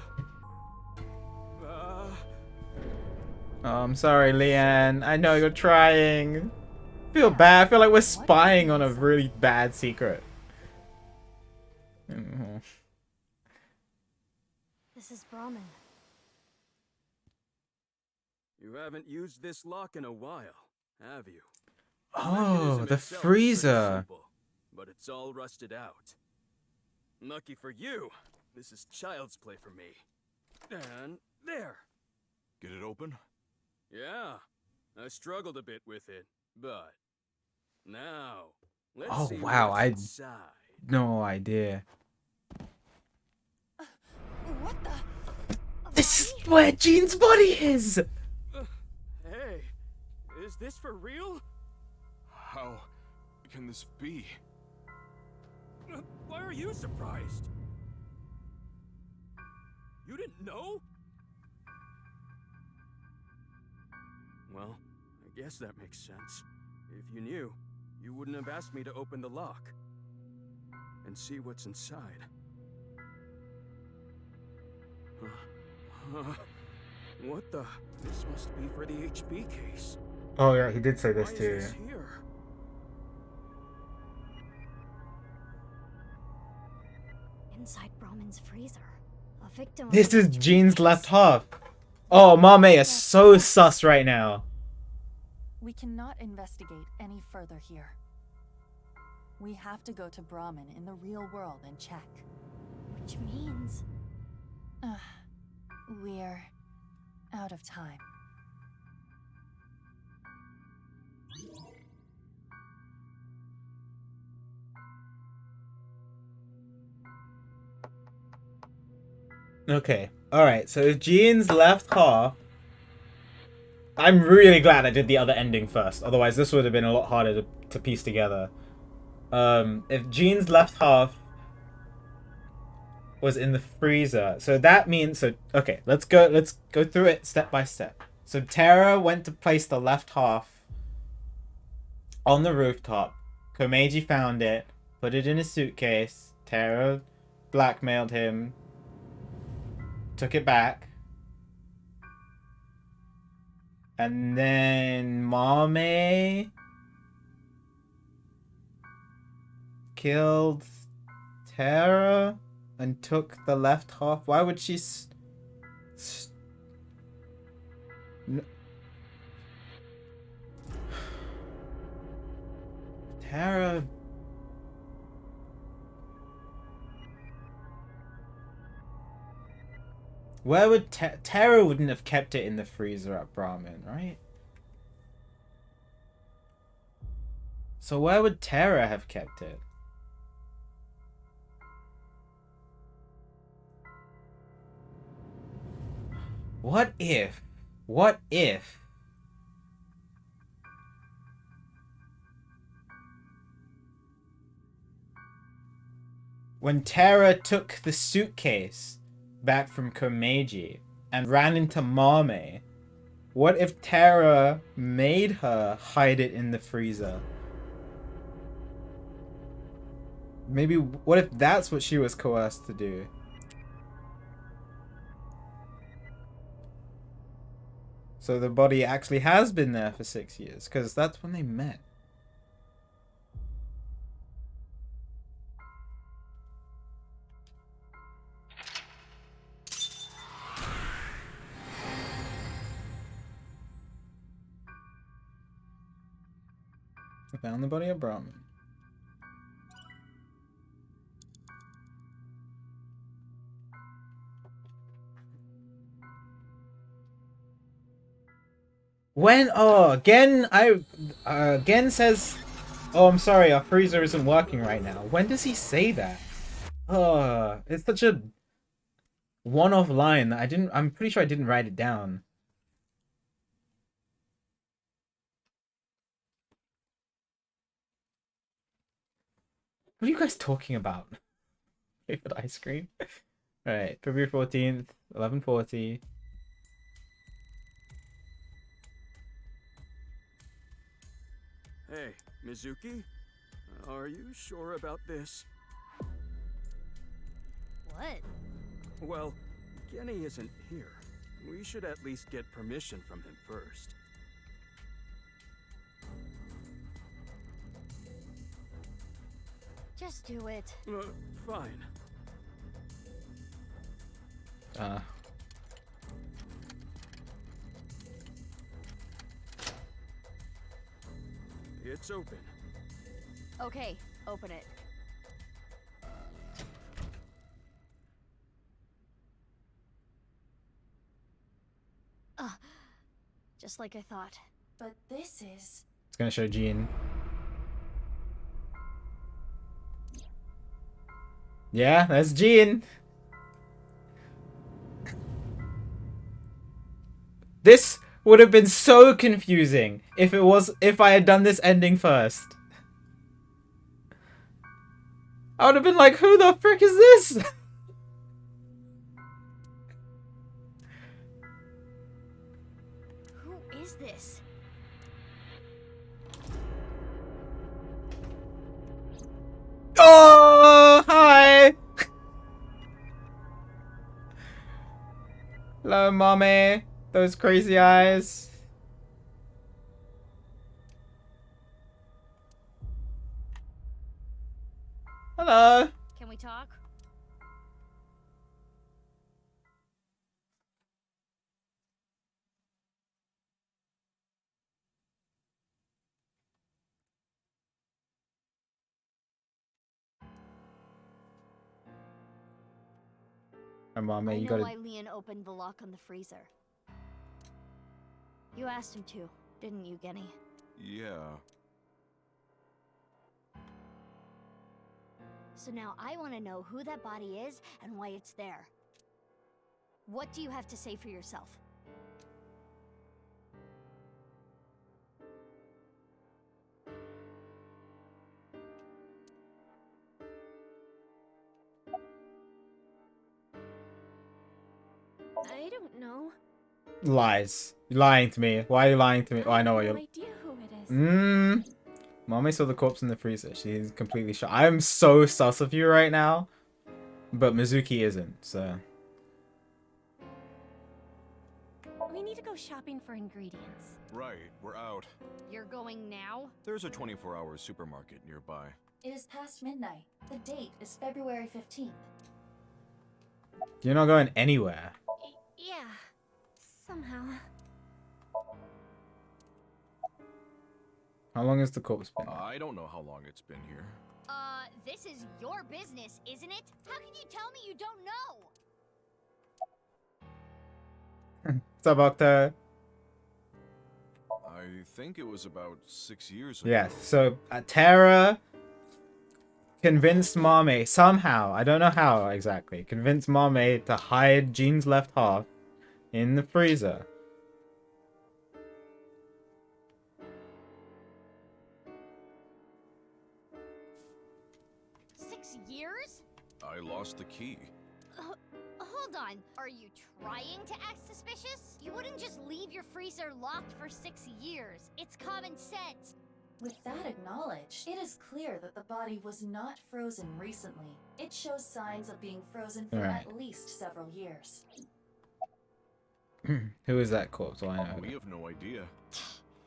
I'm sorry, Leanne. I know you're trying. I feel bad. I feel like we're spying on a really bad secret. Mhm. This is Brahmin. You haven't used this lock in a while, have you? Oh, mechanism the itself is pretty freezer. simple, but it's all rusted out. Lucky for you, this is child's play for me. And there. Get it open? Yeah, I struggled a bit with it, but now let's Oh, see wow, what's I inside. no idea. What the? This is where Jean's body is. Hey, is this for real? How can this be? Why are you surprised? You didn't know? Well, I guess that makes sense. If you knew, you wouldn't have asked me to open the lock and see what's inside. What the? This must be for the HB case. Oh yeah, he did say this Why too. is this here? Inside Brahmin's freezer. A victim of This the is HB Jean's case. left half. Oh, Mame is so sus right now. We cannot investigate any further here. We have to go to Brahmin in the real world and check. Which means... We're out of time. Okay, alright, so Jean's left half. I'm really glad I did the other ending first, otherwise this would have been a lot harder to piece together. If Jean's left half was in the freezer, so that means, okay, let's go through it step by step. So Tara went to place the left half on the rooftop. Komeiji found it, put it in a suitcase. Tara blackmailed him, took it back. And then Mame killed Tara and took the left half. Why would she Tara... Where would Tara wouldn't have kept it in the freezer at Brahmin, right? So where would Tara have kept it? What if when Tara took the suitcase back from Komeiji and ran into Mame, what if Tara made her hide it in the freezer? Maybe, what if that's what she was coerced to do? So the body actually has been there for 6 years, because that's when they met. I found the body of Brahmin. When Gen says, "Oh, I'm sorry, our freezer isn't working right now." When does he say that? Oh, it's such a one-off line that I'm pretty sure I didn't write it down. What are you guys talking about? Favorite ice cream? Alright, February 14th, 11:40. Hey, Mizuki? Are you sure about this? Well, Genny isn't here. We should at least get permission from him first. Just do it. Fine. It's open. Okay, open it. Just like I thought. But this is... It's gonna show Jean. Yeah, that's Jean. This would have been so confusing if I had done this ending first. I would have been like, who the frick is this? Who is this? Oh, hi. Hello, mommy. Those crazy eyes. Hello. Can we talk? Mommy, I you know gotta... why Leon opened the lock on the freezer. You asked him to, didn't you, Genny? Yeah. So now I want to know who that body is and why it's there. What do you have to say for yourself? I don't know. Lies. You're lying to me. Why are you lying to me? Oh, I know what I have you're... no idea who it is. Mommy saw the corpse in the freezer. She's completely shocked. I'm so sus of you right now. But Mizuki isn't, so... We need to go shopping for ingredients. Right, we're out. You're going now? There's a 24-hour supermarket nearby. It is past midnight. The date is February 15th. You're not going anywhere. Yeah, somehow. How long has the corpse been? I don't know how long it's been here. This is your business, isn't it? How can you tell me you don't know? What's up, Octo? I think it was about 6 years ago. Yes, so Tara convinced Mame somehow, I don't know how exactly, convinced Mame to hide Jean's left half in the freezer. Years? I lost the key. Hold on. Are you trying to act suspicious? You wouldn't just leave your freezer locked for 6 years. It's common sense. With that acknowledged, it is clear that the body was not frozen recently. It shows signs of being frozen for at least several years. Who is that corpse? Well, I know. We have no idea.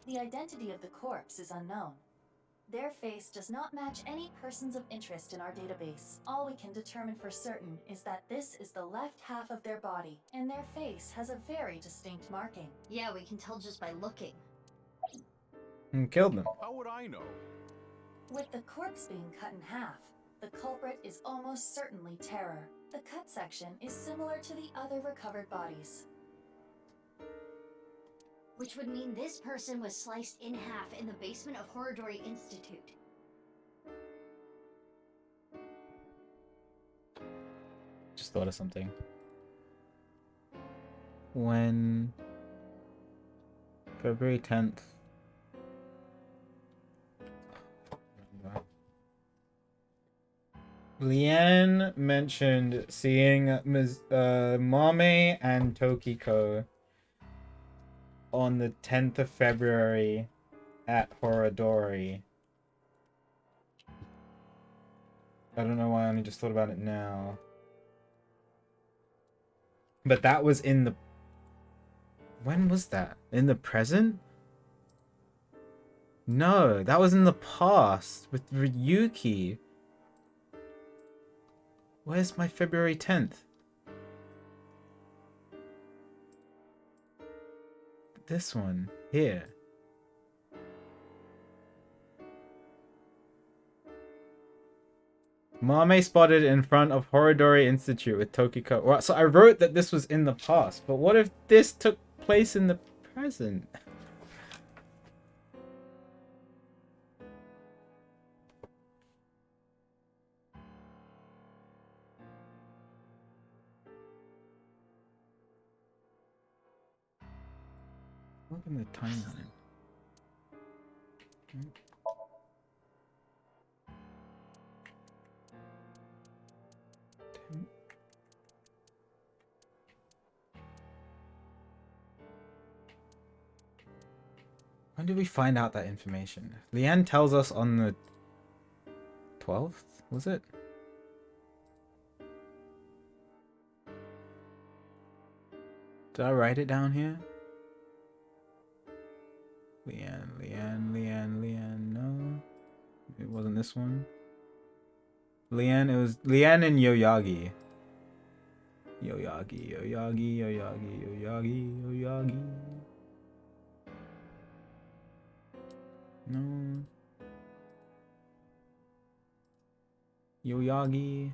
The identity of the corpse is unknown. Their face does not match any persons of interest in our database. All we can determine for certain is that this is the left half of their body, and their face has a very distinct marking. Yeah, we can tell just by looking. And killed them. How would I know? With the corpse being cut in half, the culprit is almost certainly Terror. The cut section is similar to the other recovered bodies. Which would mean this person was sliced in half in the basement of Horodori Institute. Just thought of something. When... February 10th. Leanne mentioned seeing Mame and Tokiko on the 10th of February at Horodori. I don't know why I only just thought about it now. But that was in the... When was that? In the present? No, that was in the past with Ryuki. Where's my February 10th? This one. Here. Mame spotted in front of Horodori Institute with Tokiko. Well, so I wrote that this was in the past, but what if this took place in the present? Look in the timeline. When did we find out that information? Leanne tells us on the 12th, was it? Did I write it down here? Leanne, no. It wasn't this one. Leanne, it was Leanne and Yoyagi. Yoyagi. No. Yoyagi.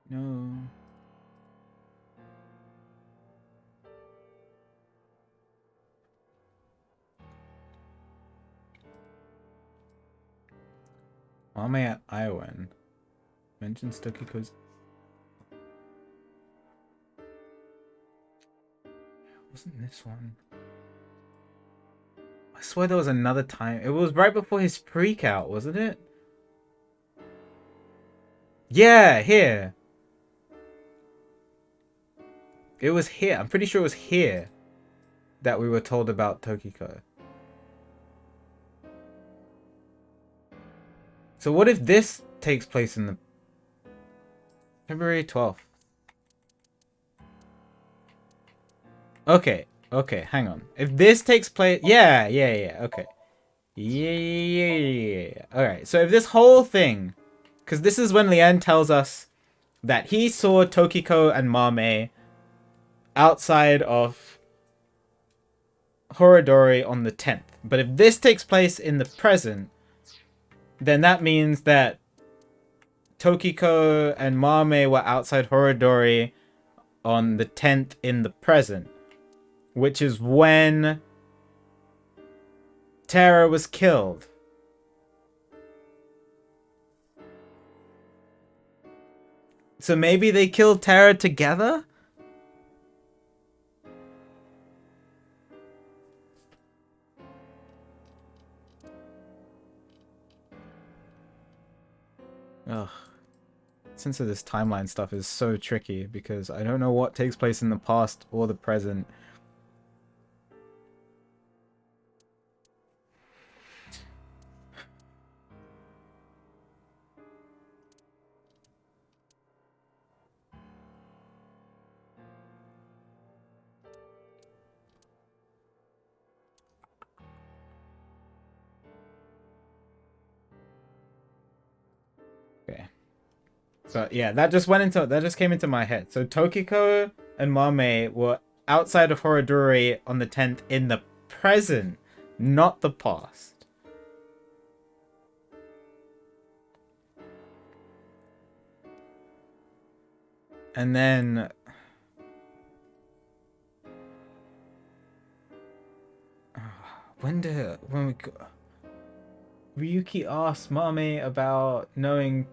No. Mame at Iowan mentions Tokiko's. Wasn't this one? I swear there was another time. It was right before his freak out, wasn't it? Yeah, here. It was here. I'm pretty sure it was here that we were told about Tokiko. So what if this takes place in the February 12th? Okay, hang on. If this takes place... Yeah, okay. Yeah. Alright, so if this whole thing... Because this is when Leanne tells us that he saw Tokiko and Mame outside of Horodori on the 10th. But if this takes place in the present, then that means that Tokiko and Mame were outside Horodori on the 10th in the present, which is when Tara was killed. So maybe they killed Tara together? Ugh. Since this timeline stuff is so tricky because I don't know what takes place in the past or the present. Okay. So yeah, that just came into my head. So Tokiko and Mame were outside of Horodori on the 10th in the present, not the past. And then when we go, Ryuki asked Mame about knowing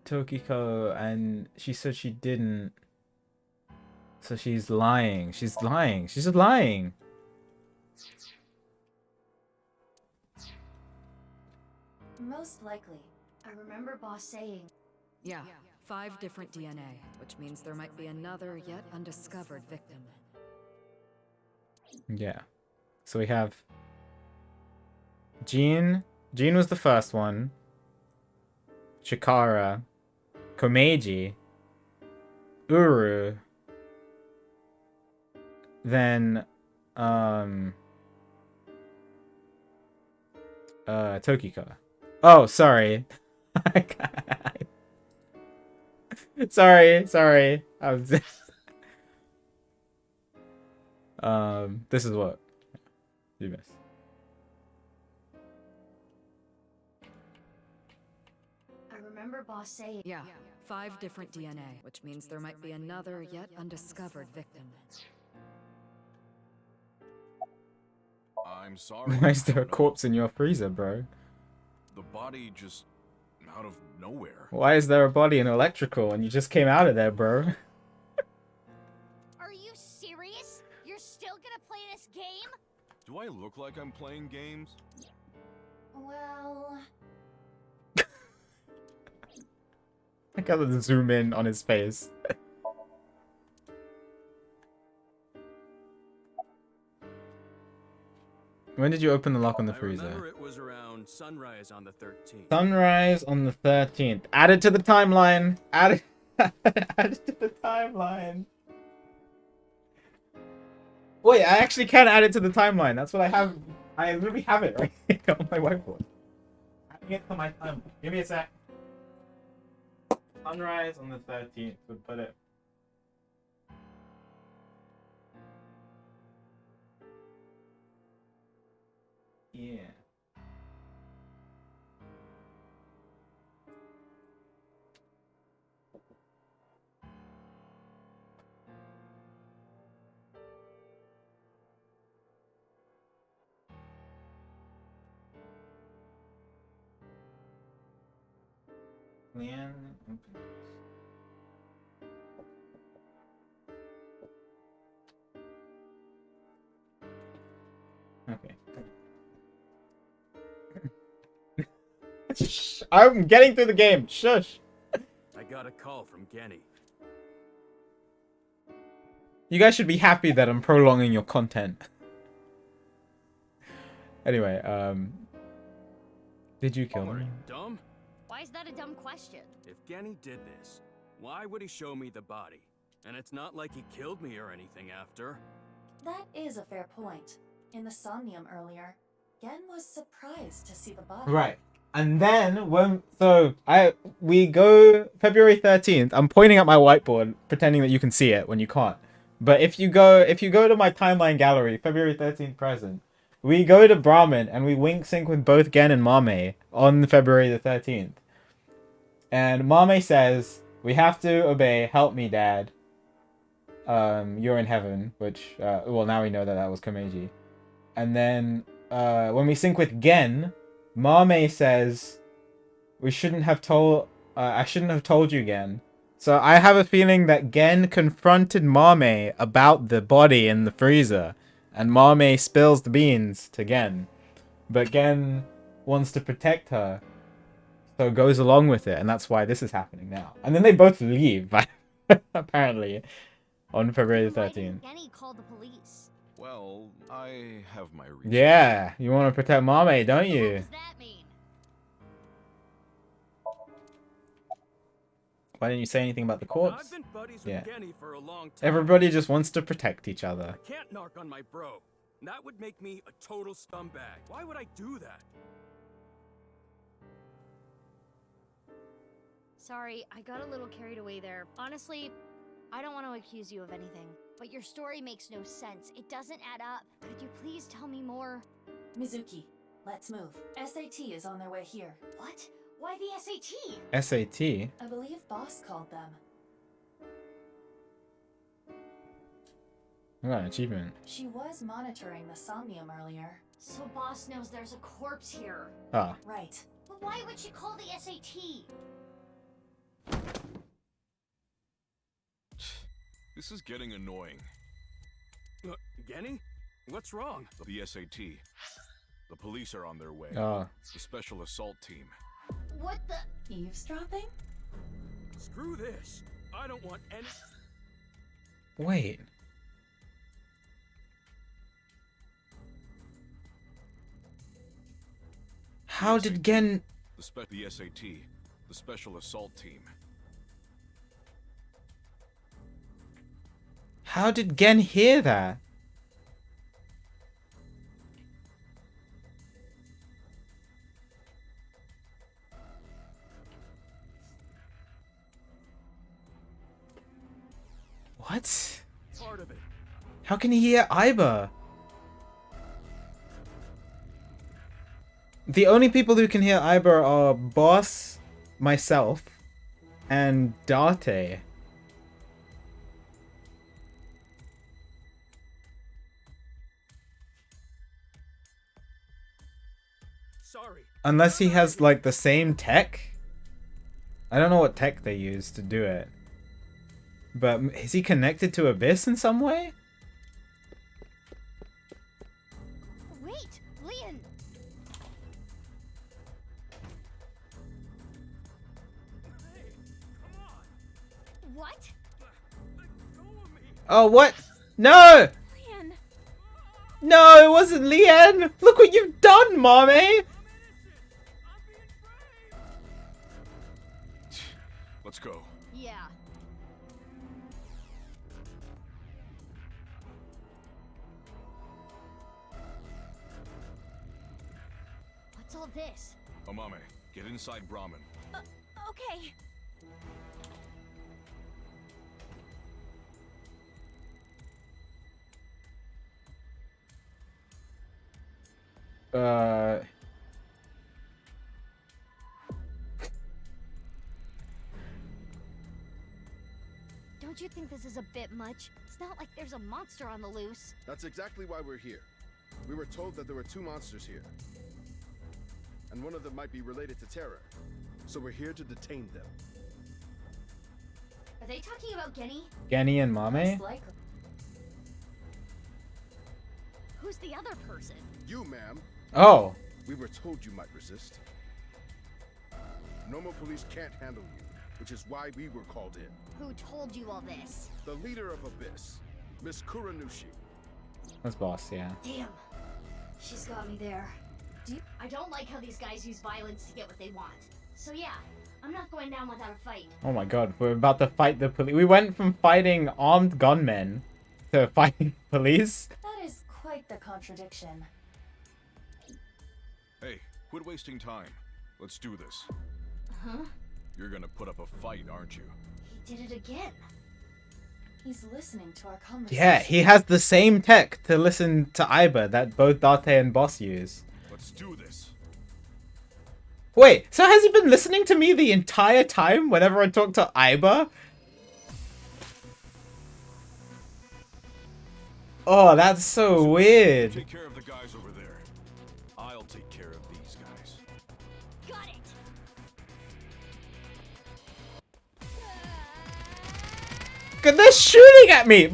Tokiko and she said she didn't. So she's lying. She's lying. She's lying. Most likely. I remember Boss saying. Yeah, 5 different DNA, which means there might be another yet undiscovered victim. Yeah. So we have Jean. Jean was the first one. Chikara. Komeiji. Uru. Then, Tokiko. Oh, sorry. sorry. I was this is what you missed. I remember boss saying. Yeah, 5 different DNA, which means there might be another yet undiscovered victim. I'm sorry. Why is there a No. corpse in your freezer, bro? The body just out of nowhere. Why is there a body in electrical and you just came out of there, bro? Are you serious? You're still gonna play this game? Do I look like I'm playing games? Well, I gotta zoom in on his face. When did you open the lock on the I remember freezer? it was around sunrise on the 13th. Sunrise on the 13th. Added to the timeline. Added to the timeline. Wait, I actually can add it to the timeline. That's what I have. I literally have it right here on my whiteboard. Adding it to my timeline. Give me a sec. Sunrise on the 13th would put it. Yeah. Leanne opens. Okay. Shh, I'm getting through the game. Shush. I got a call from Genny. You guys should be happy that I'm prolonging your content. Anyway, did you kill Are me? you dumb? why is that a dumb question? If Genny did this, why would he show me the body? And it's not like he killed me or anything after. That is a fair point. In the Somnium earlier, Gen was surprised to see the body. Right. And then we go February 13th. I'm pointing at my whiteboard, pretending that you can see it when you can't. But if you go to my timeline gallery, February 13th present, we go to Brahmin and we wink sync with both Gen and Mame on February the 13th. And Mame says, "We have to obey. Help me, Dad. You're in heaven," which well, now we know that was Komeiji. And then when we sync with Gen, Mame says, "We shouldn't have told. I shouldn't have told you, Gen." So I have a feeling that Gen confronted Mame about the body in the freezer, and Mame spills the beans to Gen, but Gen wants to protect her, so goes along with it, and that's why this is happening now. And then they both leave, apparently, on February the 13th. Genny called the police. Well, I have my reasons. Yeah, you want to protect Mame, don't you? What does that mean? Why didn't you say anything about the corpse? I've been buddies with Yeah. Genny for a long time. Everybody just wants to protect each other. I can't narc on my bro. That would make me a total scumbag. Why would I do that? Sorry, I got a little carried away there. Honestly, I don't want to accuse you of anything, but your story makes no sense. It doesn't add up. Could you please tell me more? Mizuki, let's move. SAT is on their way here. What? Why the SAT? SAT? I believe Boss called them. I got an achievement. She was monitoring the Somnium earlier. So boss knows there's a corpse here. Ah. Right. But why would she call the SAT? This is getting annoying. Genny? What's wrong? The SAT. The police are on their way. Ah. The special assault team. What the? Eavesdropping? Screw this. I don't want any... Wait. How did Gen... The SAT, the Special Assault Team. How did Gen hear that? What? Part of it. How can he hear Iba? The only people who can hear Iba are Boss, myself, and Date. Sorry. Unless he has, like, the same tech? I don't know what tech they use to do it. But is he connected to Abyss in some way? Wait, Leon! What? Oh, what? No! Leon! No, it wasn't Leanne! Look what you've done, Mommy! Let's go. Yeah. What's all this? Amame, get inside Brahmin. Okay. Don't you think this is a bit much? It's not like there's a monster on the loose. That's exactly why we're here. We were told that there were 2 monsters here. And one of them might be related to Terror. So we're here to detain them. Are they talking about Genny? Genny and Mame? Who's the other person? You, ma'am. Oh. We were told you might resist. Normal police can't handle you, which is why we were called in. Who told you all this? The leader of Abyss, Miss Kuranushi. That's Boss, yeah. Damn. She's got me there. I don't like how these guys use violence to get what they want. So yeah, I'm not going down without a fight. Oh my god, we're about to fight the police. We went from fighting armed gunmen to fighting police. That is quite the contradiction. Hey, quit wasting time. Let's do this. Huh? You're gonna put up a fight, aren't you? He did it again. He's listening to our conversation. Yeah, he has the same tech to listen to Iba that both Date and Boss use. Let's do this. Wait, so has he been listening to me the entire time whenever I talk to Iba? Oh, that's so weird. Take care of the guys over there. I'll take care of these guys. Got it. God, they're shooting at me!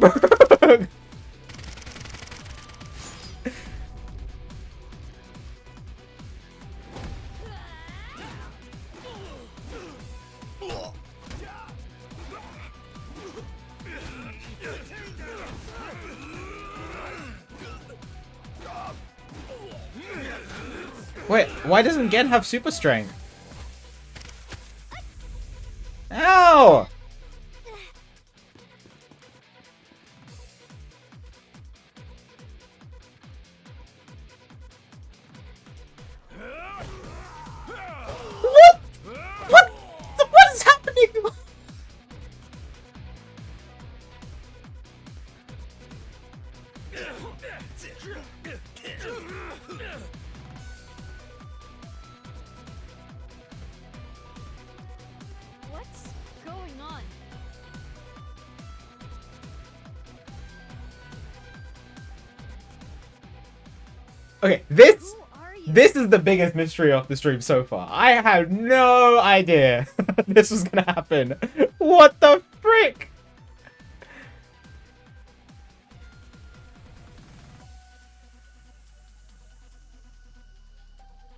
Wait, why doesn't Gen have super strength? Ow! What? What is happening? What's going on? Okay, this is the biggest mystery of the stream so far. I had no idea this was gonna happen. What the frick?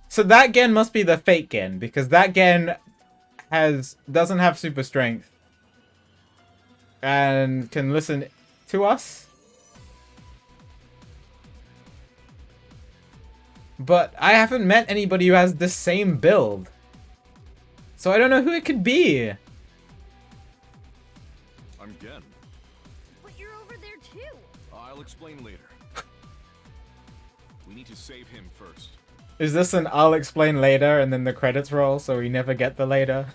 So that Gen must be the fake Gen, because that Gen doesn't have super strength and can listen to us. But I haven't met anybody who has the same build. So I don't know who it could be. I'm Gen. But you're over there too. I'll explain later. We need to save him first. Is this an I'll explain later and then the credits roll so we never get the later?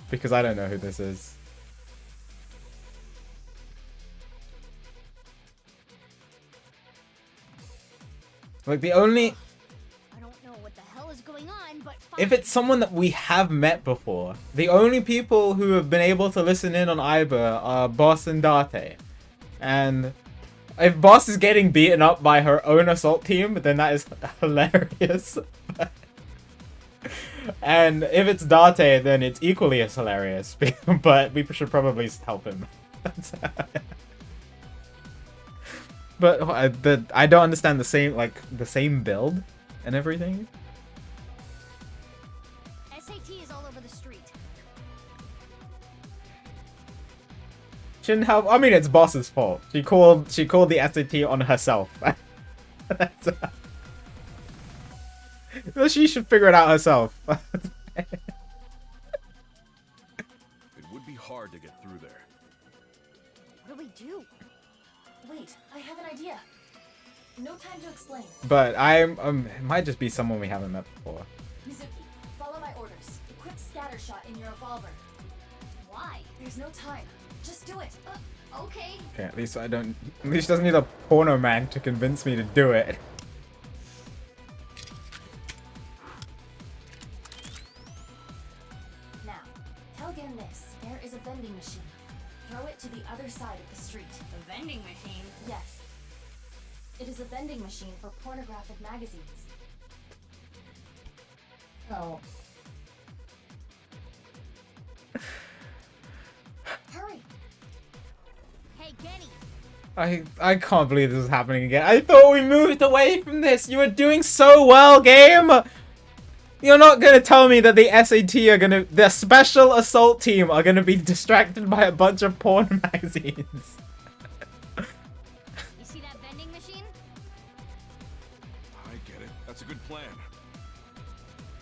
Because I don't know who this is. Like the only... I don't know what the hell is going on, but If it's someone that we have met before, the only people who have been able to listen in on Iber are Boss and Date. And if Boss is getting beaten up by her own assault team, then that is hilarious. And if it's Date, then it's equally as hilarious. But we should probably help him. But I don't understand the same build and everything. SAT is all over the street. Shouldn't help. I mean, it's Boss's fault. She called the SAT on herself. Well, she should figure it out herself. It would be hard to get through there. What do we do? Wait, I have an idea. No time to explain. But it might just be someone we haven't met before. Mizuki, follow my orders. Equip scatter shot in your revolver. Why? There's no time. Just do it. Okay. Okay, at least she doesn't need a porno man to convince me to do it. Now, tell Gen this. There is a vending machine. Throw it to the other side of the street. The vending machine? Yes. It is a vending machine for pornographic magazines. Oh. Hurry! Hey, Genny. I can't believe this is happening again. I thought we moved away from this. You were doing so well, game. You're not gonna tell me that the SAT the special assault team are gonna be distracted by a bunch of porn magazines. You see that vending machine? I get it. That's a good plan.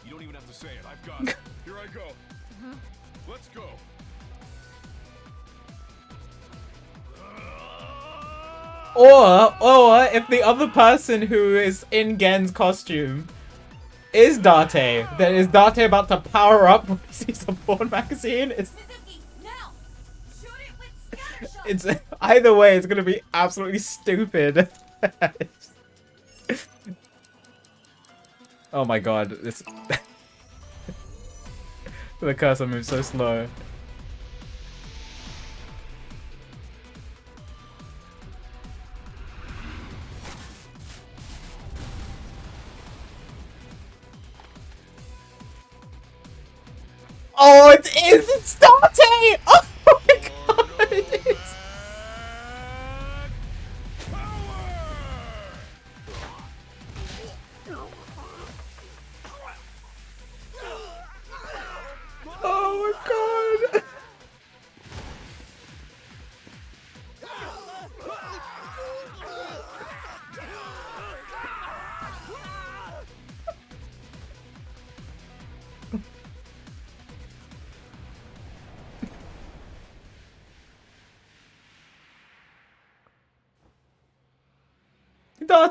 You don't even have to say it. I've got it. Here I go. Let's go. Or if the other person who is in Gen's costume is Date, then is Date about to power up when he sees a porn magazine? Mizuki, now! Shoot it with scatter shot! It's either way, it's gonna be absolutely stupid. Oh my god, this the cursor moves so slow. Oh, it's Date! Oh my god! Oh my god!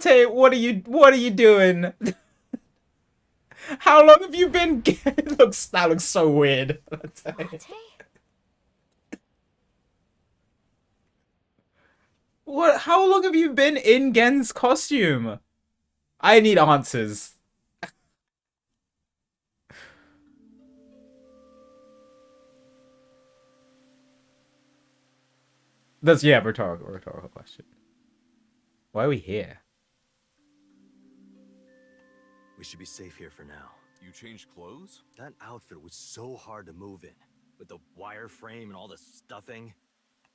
Date, what are you doing? How long have you been? That looks so weird. What? How long have you been in Gen's costume? I need answers. That's rhetorical question. Why are we here? We should be safe here for now. You changed clothes? That outfit was so hard to move in. With the wireframe and all the stuffing.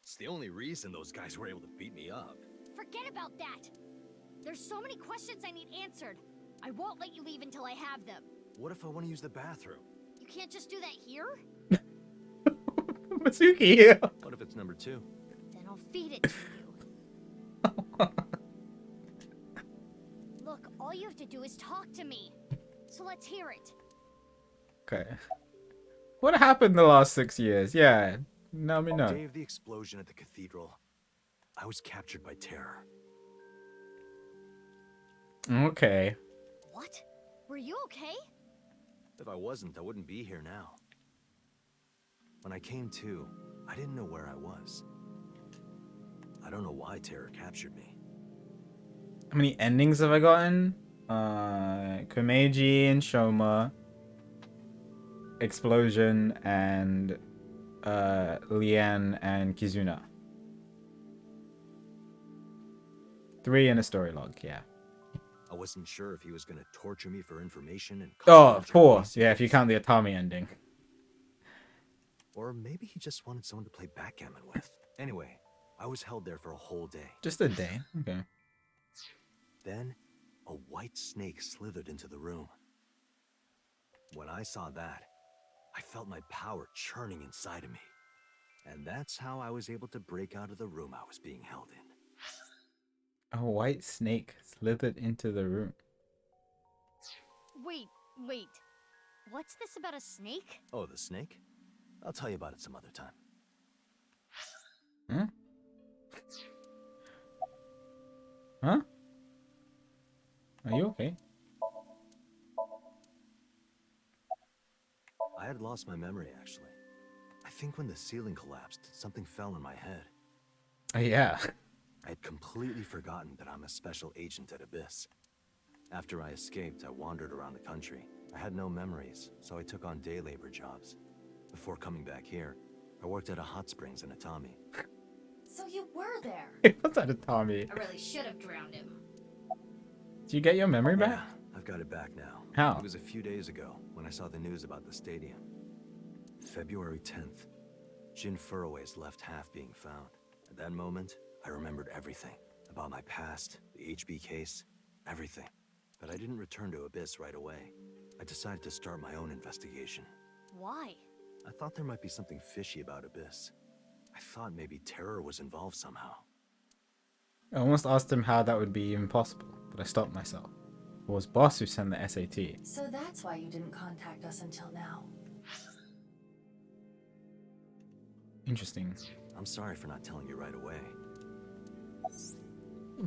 It's the only reason those guys were able to beat me up. Forget about that. There's so many questions I need answered. I won't let you leave until I have them. What if I want to use the bathroom? You can't just do that here? Mizuki. What if it's number 2? Then I'll feed it to you. to do is talk to me. So let's hear it. Okay. What happened the last 6 years? Yeah, let me The know. day of the explosion at the cathedral, I was captured by terror. Okay. What? Were you okay? If I wasn't, I wouldn't be here now. When I came to, I didn't know where I was. I don't know why terror captured me. How many endings have I gotten? Komeiji and Shoma, Explosion, and Lian and Kizuna. 3 in a story log, yeah. I wasn't sure if he was gonna torture me for information and Oh, 4. Yeah, if you count the Atami ending. or maybe he just wanted someone to play backgammon with. Anyway, I was held there for a whole day. Just a day, okay. Then, a white snake slithered into the room. When I saw that, I felt my power churning inside of me. And that's how I was able to break out of the room I was being held in. A white snake slithered into the room. Wait. What's this about a snake? Oh, the snake? I'll tell you about it some other time. Huh? Huh? Are you okay? I had lost my memory, actually. I think when the ceiling collapsed, something fell on my head. Oh, yeah. I had completely forgotten that I'm a special agent at Abyss. After I escaped, I wandered around the country. I had no memories, so I took on day labor jobs. Before coming back here, I worked at a hot springs in Atami. So you were there. What's that, Atami? I really should have drowned him. Do you get your memory back? Yeah, I've got it back now. How? It was a few days ago when I saw the news about the stadium. February 10th. Jin Furroway's left half being found. At that moment, I remembered everything. About my past, the HB case, everything. But I didn't return to Abyss right away. I decided to start my own investigation. Why? I thought there might be something fishy about Abyss. I thought maybe terror was involved somehow. I almost asked him how that would be even possible, but I stopped myself. It was Boss who sent the SAT. So that's why you didn't contact us until now. Interesting. I'm sorry for not telling you right away.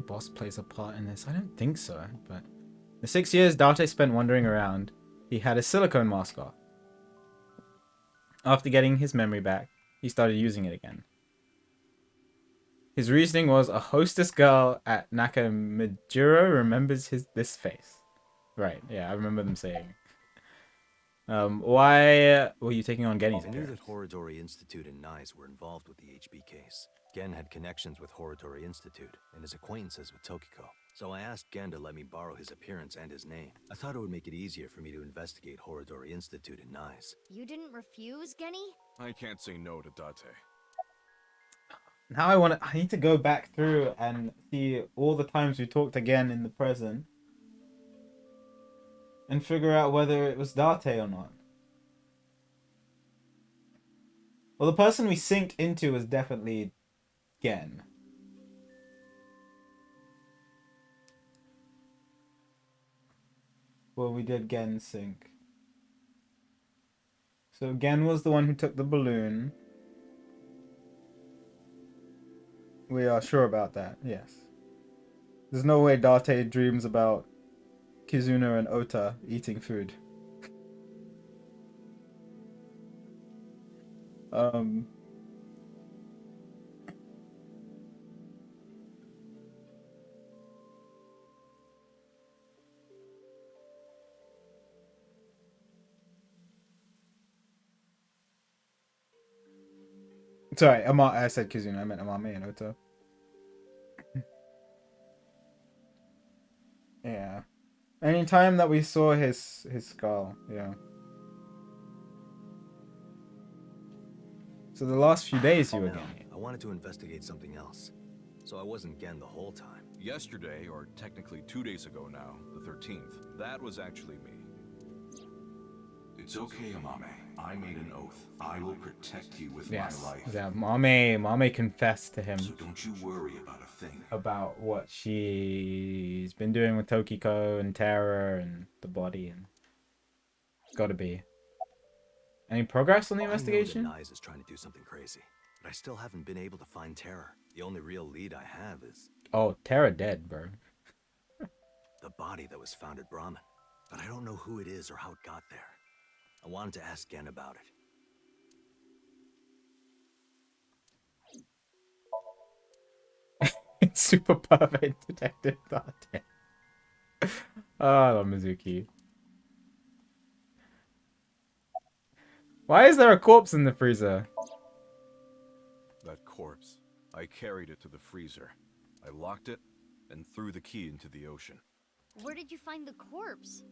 Boss plays a part in this? I don't think so, but... The 6 years Date spent wandering around, he had a silicone mask off. After getting his memory back, he started using it again. His reasoning was a hostess girl at Nakamijiro remembers this face. Right, yeah, I remember them saying. Why were you taking on Genny's I knew appearance? that Horodori Institute and NICE were involved with the HB case. Gen had connections with Horodori Institute and his acquaintances with Tokiko. So I asked Gen to let me borrow his appearance and his name. I thought it would make it easier for me to investigate Horodori Institute and NICE. You didn't refuse, Genny? I can't say no to Date. Now I need to go back through and see all the times we talked again in the present. And figure out whether it was Date or not. Well, the person we synced into was definitely Gen. Well, we did Gen sync. So Gen was the one who took the balloon. We are sure about that, yes. There's no way Date dreams about Kizuna and Ota eating food. Sorry, I said Kizuna, I meant Amame and Ota. Yeah. Anytime that we saw his skull, yeah. So the last few days you were Genny. I wanted to investigate something else. So I wasn't Gen the whole time. Yesterday, or technically 2 days ago now, the 13th, that was actually me. It's okay, Amame. I made an oath. I will protect you with Yes. my life. Yeah, Mame confessed to him. So don't you worry about a thing. About what she's been doing with Tokiko and Terra and the body, and it's gotta be. Any progress on the investigation? I know that Nyes is trying to do something crazy, but I still haven't been able to find Terra. The only real lead I have is... Oh, Terra dead, bro. the body that was found at Brahmin. But I don't know who it is or how it got there. I wanted to ask Gen about it. It's super perfect detective Dante. Oh, I love Mizuki. Why is there a corpse in the freezer? That corpse. I carried it to the freezer. I locked it and threw the key into the ocean. Where did you find the corpse?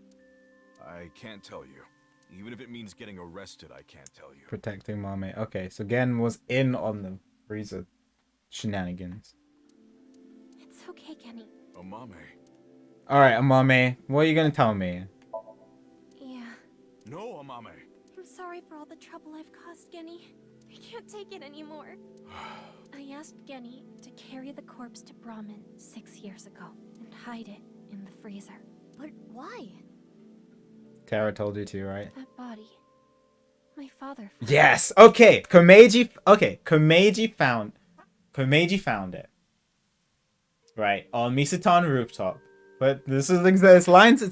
I can't tell you. Even if it means getting arrested, I can't tell you. Protecting Mame. Okay, so Gen was in on the freezer shenanigans. It's okay, Kenny. Amame. Alright, Amame, what are you gonna tell me? Yeah. No, Amame. I'm sorry for all the trouble I've caused, Genny. I can't take it anymore. I asked Genny to carry the corpse to Brahmin 6 years ago and hide it in the freezer. But why? Terra told you to, right? That body. My father found Yes! Okay, Komeiji found it. Right, on Misatan rooftop. But this is it's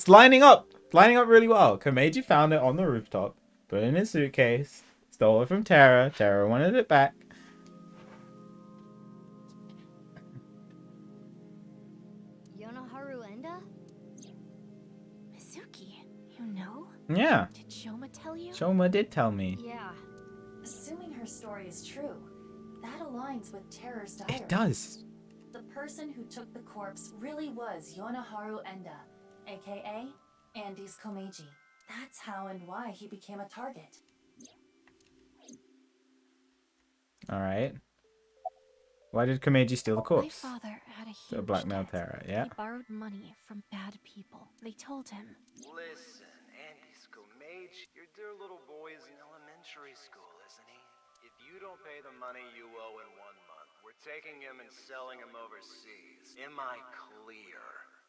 lining up really well. Komeiji found it on the rooftop, put it in his suitcase, stole it from Terra. Terra wanted it back. Yonoharu Enda? Mizuki, you know? Yeah. Did Shoma tell you? Shoma did tell me. Yeah. Assuming her story is true, that aligns with Terror's diary. It does. The person who took the corpse really was Yonoharu Enda, aka Andy's Komeiji. That's how and why he became a target. Alright. Why did Komeiji steal the corpse? My father had a To huge blackmail debt. Terra, yeah. He borrowed money from bad people. They told him, Listen, Andy's Komeiji, your dear little boy is in elementary school, isn't he? If you don't pay the money you owe in 1 month, we're taking him and selling him overseas. Am I clear?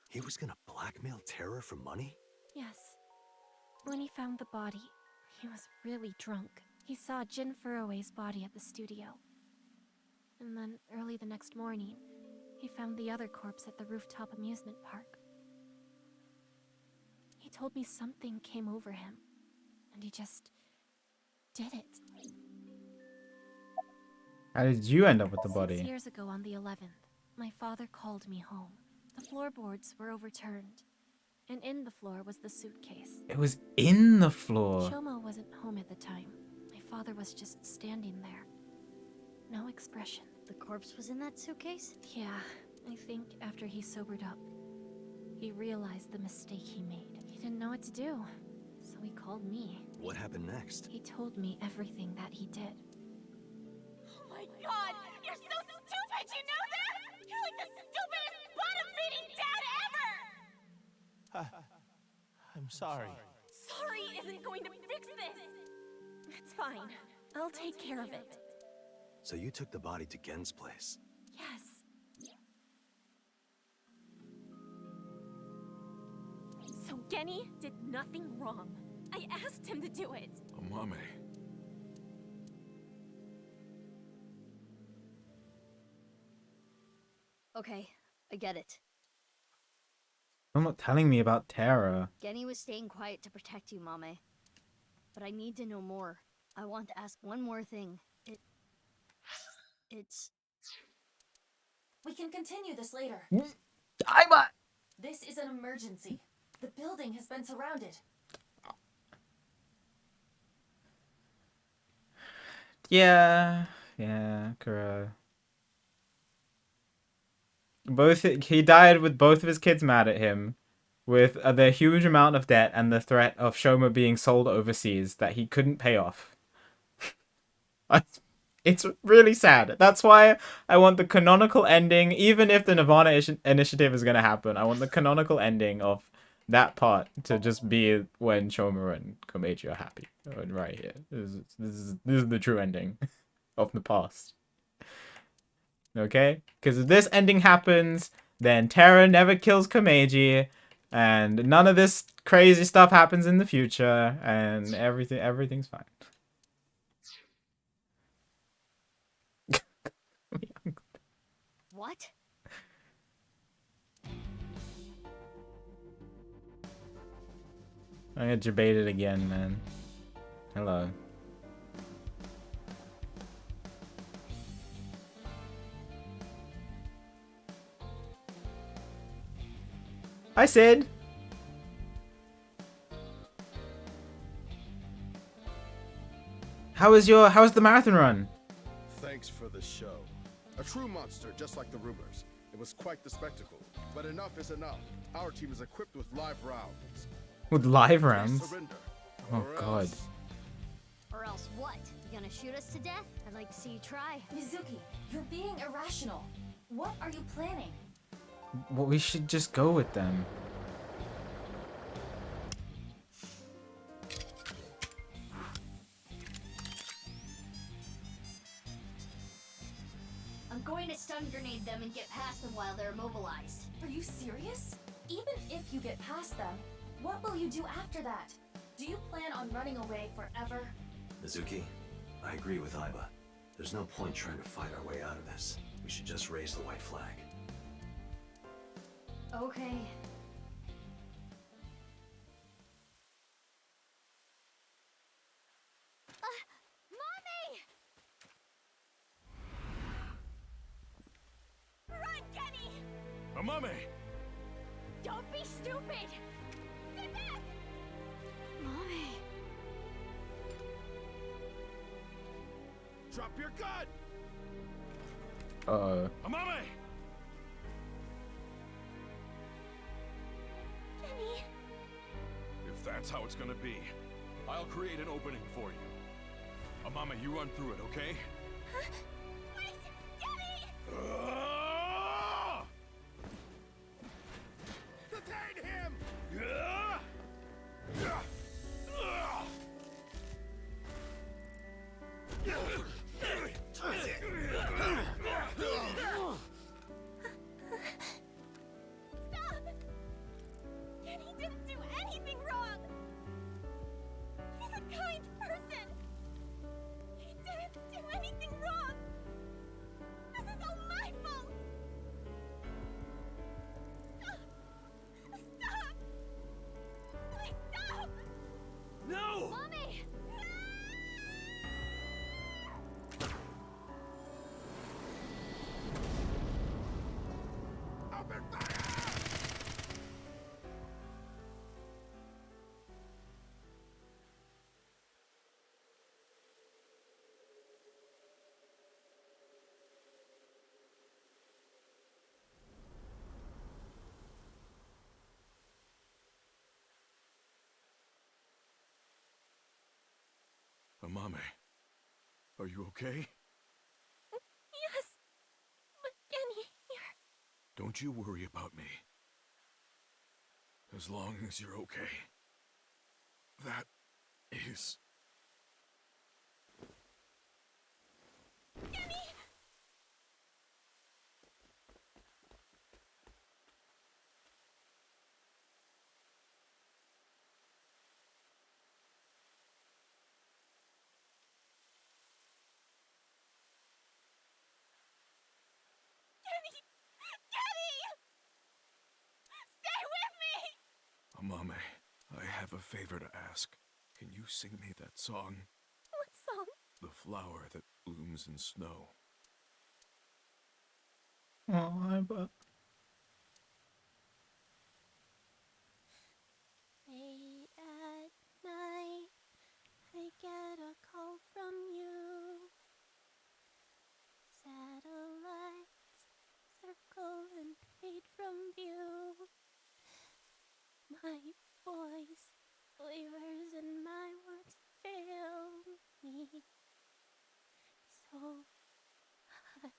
He was gonna blackmail Terra for money? yes. When he found the body, he was really drunk. He saw Jin Furue's body at the studio. And then, early the next morning, he found the other corpse at the rooftop amusement park. He told me something came over him, and he just did it. How did you end up with the 6 body? years ago on the 11th, my father called me home. The floorboards were overturned, and in the floor was the suitcase. It was in the floor. Shoma wasn't home at the time. My father was just standing there. No expression. The corpse was in that suitcase? Yeah, I think after he sobered up, he realized the mistake he made. He didn't know what to do, so he called me. What happened next? He told me everything that he did. Oh my god! You're so stupid, you know that? You're like the stupidest bottom-feeding dad ever! I'm sorry. Sorry isn't going to fix this! It's fine. I'll take care of it. So you took the body to Gen's place? Yes. So Genny did nothing wrong. I asked him to do it. Amame. Okay, I get it. I'm not telling me about Terra. Genny was staying quiet to protect you, Mame. But I need to know more. I want to ask one more thing. It's... We can continue this later. This is an emergency. The building has been surrounded. Yeah, Kura. He died with both of his kids mad at him, with the huge amount of debt and the threat of Shoma being sold overseas that he couldn't pay off. It's really sad. That's why I want the canonical ending, even if the NirvanA initiative is going to happen. I want the canonical ending of that part to just be when Choma and Komeiji are happy. Right here. This is the true ending of the past. Okay? Because if this ending happens, then Terra never kills Komeiji, and none of this crazy stuff happens in the future, and everything's fine. What? I got debated again, man. Hello. Hi, Sid. How was the marathon run? Thanks for the show. A true monster, just like the rumors. It was quite the spectacle. But enough is enough. Our team is equipped with live rounds. With live Please rounds? surrender, Oh or god. else- Or else what? You gonna shoot us to death? I'd like to see you try. Mizuki, you're being irrational. What are you planning? Well, we should just go with them. I'm going to stun grenade them and get past them while they're immobilized. Are you serious? Even if you get past them, what will you do after that? Do you plan on running away forever? Mizuki, I agree with Aiba. There's no point trying to fight our way out of this. We should just raise the white flag. Okay. Mommy! Run, Kenny! Amame! Don't be stupid! Stay back! Mommy. Drop your gun! Amame! Kenny! If that's how it's gonna be, I'll create an opening for you. Amame, you run through it, okay? Huh? Wait! Kenny! Ah! Detain him! Ah! Ah! Stop! Kenny didn't do anything wrong! He's a kind person! He didn't do anything wrong! This is all my fault! Stop! Stop! Please stop! No! Mommy! Open fire! Amame, are you okay? Yes! But Kenny, you're... Don't you worry about me. As long as you're okay. That is... Kenny! Kenny! Kenny! Stay with me! Amame, I have a favor to ask. Can you sing me that song? What song? The flower that blooms in snow. Oh, but Late at night, I get a call from you. Satellites circle and fade from view. My voice wavers and my words fail me. So I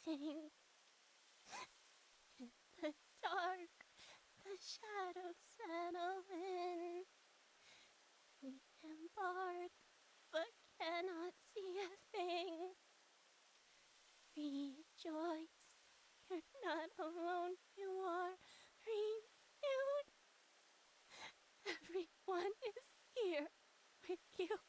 sing in the dark. The shadows settle in. We embark, but cannot see a thing. Rejoice, you're not alone, you are renewed. Everyone is here with you.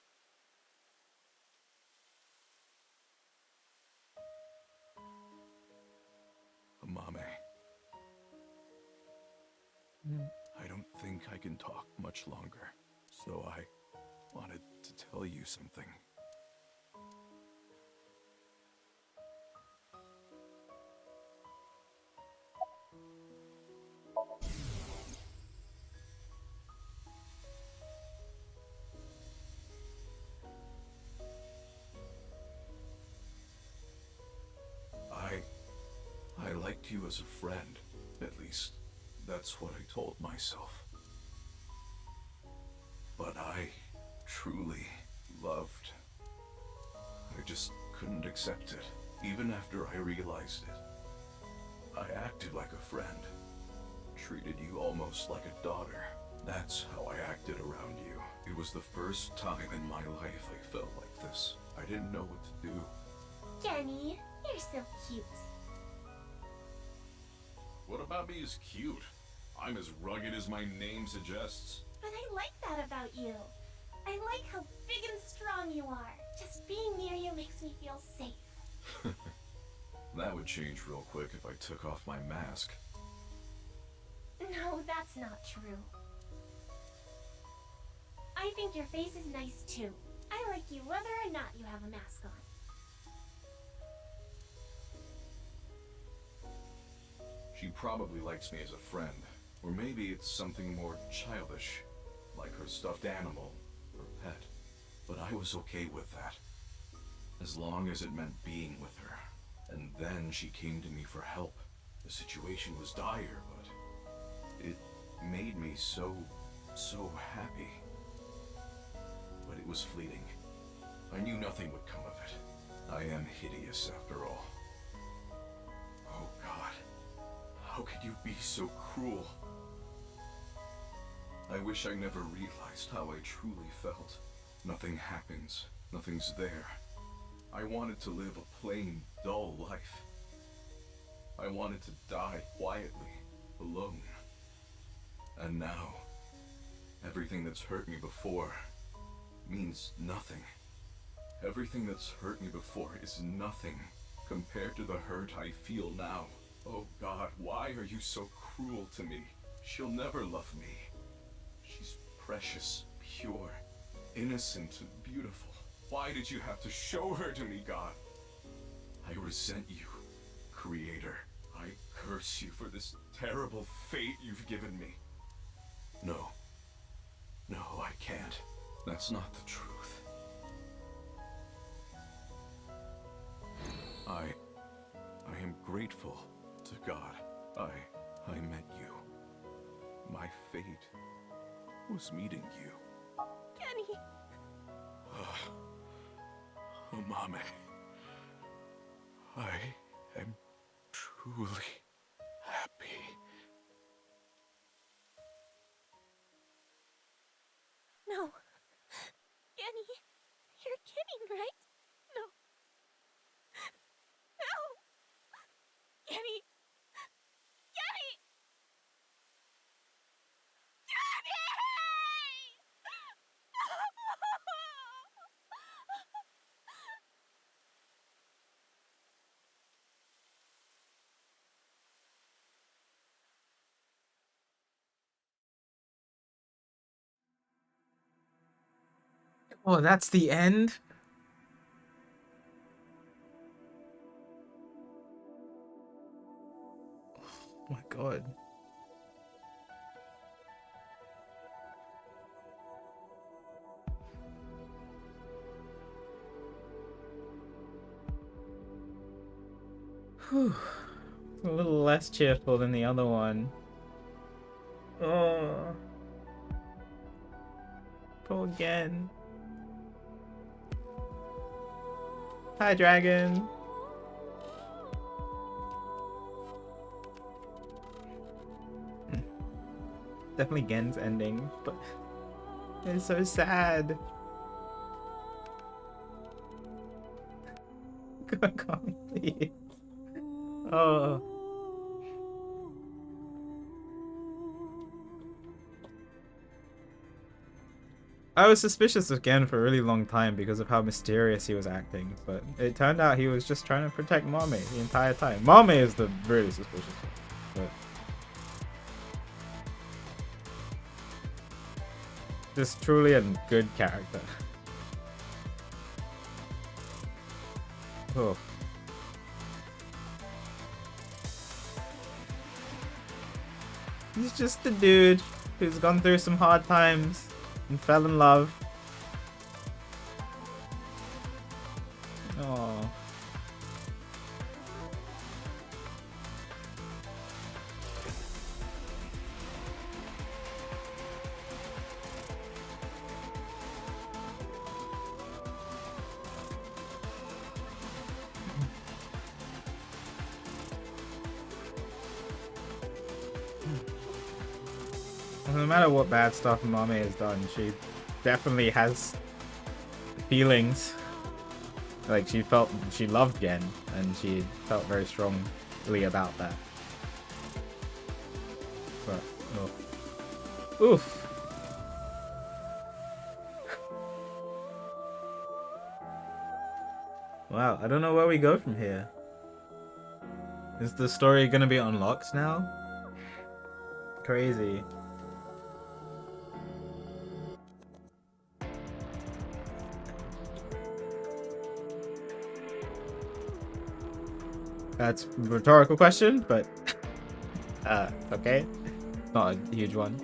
Mame. I don't think I can talk much longer, so I wanted to tell you something. I liked you as a friend. At least, that's what I told myself. But I truly loved. I just couldn't accept it, even after I realized it. I acted like a friend, treated you almost like a daughter. That's how I acted around you. It was the first time in my life I felt like this. I didn't know what to do. Kenny, you're so cute. What about me is cute? I'm as rugged as my name suggests. But I like that about you. I like how big and strong you are. Just being near you makes me feel safe. That would change real quick if I took off my mask. No, that's not true. I think your face is nice too. I like you whether or not you have a mask on. She probably likes me as a friend. Or maybe it's something more childish, like her stuffed animal or pet. But I was okay with that, as long as it meant being with her. And then she came to me for help. The situation was dire, but it made me so happy. But it was fleeting. I knew nothing would come of it. I am hideous after all. Oh God. How could you be so cruel? I wish I never realized how I truly felt. Nothing happens. Nothing's there. I wanted to live a plain, dull life. I wanted to die quietly, alone. And now, everything that's hurt me before means nothing. Everything that's hurt me before is nothing compared to the hurt I feel now. Oh God, why are you so cruel to me? She'll never love me. She's precious, pure, innocent, and beautiful. Why did you have to show her to me, God? I resent you, Creator. I curse you for this terrible fate you've given me. No, I can't. That's not the truth. I am grateful to God. I met you. My fate was meeting you. Kenny! Oh, Mame. I am truly happy. No. Kenny, you're kidding, right? No. No! Kenny! Kenny! Oh, that's the end? Oh my God. Whew. A little less cheerful than the other one. Oh. Go again. Hi, dragon. definitely Gen's ending, but it's so sad. Call me, please. Oh. I was suspicious of Gen for a really long time because of how mysterious he was acting, but it turned out he was just trying to protect Mame the entire time. Mame is the really suspicious one, but just truly a good character. Oh. He's just a dude who's gone through some hard times and fell in love. Oh. No matter what bad stuff Mame has done, she definitely has feelings. Like, she loved Gen, and she felt very strongly about that. But, oh. Oof. Wow, I don't know where we go from here. Is the story gonna be unlocked now? Crazy. That's a rhetorical question, but okay. Not a huge one.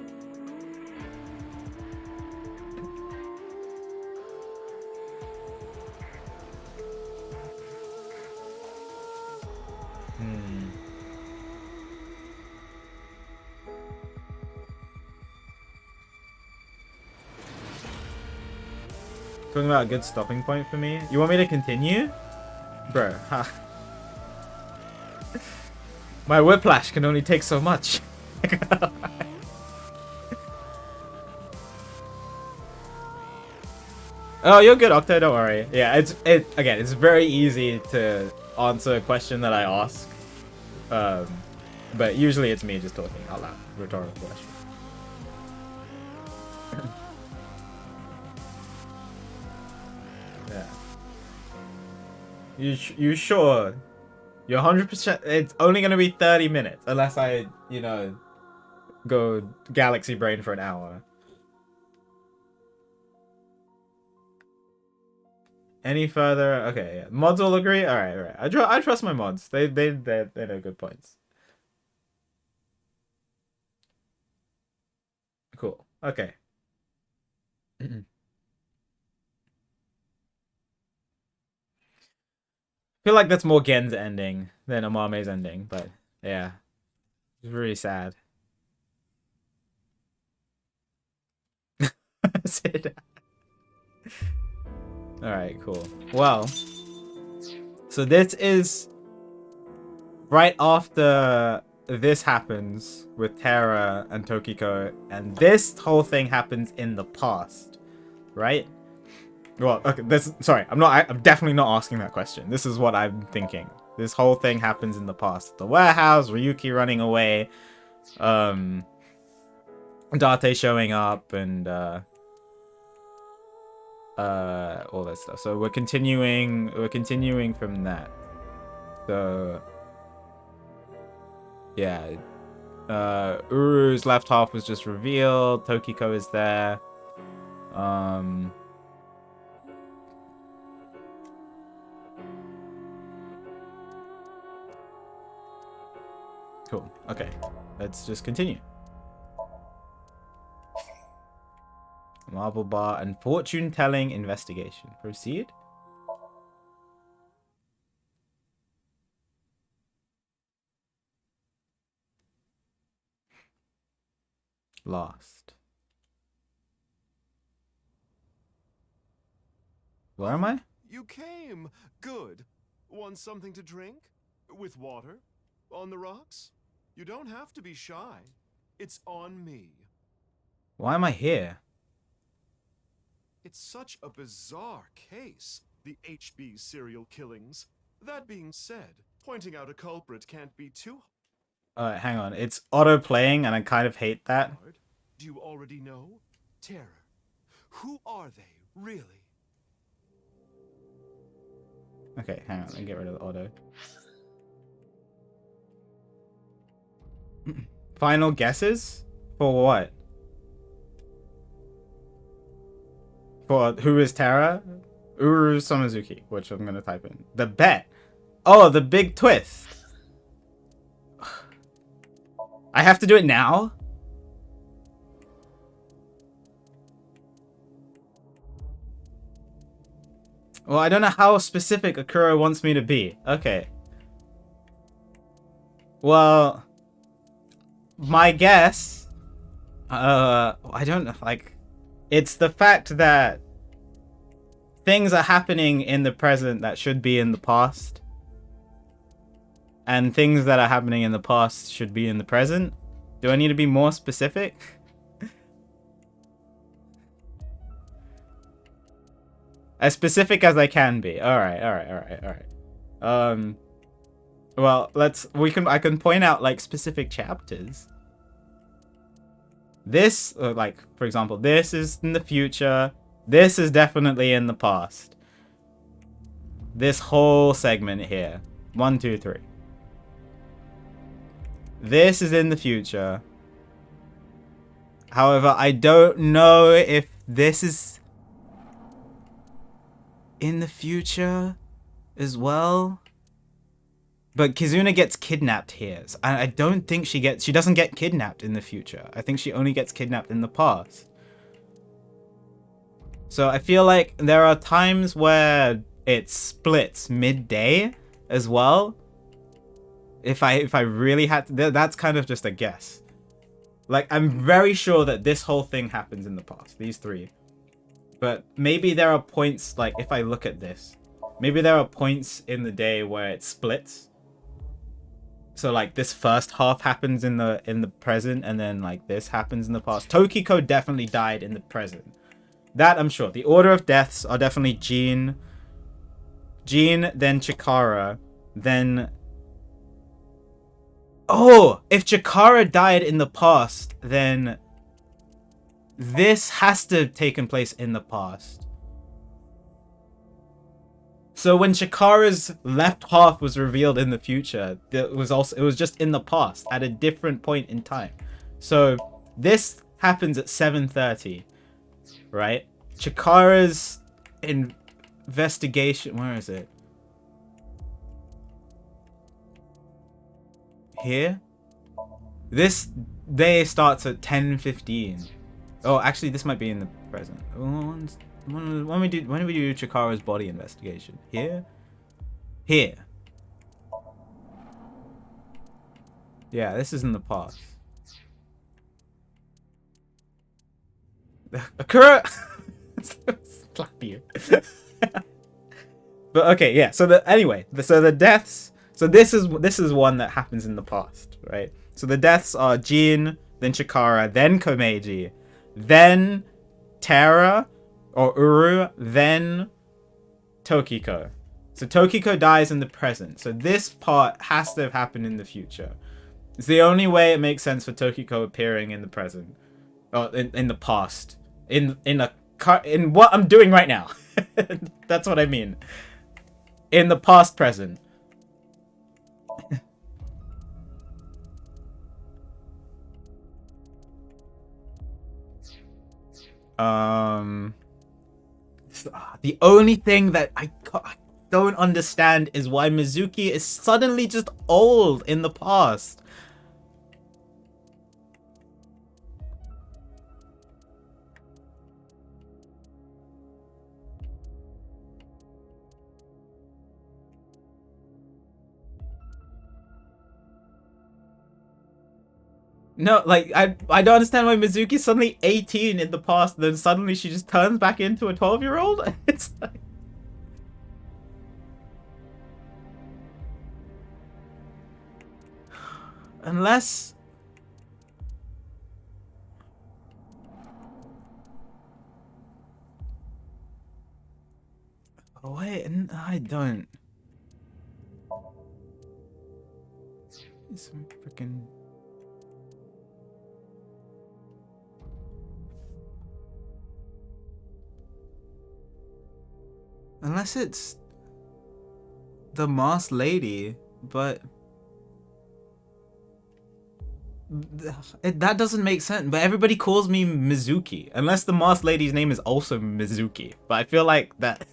Talking about a good stopping point for me. You want me to continue? Bro, huh? My whiplash can only take so much. Oh, you're good, Octo, don't worry. Yeah, it's very easy to answer a question that I ask. But usually it's me just talking out loud. Rhetorical question. Yeah. You sure? You're 100%. It's only gonna be 30 minutes unless I, go galaxy brain for an hour. Any further? Okay, yeah. Mods all agree. All right. I trust my mods. They know good points. Cool. Okay. Feel like that's more Gen's ending than Amame's ending, but yeah, it's really sad. All right, cool. Well, so this is right after this happens with Terra and Tokiko, and this whole thing happens in the past, right? Well, okay, I'm definitely not asking that question. This is what I'm thinking. This whole thing happens in the past. The warehouse, Ryuki running away, Date showing up, and all that stuff. So we're continuing from that. So yeah, Uru's left half was just revealed. Tokiko is there. Cool. Okay, let's just continue. Marble bar and fortune-telling investigation. Proceed. Lost. Where am I? You came. Good. Want something to drink? With water? On the rocks? You don't have to be shy. It's on me. Why am I here? It's such a bizarre case, the HB serial killings. That being said, pointing out a culprit can't be too Hang on. It's auto-playing, and I kind of hate that. hard. Do you already know? Terror. Who are they, really? Okay, hang on. Let me get rid of the auto. Final guesses? For what? For who is Tara? Uru Somizuki, which I'm gonna type in. The bet. Oh, the big twist. I have to do it now? Well, I don't know how specific Akira wants me to be. Okay. Well, my guess, I don't know, like, it's the fact that things are happening in the present that should be in the past. And things that are happening in the past should be in the present. Do I need to be more specific? As specific as I can be. Alright. Well, I can point out, like, specific chapters. This, like, for example, this is in the future. This is definitely in the past. This whole segment here. 1, 2, 3. This is in the future. However, I don't know if this is in the future as well. But Kizuna gets kidnapped here. So I don't think she doesn't get kidnapped in the future. I think she only gets kidnapped in the past. So I feel like there are times where it splits midday as well. If I really had to, that's kind of just a guess. Like, I'm very sure that this whole thing happens in the past, these three. But maybe there are points, like, if I look at this, maybe there are points in the day where it splits. So, like, this first half happens in the present, and then, like, this happens in the past. Tokiko definitely died in the present. That I'm sure. The order of deaths are definitely Jean, then Chikara, then... Oh! If Chikara died in the past, then... this has to have taken place in the past. So when Chikara's left half was revealed in the future, it was just in the past at a different point in time. So this happens at 7:30, right? Chikara's investigation, where is it? Here? This day starts at 10:15. Oh, actually, this might be in the present. When do we do Chikara's body investigation? Here? Here. Yeah, this is in the past. Akira! Slap you. But okay, yeah. So the deaths. So this is one that happens in the past, right? So the deaths are Jean, then Chikara, then Komeiji, then Tara or Uru, then Tokiko. So Tokiko dies in the present. So this part has to have happened in the future. It's the only way it makes sense for Tokiko appearing in the present, or in the past, in what I'm doing right now. That's what I mean. In the past present. The only thing that I don't understand is why Mizuki is suddenly just old in the past. No, like, I don't understand why Mizuki's suddenly 18 in the past, then suddenly she just turns back into a 12-year-old? It's like... Unless... Wait, I don't. Some freaking. Unless it's the masked lady, but that doesn't make sense. But everybody calls me Mizuki, unless the masked lady's name is also Mizuki. But I feel like that.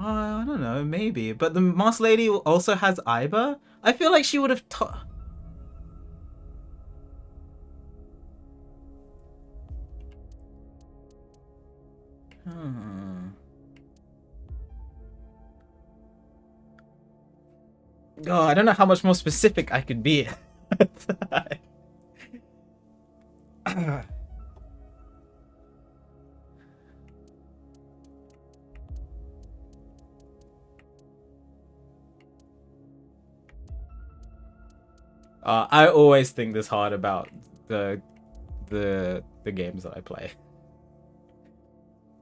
I don't know, maybe. But the masked lady also has Aiba. I feel like she would have taught. Oh, I don't know how much more specific I could be. I always think this hard about the games that I play.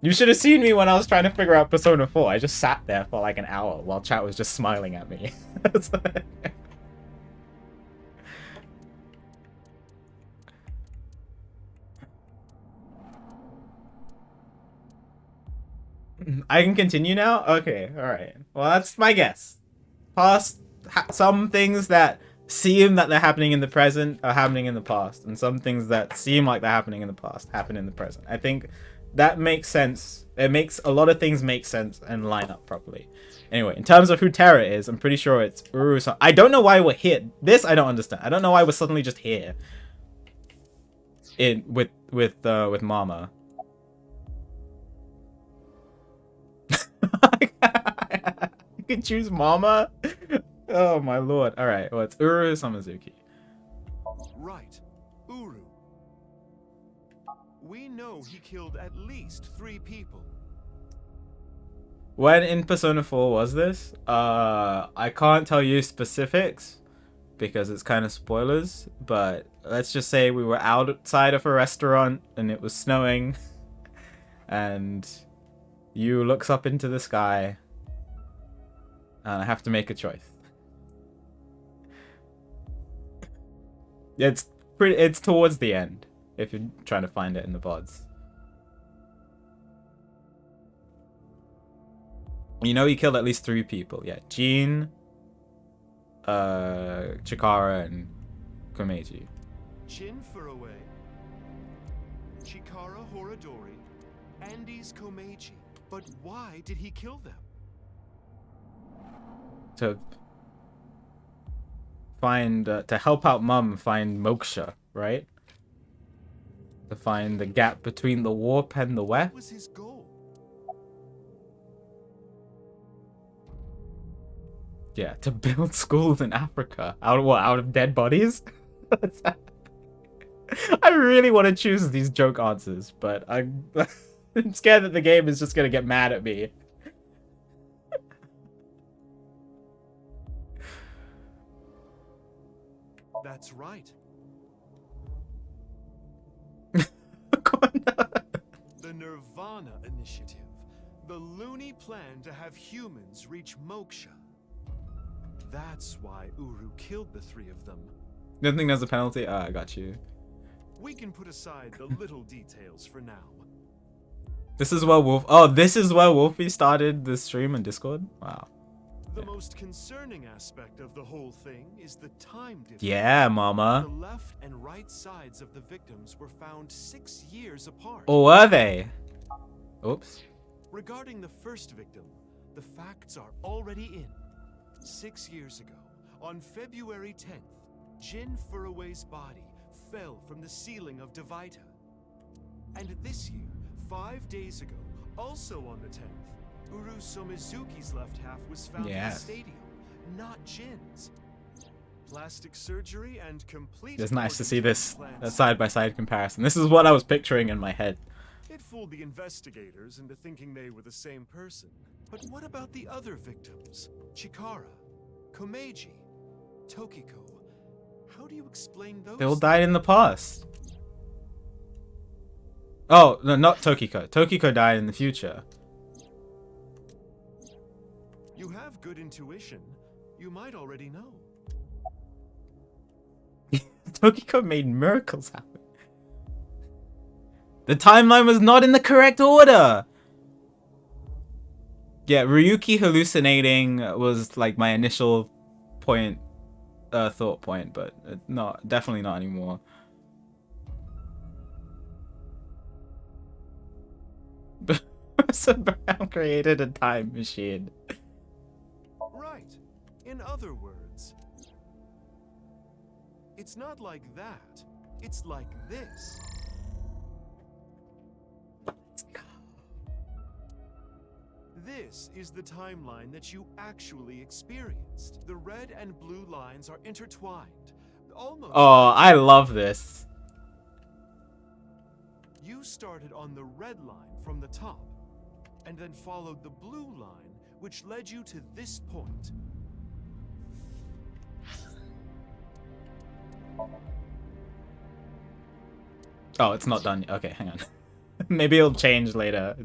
You should have seen me when I was trying to figure out Persona 4. I just sat there for like an hour while chat was just smiling at me. I can continue now? Okay, alright. Well, that's my guess. Past, some things that seem that they're happening in the present are happening in the past, and some things that seem like they're happening in the past happen in the present. I think that makes sense. It makes a lot of things make sense and line up properly. Anyway, in terms of who Terra is, I'm pretty sure it's Uru. I don't know why we're here. This I don't understand. I don't know why we're suddenly just here. With Mama. You can choose Mama. Oh my lord. All right. Well, it's Uru Samazuki. Right, Uru. We know he killed at least 3 people. When in Persona 4 was this? I can't tell you specifics because it's kind of spoilers, but let's just say we were outside of a restaurant and it was snowing and Yu looks up into the sky and I have to make a choice. It's towards the end if you're trying to find it in the VODs. You know he killed at least 3 people. Yeah, Jean, Chikara, and Komeiji. Jin Furue, Chikara Horadori, Andes Komeiji. But why did he kill them? To find, to help out Mum find moksha, right? To find the gap between the warp and the web. What was his goal? Yeah, to build schools in Africa. Out of what? Out of dead bodies? I really want to choose these joke answers, but I'm scared that the game is just gonna get mad at me. That's right. The NirvanA Initiative. The loony plan to have humans reach moksha. That's why Uru killed the 3 of them. You don't think there's a penalty? Ah, I got you. We can put aside the little details for now. This is where this is where Wolfie started the stream and Discord? Wow. The most concerning aspect of the whole thing is the time difference. Yeah, mama. The left and right sides of the victims were found 6 years apart. Or were they? Oops. Regarding the first victim, the facts are already in. 6 years ago, on February 10th, Jin Furue's body fell from the ceiling of Devaita. And this year, 5 days ago, also on the 10th, Uru Somizuki's left half was found in the stadium, not Jin's. Plastic surgery and complete. It's nice to see this side-by-side comparison. This is what I was picturing in my head. It fooled the investigators into thinking they were the same person. But what about the other victims? Chikara, Komeiji, Tokiko. How do you explain those? They all died in the past. Oh, no, not Tokiko. Tokiko died in the future. You have good intuition. You might already know. Tokiko made miracles happen. The timeline was not in the correct order! Yeah, Ryuki hallucinating was like my initial thought point, but definitely not anymore. Professor Brown created a time machine. Right. In other words, it's not like that. It's like this. This is the timeline that you actually experienced. The red and blue lines are intertwined. Almost. Oh, I love this. You started on the red line from the top, and then followed the blue line, which led you to this point. Oh, it's not done. Okay, hang on. Maybe it'll change later.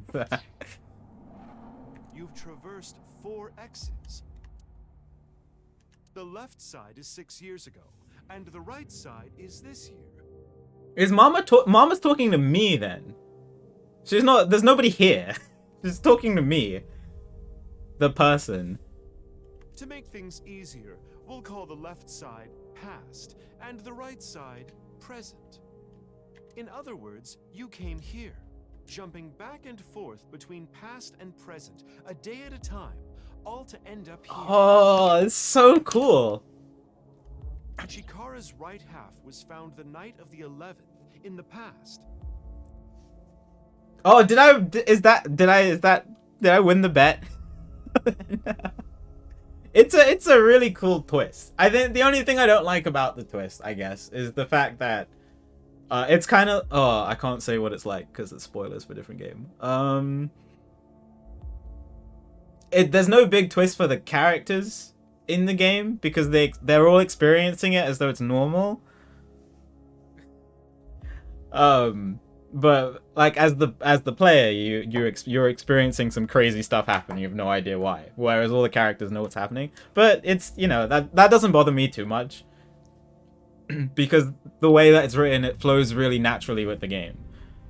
You've traversed 4 X's. The left side is 6 years ago, and the right side is this year. Is Mama's talking to me then? She's not. There's nobody here. She's talking to me, the person. To make things easier, we'll call the left side past and the right side present. In other words, you came here, jumping back and forth between past and present, a day at a time, all to end up here. Oh, it's so cool. Chikara's right half was found the night of the 11th in the past. Oh, did I win the bet? It's a really cool twist. I think the only thing I don't like about the twist, I guess, is the fact that it's kind of I can't say what it's like because it's spoilers for a different game. There's no big twist for the characters in the game because they're all experiencing it as though it's normal. But like as the player, you're experiencing some crazy stuff happen. You have no idea why. Whereas all the characters know what's happening. But it's, you know, that doesn't bother me too much because the way that it's written, it flows really naturally with the game.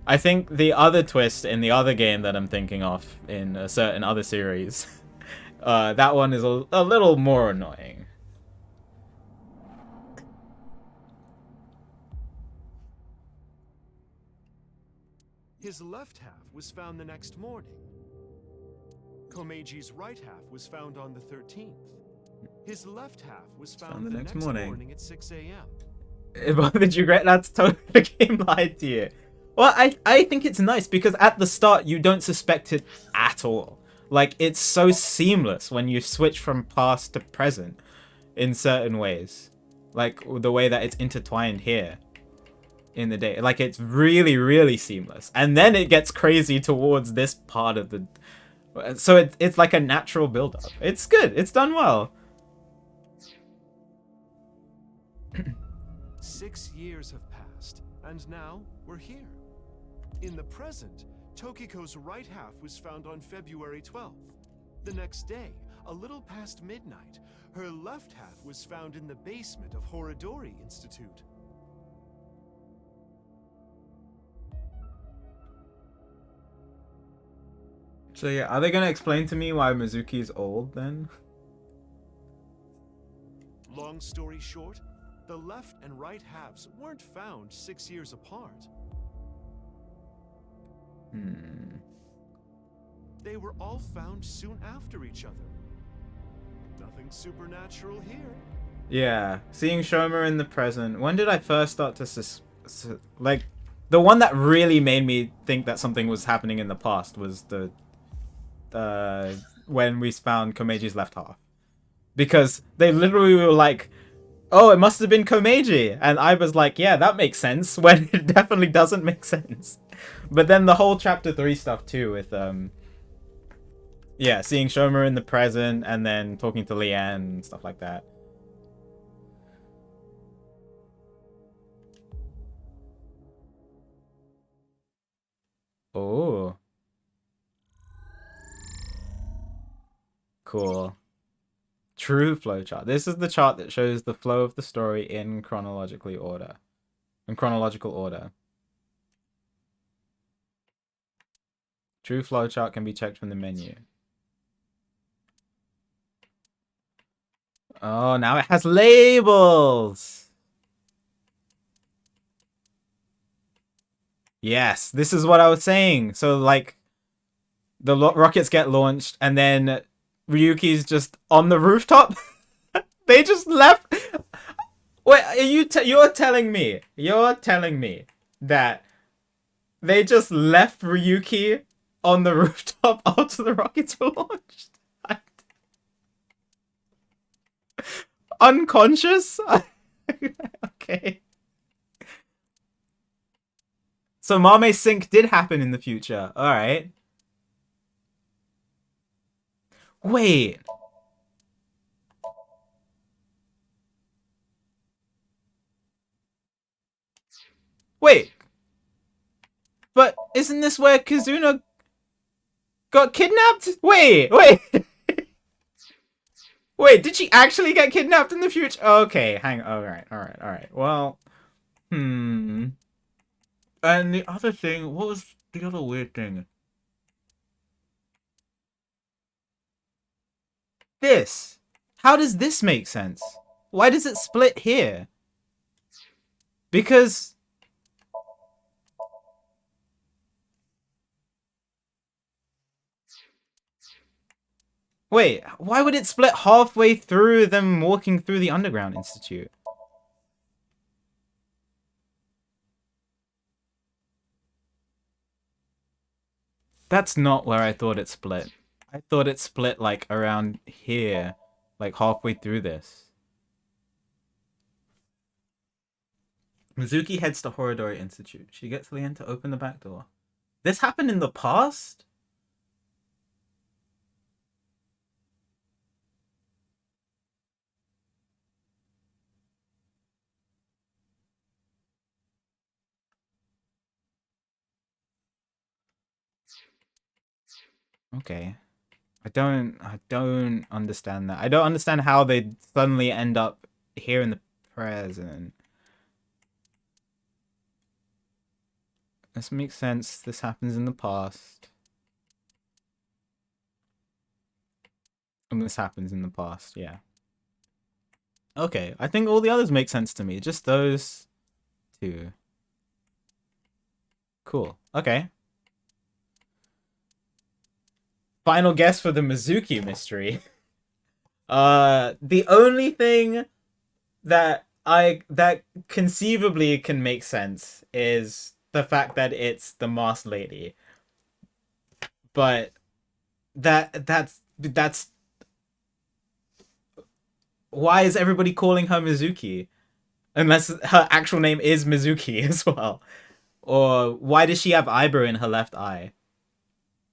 I think the other twist in the other game that I'm thinking of in a certain other series, that one is a little more annoying. His left half was found the next morning. Komeji's right half was found on the 13th. His left half was found the next morning at 6 a.m. But did you regret that's totally the game lied to you? Well, I think it's nice because at the start you don't suspect it at all. Like, it's so seamless when you switch from past to present in certain ways. Like the way that it's intertwined here in the day. Like, it's really, really seamless. And then it gets crazy towards this part of the... So it's like a natural build-up. It's good. It's done well. 6 years have passed, and now we're here. In the present, Tokiko's right half was found on February 12th. The next day, a little past midnight, her left half was found in the basement of Horodori Institute. So yeah, are they gonna explain to me why Mizuki is old then? Long story short, the left and right halves weren't found 6 years apart. They were all found soon after each other. Nothing supernatural here. Yeah, seeing Shoma in the present. When did I first start to like, the one that really made me think that something was happening in the past was the when we found Komeji's left half, because they literally were like, oh, it must have been Komeiji, and I was like, yeah, that makes sense, when it definitely doesn't make sense. But then the whole chapter 3 stuff too, with yeah, seeing Shoma in the present and then talking to Leanne and stuff like that. Oh. Cool. True flowchart. This is the chart that shows the flow of the story in chronological order. True flowchart can be checked from the menu. Oh, now it has labels! Yes, this is what I was saying. So, like, the rockets get launched, and then Ryuki's just on the rooftop. They just left. Wait, are you're telling me that they just left Ryuki on the rooftop after the rockets were launched? Unconscious? Okay. So Mame's sync did happen in the future. Alright. Wait. Wait. But isn't this where Kazuna got kidnapped? Wait. Wait, did she actually get kidnapped in the future? Okay, hang on. Alright. Well, And the other thing, what was the other weird thing? This. How does this make sense? Why does it split here? Because... Wait, why would it split halfway through them walking through the Underground Institute? That's not where I thought it split. I thought it split, like, around here. Like, halfway through this. Mizuki heads to Horodori Institute. She gets Lien to open the back door. This happened in the past? Okay. I don't understand that. I don't understand how they suddenly end up here in the present. This makes sense. This happens in the past. And this happens in the past, yeah. Okay, I think all the others make sense to me. Just those two. Cool. Okay. Final guess for the Mizuki mystery. The only thing that conceivably can make sense is the fact that it's the masked lady. But that's why is everybody calling her Mizuki? Unless her actual name is Mizuki as well. Or why does she have Aiba in her left eye?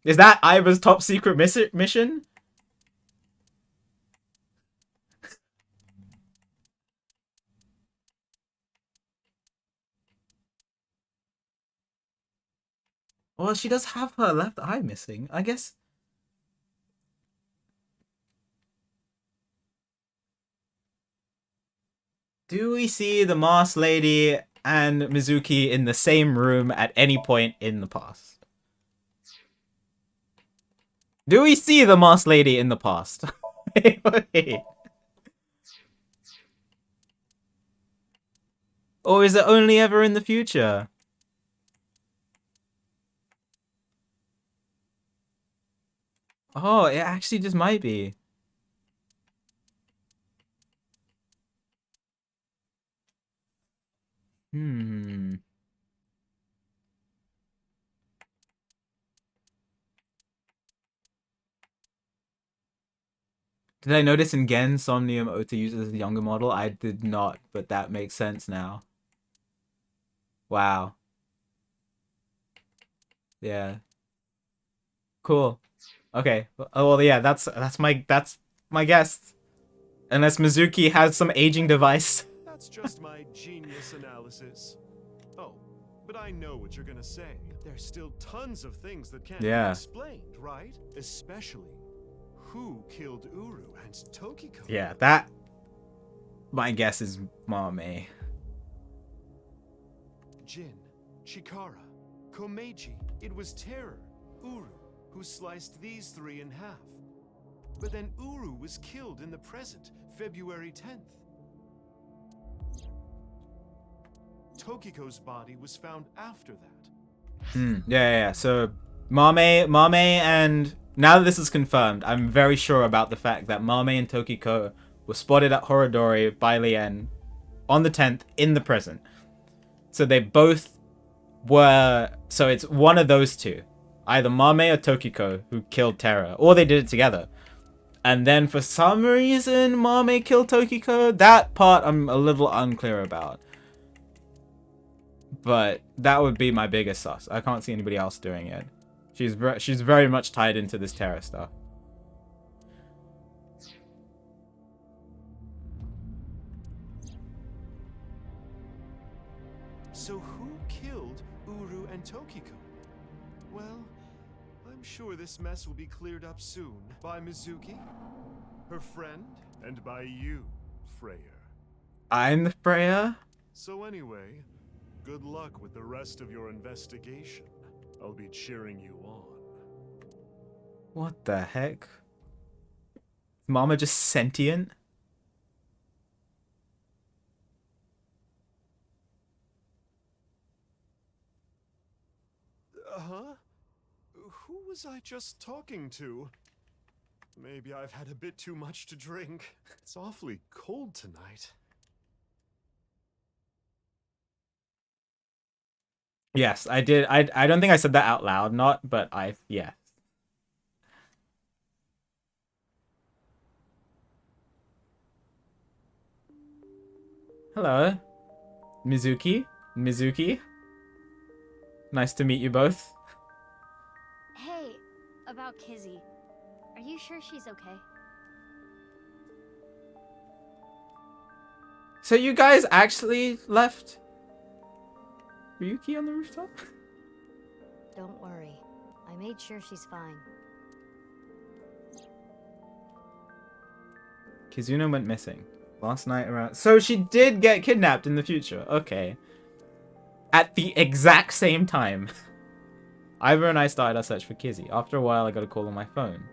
Is that Aiba's top secret mission? Well, she does have her left eye missing. I guess... Do we see the masked lady and Mizuki in the same room at any point in the past? Do we see the masked lady in the past? Wait. Or is it only ever in the future? Oh, it actually just might be. Did I notice in Gen Somnium Ota uses the younger model? I did not, but that makes sense now. Wow. Yeah. Cool. Okay. Oh well, yeah. That's my guess. Unless Mizuki has some aging device. That's just my genius analysis. Oh, But I know what you're gonna say. There's still tons of things that can't Yeah. be explained, right? Especially who killed Uru and Tokiko. Yeah, that... My guess is Mame. Jin, Chikara, Komeiji. It was Terror, Uru, who sliced these three in half. But then Uru was killed in the present, February 10th. Tokiko's body was found after that. Yeah. So, Mame and... Now that this is confirmed, I'm very sure about the fact that Mame and Tokiko were spotted at Horodori by Lien on the 10th in the present. So they both were... So it's one of those two. Either Mame or Tokiko who killed Terra. Or they did it together. And then for some reason, Mame killed Tokiko. That part I'm a little unclear about. But that would be my biggest sus. I can't see anybody else doing it. She's very much tied into this Terra stuff. So who killed Uru and Tokiko? Well, I'm sure this mess will be cleared up soon by Mizuki, her friend, and by you, Freya. I'm the Freya? So anyway, good luck with the rest of your investigation. I'll be cheering you on. What the heck? Is Mama just sentient? Huh? Who was I just talking to? Maybe I've had a bit too much to drink. It's awfully cold tonight. Yes, I did. I don't think I said that out loud, but yeah. Hello. Mizuki. Nice to meet you both. Hey, about Kizzy. Are you sure she's okay? So you guys actually left Ryuki on the rooftop? Don't worry. I made sure she's fine. Kizuna went missing last night around... So she did get kidnapped in the future. Okay. At the exact same time. Ivor and I started our search for Kizzy. After a while, I got a call on my phone.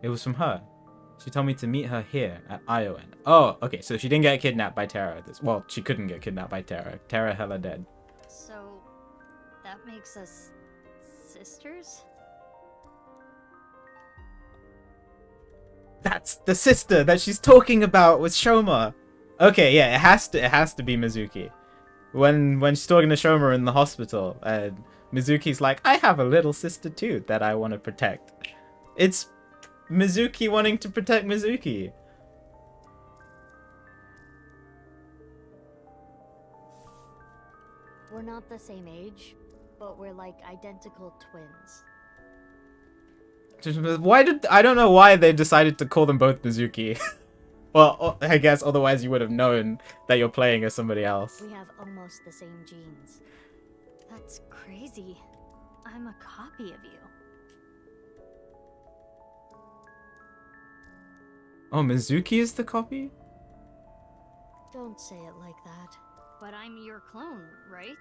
It was from her. She told me to meet her here at Iowan. Oh, okay, so she didn't get kidnapped by Terra. Well, she couldn't get kidnapped by Terra. Terra hella dead. So, that makes us sisters? That's the sister that she's talking about with Shoma. Okay, yeah, it has to be Mizuki. When she's talking to Shoma in the hospital, and Mizuki's like, I have a little sister too that I want to protect. It's Mizuki wanting to protect Mizuki. We're not the same age, but we're like identical twins. I don't know why they decided to call them both Mizuki. Well, I guess otherwise you would have known that you're playing as somebody else. We have almost the same genes. That's crazy. I'm a copy of you. Oh, Mizuki is the copy? Don't say it like that. But I'm your clone, right?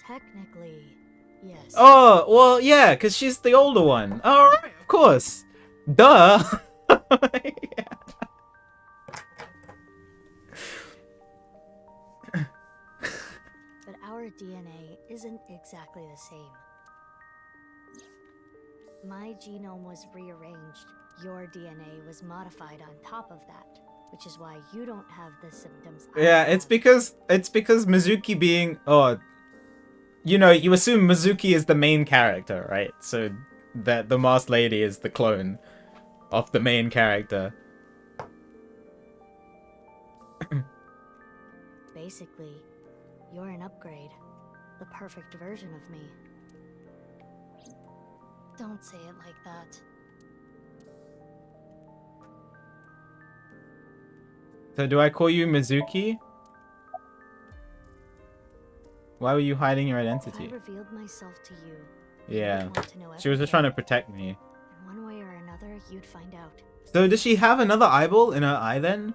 Technically, yes. Oh, well, yeah, because she's the older one. Oh, right, of course. Duh. Yeah. But our DNA isn't exactly the same. My genome was rearranged. Your DNA was modified on top of that, which is why you don't have the symptoms. Yeah, it's because Mizuki being... Oh, you know, you assume Mizuki is the main character, right? So that the masked lady is the clone of the main character. Basically, you're an upgrade. The perfect version of me. Don't say it like that. So do I call you Mizuki? Why were you hiding your If I identity? revealed myself to you, you Yeah. would want to know She was just everything. trying to protect me. And one way or another, you'd find out. So does she have another eyeball in her eye then?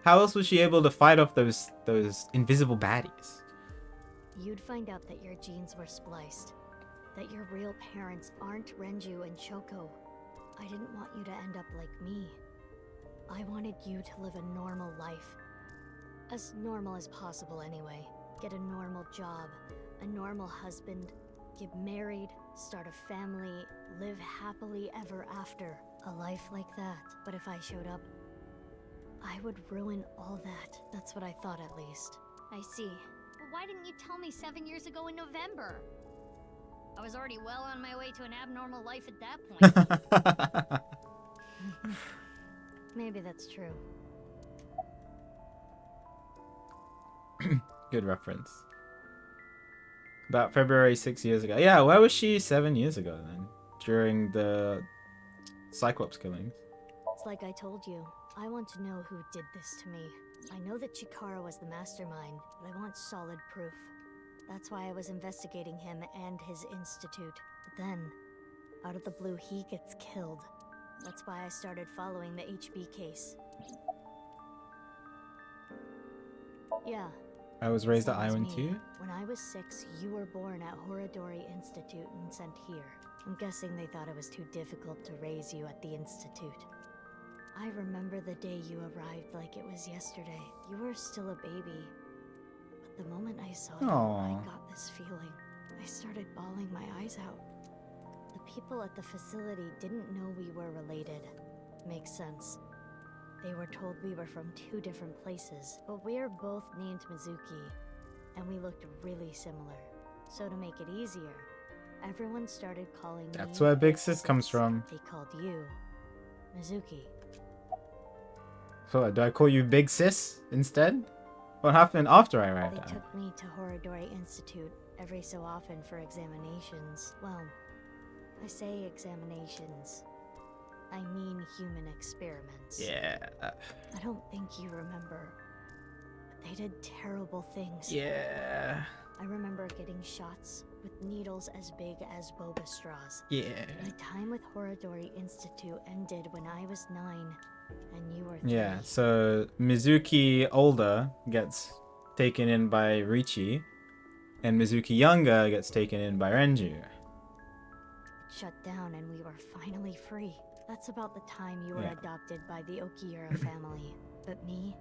How else was she able to fight off those invisible baddies? You'd find out that your genes were spliced. That your real parents aren't Renju and Shoko. I didn't want you to end up like me. I wanted you to live a normal life. As normal as possible anyway. Get a normal job, a normal husband, get married, start a family, live happily ever after. A life like that. But if I showed up, I would ruin all that. That's what I thought at least. I see. Well, why didn't you tell me 7 years ago in November? I was already well on my way to an abnormal life at that point. Maybe that's true. Good reference. About February 6 years ago. Yeah, where was she 7 years ago then? During the Cyclops killings. It's like I told you. I want to know who did this to me. I know that Chikara was the mastermind, but I want solid proof. That's why I was investigating him and his institute. But then, out of the blue, he gets killed. That's why I started following the HB case. Yeah. I was raised at same as Iwan me. too. When I was 6, you were born at Horadori Institute and sent here. I'm guessing they thought it was too difficult to raise you at the institute. I remember the day you arrived like it was yesterday. You were still a baby. But the moment I saw you, I got this feeling. I started bawling my eyes out. The people at the facility didn't know we were related. Makes sense. They were told we were from 2 different places, but we're both named Mizuki, and we looked really similar. So to make it easier, everyone started calling me... That's where Big Sis comes from. They called you Mizuki. So do I call you Big Sis instead? What happened after I arrived They at? took me to Horadori Institute every so often for examinations. Well, I say examinations. I mean human experiments. Yeah. I don't think you remember. But they did terrible things. Yeah. I remember getting shots with needles as big as boba straws. Yeah. My time with Horadori Institute ended when I was 9, and you were 3. Yeah, so Mizuki older gets taken in by Richi, and Mizuki younger gets taken in by Renju. It shut down and we were finally free. That's about the time you were adopted by the Okiura family. But me?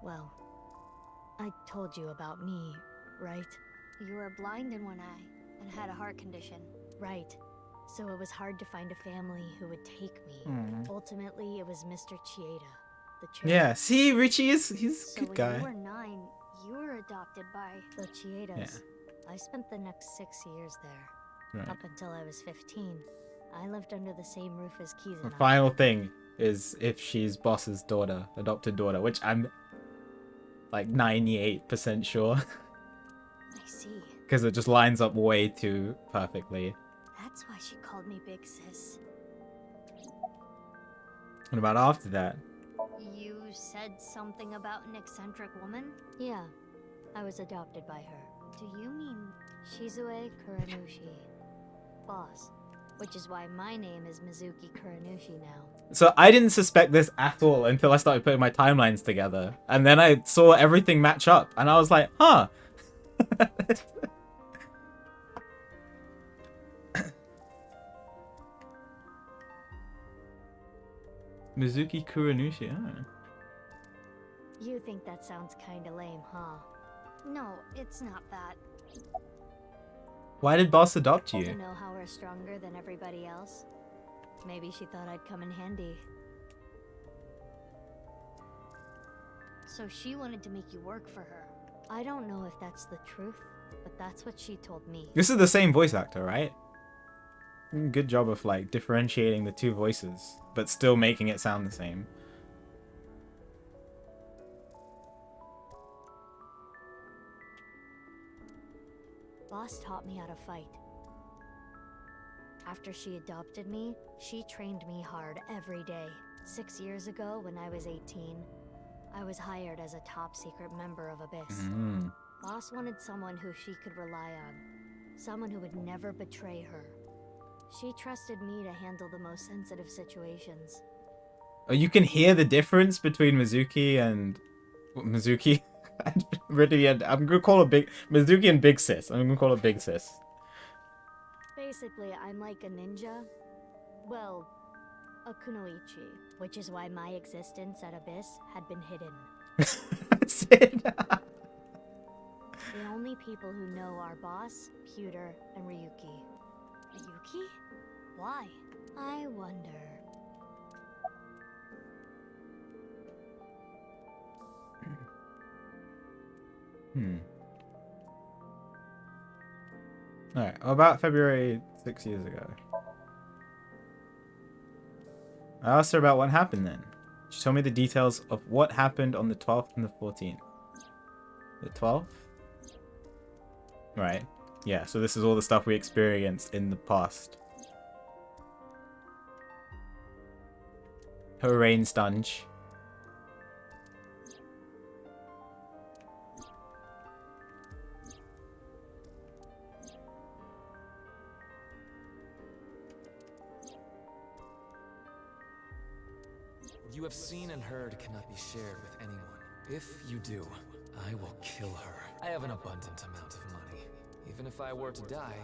Well, I told you about me, right? You were blind in one eye and had a heart condition. Right. So it was hard to find a family who would take me. Ultimately, it was Mr. Chieda, the chairman. Yeah, see, Richie he's a So good when guy. you were 9, you were adopted by the Chiedas. I spent the next 6 years there. Right. Up until I was 15. I lived under the same roof as The Kizuna. final thing is if she's Boss's daughter, adopted daughter, which I'm like 98% sure. I see. Because it just lines up way too perfectly. That's why she called me Big Sis. What about after that? You said something about an eccentric woman? Yeah, I was adopted by her. Do you mean Shizue Kuranushi? Boss. Which is why my name is Mizuki Kuranushi now. So I didn't suspect this at all until I started putting my timelines together. And then I saw everything match up. And I was like, huh. Mizuki Kuranushi, huh? You think that sounds kinda lame, huh? No, it's not that. Why did Boss adopt To you? know how we're stronger than everybody else? Maybe she thought I'd come in handy. So she wanted to make you work for her. I don't know if that's the truth, but that's what she told me. This is the same voice actor, right? Good job of like differentiating the two voices, but still making it sound the same. Boss taught me how to fight. After she adopted me, she trained me hard every day. 6 years ago, when I was 18, I was hired as a top secret member of Abyss. Boss wanted someone who she could rely on. Someone who would never betray her. She trusted me to handle the most sensitive situations. Oh, you can hear the difference between Mizuki and... Mizuki? Really, I'm gonna call her Big... Mizuki and Big Sis. I'm gonna call her Big Sis. Basically, I'm like a ninja. Well, a kunoichi, which is why my existence at Abyss had been hidden. That's it. The only people who know are Boss, Pewter, and Ryuki. Ryuki? Why? I wonder. Alright, about February 6 years ago. I asked her about what happened then. She told me the details of what happened on the 12th and the 14th. The 12th? Right. Yeah, so this is all the stuff we experienced in the past. Her rain stunge. What you have seen and heard cannot be shared with anyone. If you do, I will kill her. I have an abundant amount of money. Even if I were to die,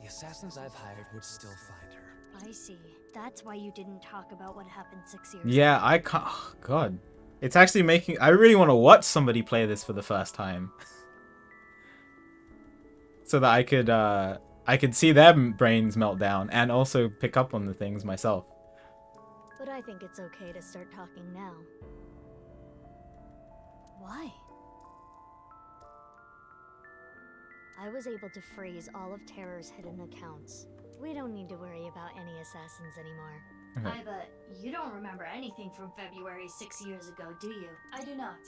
the assassins I've hired would still find her. I see. That's why you didn't talk about what happened 6 years Yeah, ago. I can't... Oh, God. It's actually making... I really want to watch somebody play this for the first time. So that I could see their brains melt down and also pick up on the things myself. But I think it's okay to start talking now. Why? I was able to freeze all of Terror's hidden accounts. We don't need to worry about any assassins anymore. Okay. But you don't remember anything from February 6 years ago, do you? I do not.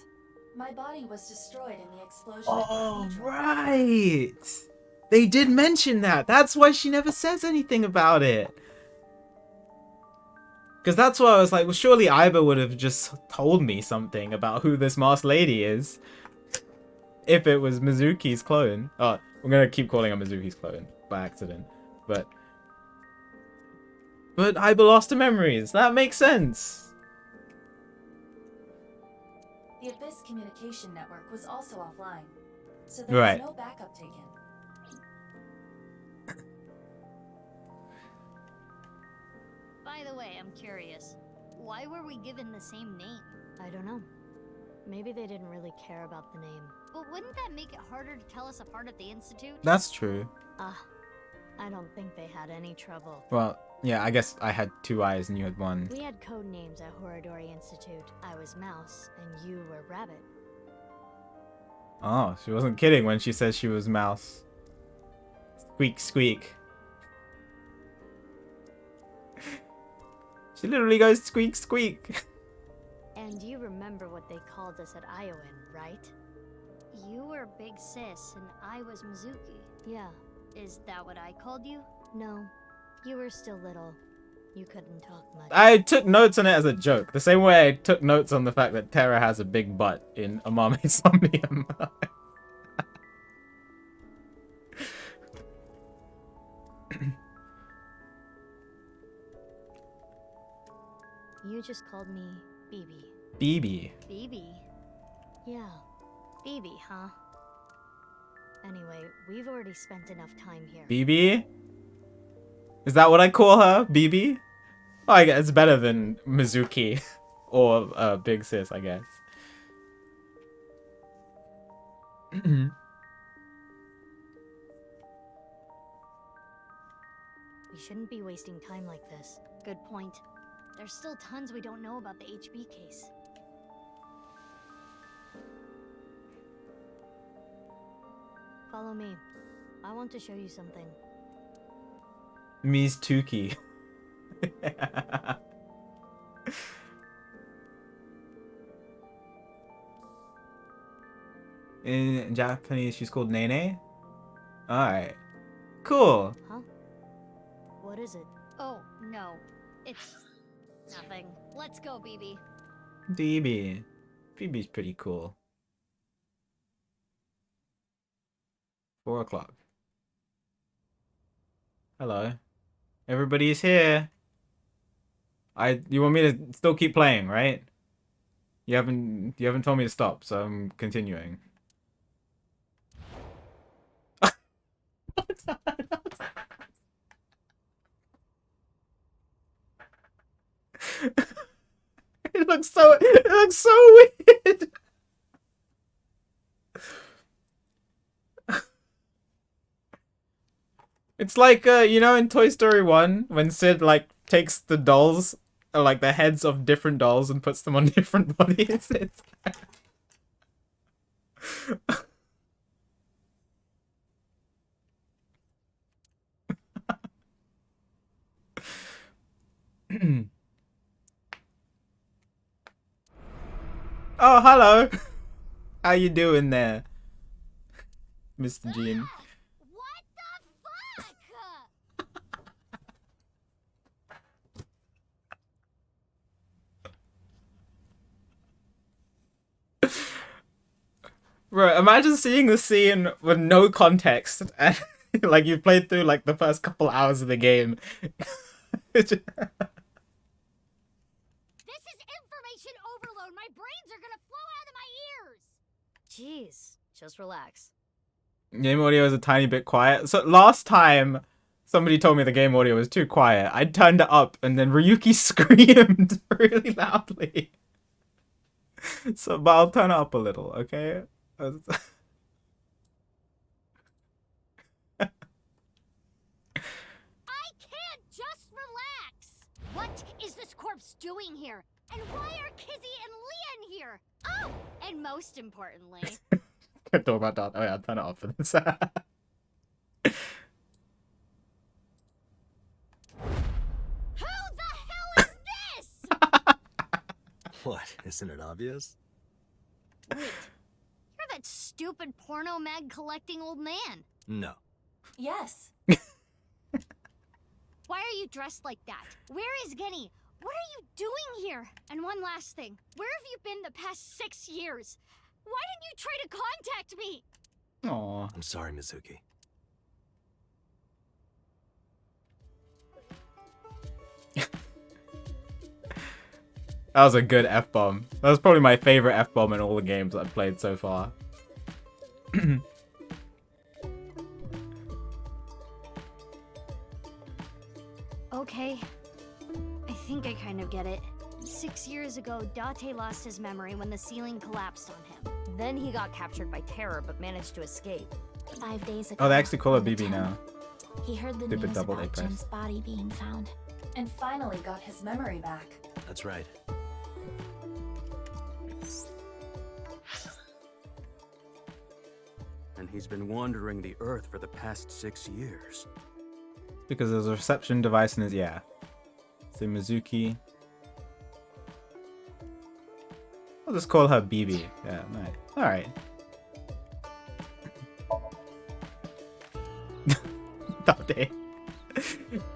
My body was destroyed in the explosion Oh, at the cathedral. right! They did mention that! That's why she never says anything about it! Because that's why I was like, well, surely Aiba would have just told me something about who this masked lady is. If it was Mizuki's clone. Oh, I'm gonna keep calling her Mizuki's clone by accident. But Aiba lost her memories. That makes sense. The Abyss communication network was also offline, so there Right. was no backup taken. By the way, I'm curious. Why were we given the same name? I don't know. Maybe they didn't really care about the name. But wouldn't that make it harder to tell us apart at the Institute? That's true. I don't think they had any trouble. Well, yeah, I guess I had 2 eyes and you had 1. We had code names at Horadori Institute. I was Mouse, and you were Rabbit. Oh, she wasn't kidding when she says she was Mouse. Squeak, squeak. She literally goes squeak, squeak. And you remember what they called us at Iowan, right? You were Big Sis, and I was Mizuki. Yeah. Is that what I called you? No. You were still little. You couldn't talk much. I took notes on it as a joke. The same way I took notes on the fact that Terra has a big butt in Amame Somnium. You just called me BB. BB. BB? Yeah. BB, huh? Anyway, we've already spent enough time here. BB? Is that what I call her? BB? Oh, I guess it's better than Mizuki. Or Big Sis, I guess. We shouldn't be wasting time like this. Good point. There's still tons we don't know about the HB case. Follow me. I want to show you something. Mizuki. In Japanese, she's called Nene. Alright. Cool. Huh? What is it? Oh, no. It's nothing. Let's go, BB. BB. BB's pretty cool. 4 o'clock. Hello. Everybody's here. You want me to still keep playing, right? You haven't told me to stop, so I'm continuing. It looks so weird. It's like you know, in Toy Story 1 when Sid like takes the dolls, like the heads of different dolls, and puts them on different bodies. It's Oh, hello. How you doing there, Mr. Gene? What the fuck? Bro, imagine seeing the scene with no context and like you've played through like the first couple hours of the game. This is information overload. My brains are gonna flow out of my ears. Jeez, just relax. Game audio is a tiny bit quiet. So last time somebody told me the game audio was too quiet, I turned it up and then Ryuki screamed really loudly. So, but I'll turn it up a little, okay? I can't just relax. What is this corpse doing here? And why are Kizzy and Leon here? Oh, and most importantly, Can't talk about that. Oh yeah, I'll turn it off for this. who the hell is this? What? Isn't it obvious? Wait, you're that stupid porno mag collecting old man. No. Yes. Why are you dressed like that? Where is Genny? What are you doing here? And one last thing. Where have you been the past 6 years? Why didn't you try to contact me? Aw. I'm sorry, Mizuki. That was a good F-bomb. That was probably my favorite F-bomb in all the games I've played so far. Okay. I think I kind of get it. 6 years ago, Date lost his memory when the ceiling collapsed on him. Then he got captured by terror but managed to escape. 5 days ago. Oh, they actually call her on the BB now. 10th, He heard the Stupid news double about A press. Jim's body being found. And finally got his memory back. That's right. And he's been wandering the Earth for the past 6 years. Because there's a reception device in his, yeah. So Mizuki. I'll just call her BB. Yeah, nice. Alright. Date.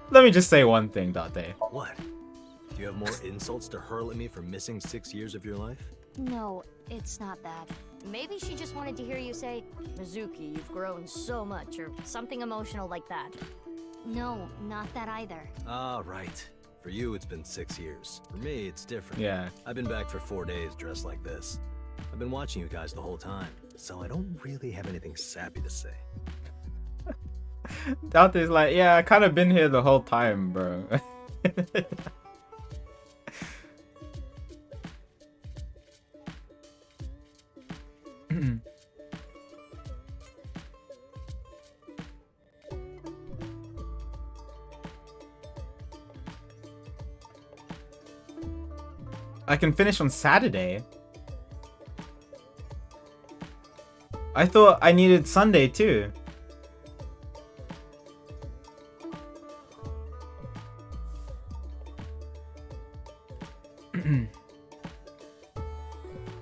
Let me just say one thing, Date. What? Do you have more insults to hurl at me for missing 6 years of your life? No, it's not that. Maybe she just wanted to hear you say, Mizuki, you've grown so much, or something emotional like that. No, not that either. Ah, right. For you, it's been 6 years. For me, it's different. Yeah. I've been back for 4 days dressed like this. I've been watching you guys the whole time, so I don't really have anything sappy to say. Date's like, yeah, I kind of been here the whole time, bro. I can finish on Saturday. I thought I needed Sunday too.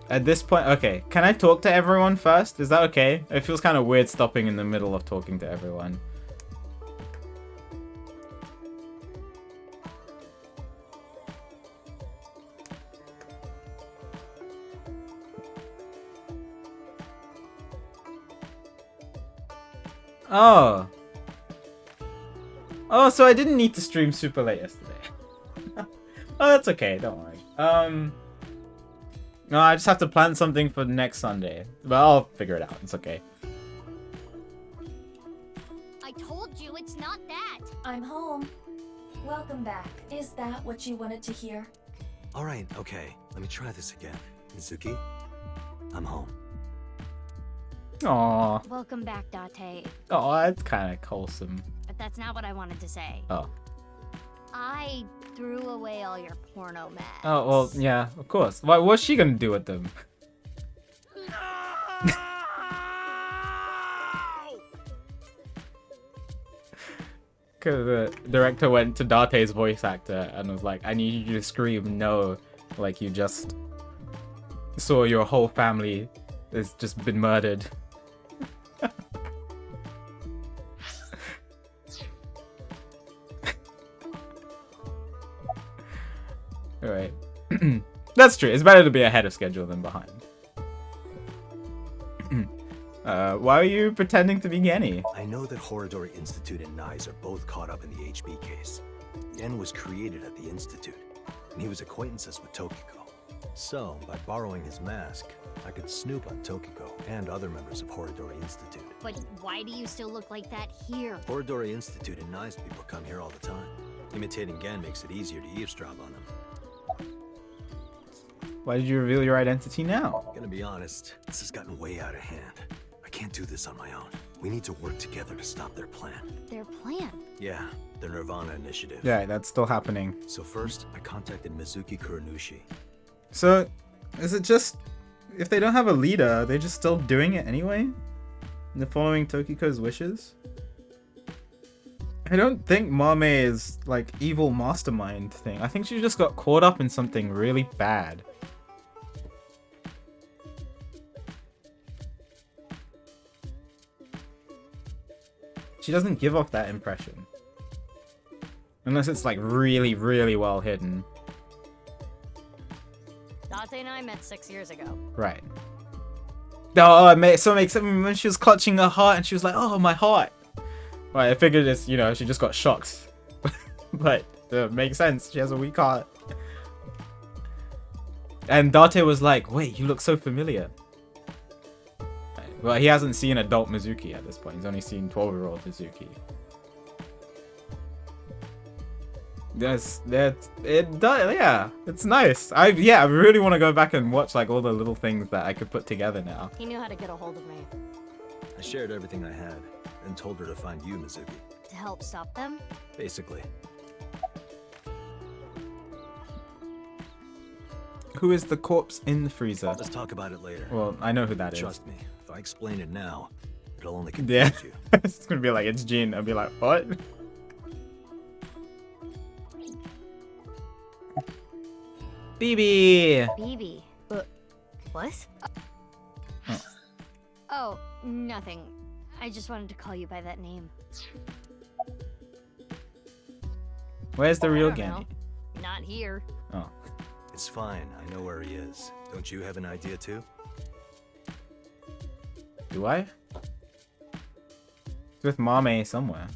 At this point, okay, can I talk to everyone first? Is that okay? It feels kind of weird stopping in the middle of talking to everyone. Oh. Oh, so I didn't need to stream super late yesterday. Oh, that's okay. Don't worry. No, I just have to plan something for next Sunday. But I'll figure it out. It's okay. I told you it's not that. I'm home. Welcome back. Is that what you wanted to hear? Alright, okay. Let me try this again. Mizuki, I'm home. Aww. Welcome back, Date. Oh, that's kind of wholesome. But that's not what I wanted to say. Oh. I threw away all your porno mags. Oh, well, yeah, of course. What's she gonna do with them? Because the director went to Date's voice actor and was like, I need you to scream no, like you just saw your whole family has just been murdered. Alright. That's true. It's better to be ahead of schedule than behind. Why are you pretending to be Genny? I know that Horadori Institute and Nyes are both caught up in the HB case. Gen was created at the Institute, and he was acquaintances with Tokiko. So, by borrowing his mask, I could snoop on Tokiko and other members of Horadori Institute. But why do you still look like that here? Horadori Institute and Nyes people come here all the time. Imitating Gen makes it easier to eavesdrop on them. Why did you reveal your identity now? Gonna be honest, this has gotten way out of hand. I can't do this on my own. We need to work together to stop their plan. Their plan? Yeah, the NirvanA initiative. Yeah, that's still happening. So first, I contacted Mizuki Kuranushi. So, is it just... If they don't have a leader, are they just still doing it anyway? They're following Tokiko's wishes? I don't think Mame is, like, evil mastermind thing. I think she just got caught up in something really bad. She doesn't give off that impression. Unless it's, like, really, really well hidden. Date and I met 6 years ago. Right. Oh, it makes sense when she was clutching her heart and she was like, oh, my heart. Right, I figured it's, you know, she just got shocked. But it makes sense. She has a weak heart. And Date was like, wait, you look so familiar. Well, he hasn't seen adult Mizuki at this point. He's only seen 12-year-old Mizuki. Yeah, it's nice. I really want to go back and watch like all the little things that I could put together now. He knew how to get a hold of me. I shared everything I had and told her to find you, Mizuki. To help stop them? Basically. Who is the corpse in the freezer? Let's talk about it later. Well, I know who that is. Trust me, if I explain it now, it'll only confuse you. It's gonna be like, it's Jean. I'll be like, what? BB! BB? What? Oh, nothing. I just wanted to call you by that name. Where's the real I don't Genny? know. Not here. Oh. It's fine, I know where he is. Don't you have an idea too? Do I? It's with Mame somewhere.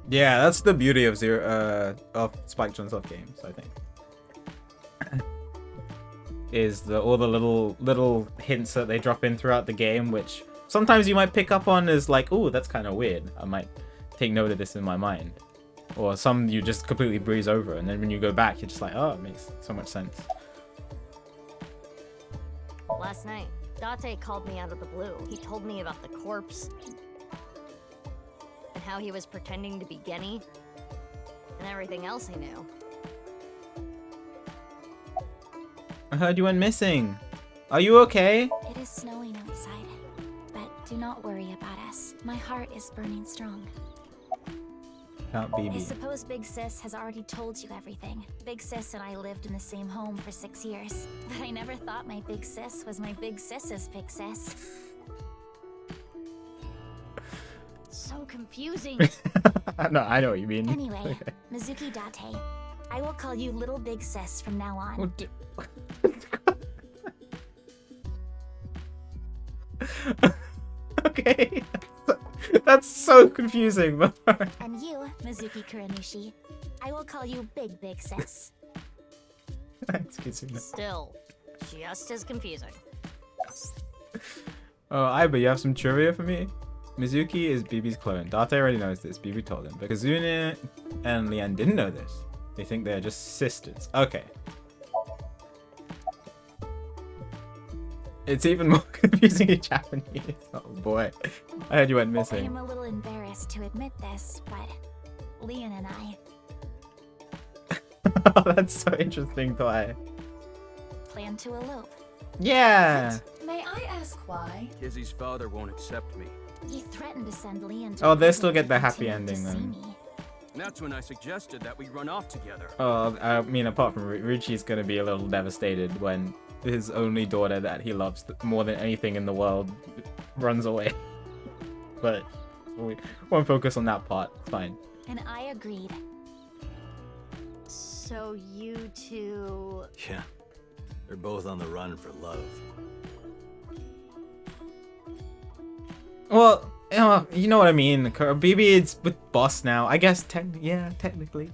Yeah, that's the beauty of Spike Chunsoft games, I think. Is all the little hints that they drop in throughout the game, which sometimes you might pick up on as like, oh, that's kind of weird. I might take note of this in my mind. Or some you just completely breeze over, and then when you go back, you're just like, oh, it makes so much sense. Last night, Date called me out of the blue. He told me about the corpse. And how he was pretending to be Genny. And everything else he knew. I heard you went missing. Are you okay? It is snowing outside, but do not worry about us. My heart is burning strong. Count I BB. suppose Big Sis has already told you everything. Big Sis and I lived in the same home for 6 years. But I never thought my Big Sis was my Big Sis's Big Sis. So confusing. No, I know what you mean. Anyway, Mizuki Date, I will call you Little Big Sis from now on. Okay. That's so confusing, but And you, Mizuki Kuranushi, I will call you Big Sis. excuse me. Still, just as confusing. Oh, Aiba, you have some trivia for me? Mizuki is BB's clone. Date already knows this. BB told him. But Kazune and Lian didn't know this. They think they're just sisters. Okay. It's even more confusing in Japanese. Oh boy. I heard you went I missing. am a little embarrassed to admit this, but Lian and I Oh, that's so interesting, Toy. plan to elope. Yeah. May I ask why? Kizzy's father won't accept me. He threatened to send Lian to Oh, they prison still if get he the happy continued to ending see then. me. That's when I suggested that we run off together. Oh, I mean, apart from Ruchi's gonna be a little devastated when his only daughter that he loves more than anything in the world runs away. But we won't focus on that part. It's fine. And I agreed. So you two... Yeah. They're both on the run for love. Well, you know what I mean. BB is with Boss now. I guess, technically.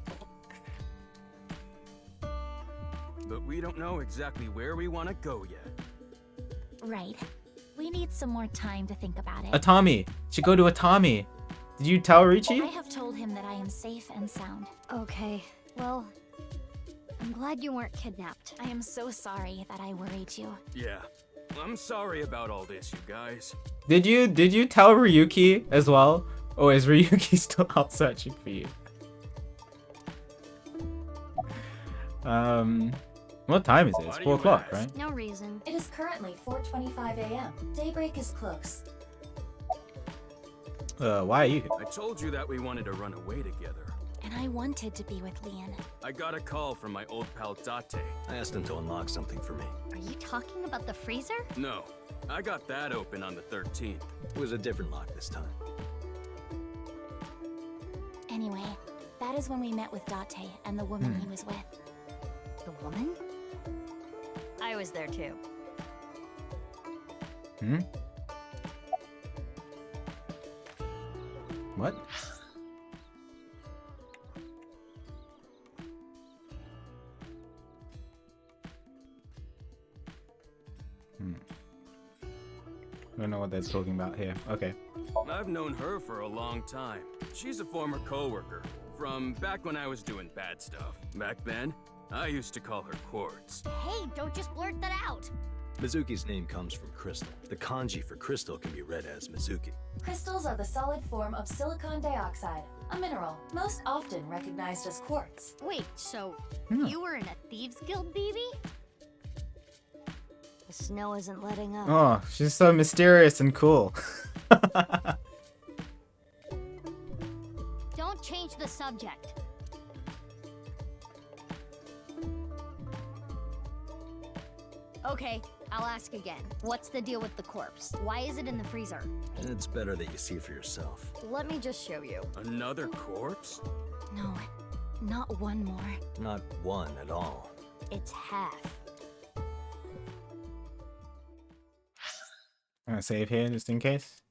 But we don't know exactly where we want to go yet. Right. We need some more time to think about it. Atami. Should go to Atami. Did you tell Richi? I have told him that I am safe and sound. Okay, well, I'm glad you weren't kidnapped. I am so sorry that I worried you. Yeah. I'm sorry about all this, you guys. Did you tell Ryuki as well? Or is Ryuki still out searching for you? What time is it? It's 4 o'clock, right? No reason. It is currently 4:25 a.m. Daybreak is close. Why are you here? I told you that we wanted to run away together. And I wanted to be with Lian. I got a call from my old pal Date. I asked him to unlock something for me. Are you talking about the freezer? No, I got that open on the 13th. It was a different lock this time. Anyway, that is when we met with Date and the woman he was with. The woman? I was there too. What? I don't know what they're talking about here. Okay. I've known her for a long time. She's a former coworker from back when I was doing bad stuff. Back then, I used to call her Quartz. Hey, don't just blurt that out. Mizuki's name comes from crystal. The kanji for crystal can be read as Mizuki. Crystals are the solid form of silicon dioxide, a mineral most often recognized as quartz. Wait, so you were in a thieves guild, BB? The snow isn't letting up. Oh, she's so mysterious and cool. Don't change the subject. Okay, I'll ask again. What's the deal with the corpse? Why is it in the freezer? It's better that you see for yourself. Let me just show you. Another corpse? No, not one more. Not one at all. It's half. I'm gonna save here just in case.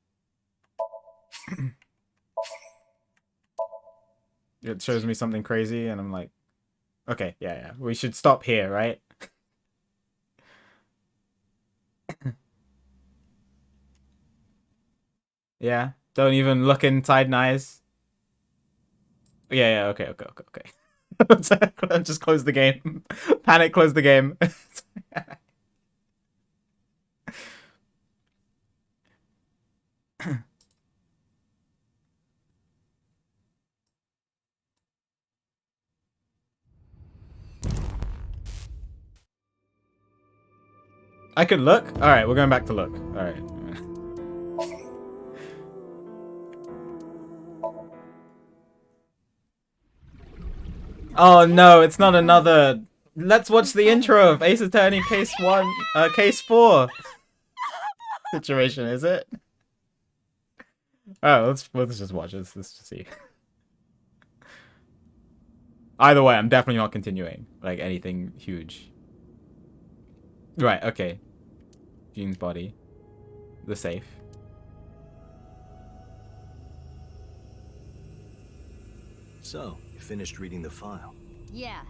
It shows me something crazy and I'm like, okay, yeah. We should stop here, right? Yeah, don't even look inside nice. Yeah, okay. Just close the game. Panic, close the game. I could look? Alright, we're going back to look. Alright. Oh no, it's not another. Let's watch the intro of Ace Attorney Case 4 situation, is it? Oh, let's just watch this. Let's just see. Either way, I'm definitely not continuing like anything huge. Right, okay. Jean's body. The safe. So, you finished reading the file. Yeah.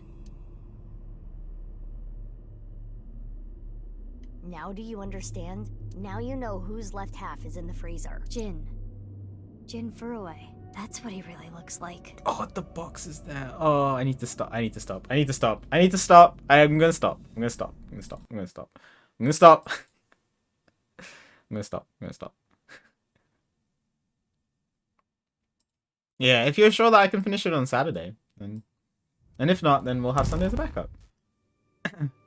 Now do you understand? Now you know whose left half is in the freezer. Jin. Jin Furue. That's what he really looks like. Oh, the box is there. Oh, I need to stop. I need to stop. I need to stop. I need to stop. I'm gonna stop. I'm gonna stop. I'm gonna stop. I'm gonna stop. I'm gonna stop. I'm gonna stop. I'm gonna stop. Yeah, if you're sure that I can finish it on Saturday, then, and if not, then we'll have Sunday as a backup.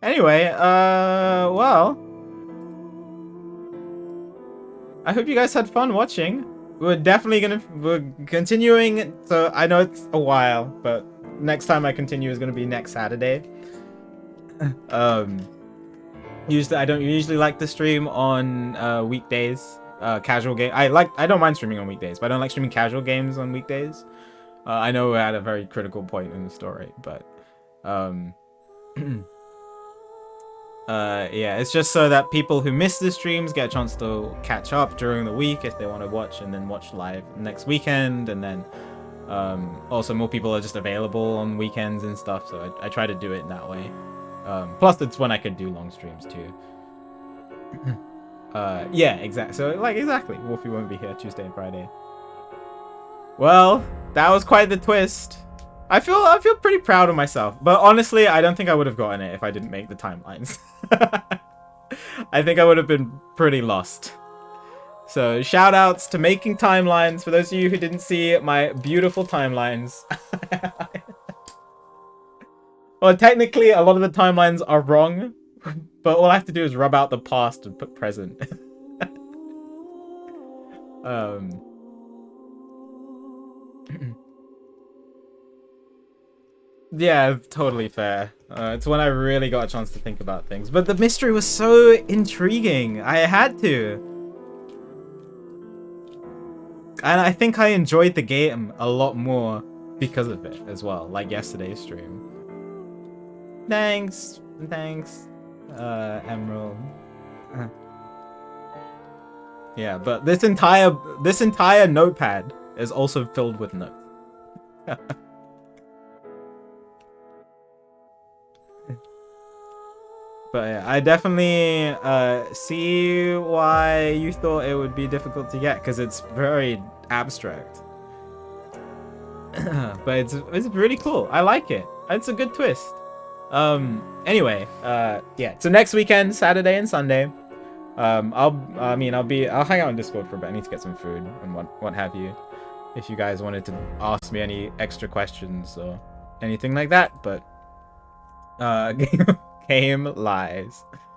Anyway, well, I hope you guys had fun watching. We're continuing, so I know it's a while, but next time I continue is gonna be next Saturday. Usually I don't usually like to stream on weekdays. Casual game. I don't mind streaming on weekdays, but I don't like streaming casual games on weekdays. I know we're at a very critical point in the story, but yeah, it's just so that people who miss the streams get a chance to catch up during the week if they want to watch, and then watch live next weekend, and then also more people are just available on weekends and stuff, so I try to do it in that way. Plus it's when I could do long streams too. Yeah, exactly. So like exactly, Wolfie won't be here Tuesday and Friday. Well, that was quite the twist. I feel pretty proud of myself, but honestly, I don't think I would have gotten it if I didn't make the timelines. I think I would have been pretty lost. So shout outs to making timelines. For those of you who didn't see my beautiful timelines. Well, technically, a lot of the timelines are wrong, but all I have to do is rub out the past and put present. Yeah, totally fair. It's when I really got a chance to think about things. But the mystery was so intriguing. I had to. And I think I enjoyed the game a lot more because of it as well, like yesterday's stream. Thanks, Emerald. Yeah, but this entire notepad is also filled with notes. But yeah, I definitely see why you thought it would be difficult to get, because it's very abstract. But it's really cool. I like it. It's a good twist. Anyway, yeah. So next weekend, Saturday and Sunday, I'll hang out on Discord for a bit. I need to get some food and what have you. If you guys wanted to ask me any extra questions or anything like that, but game lies.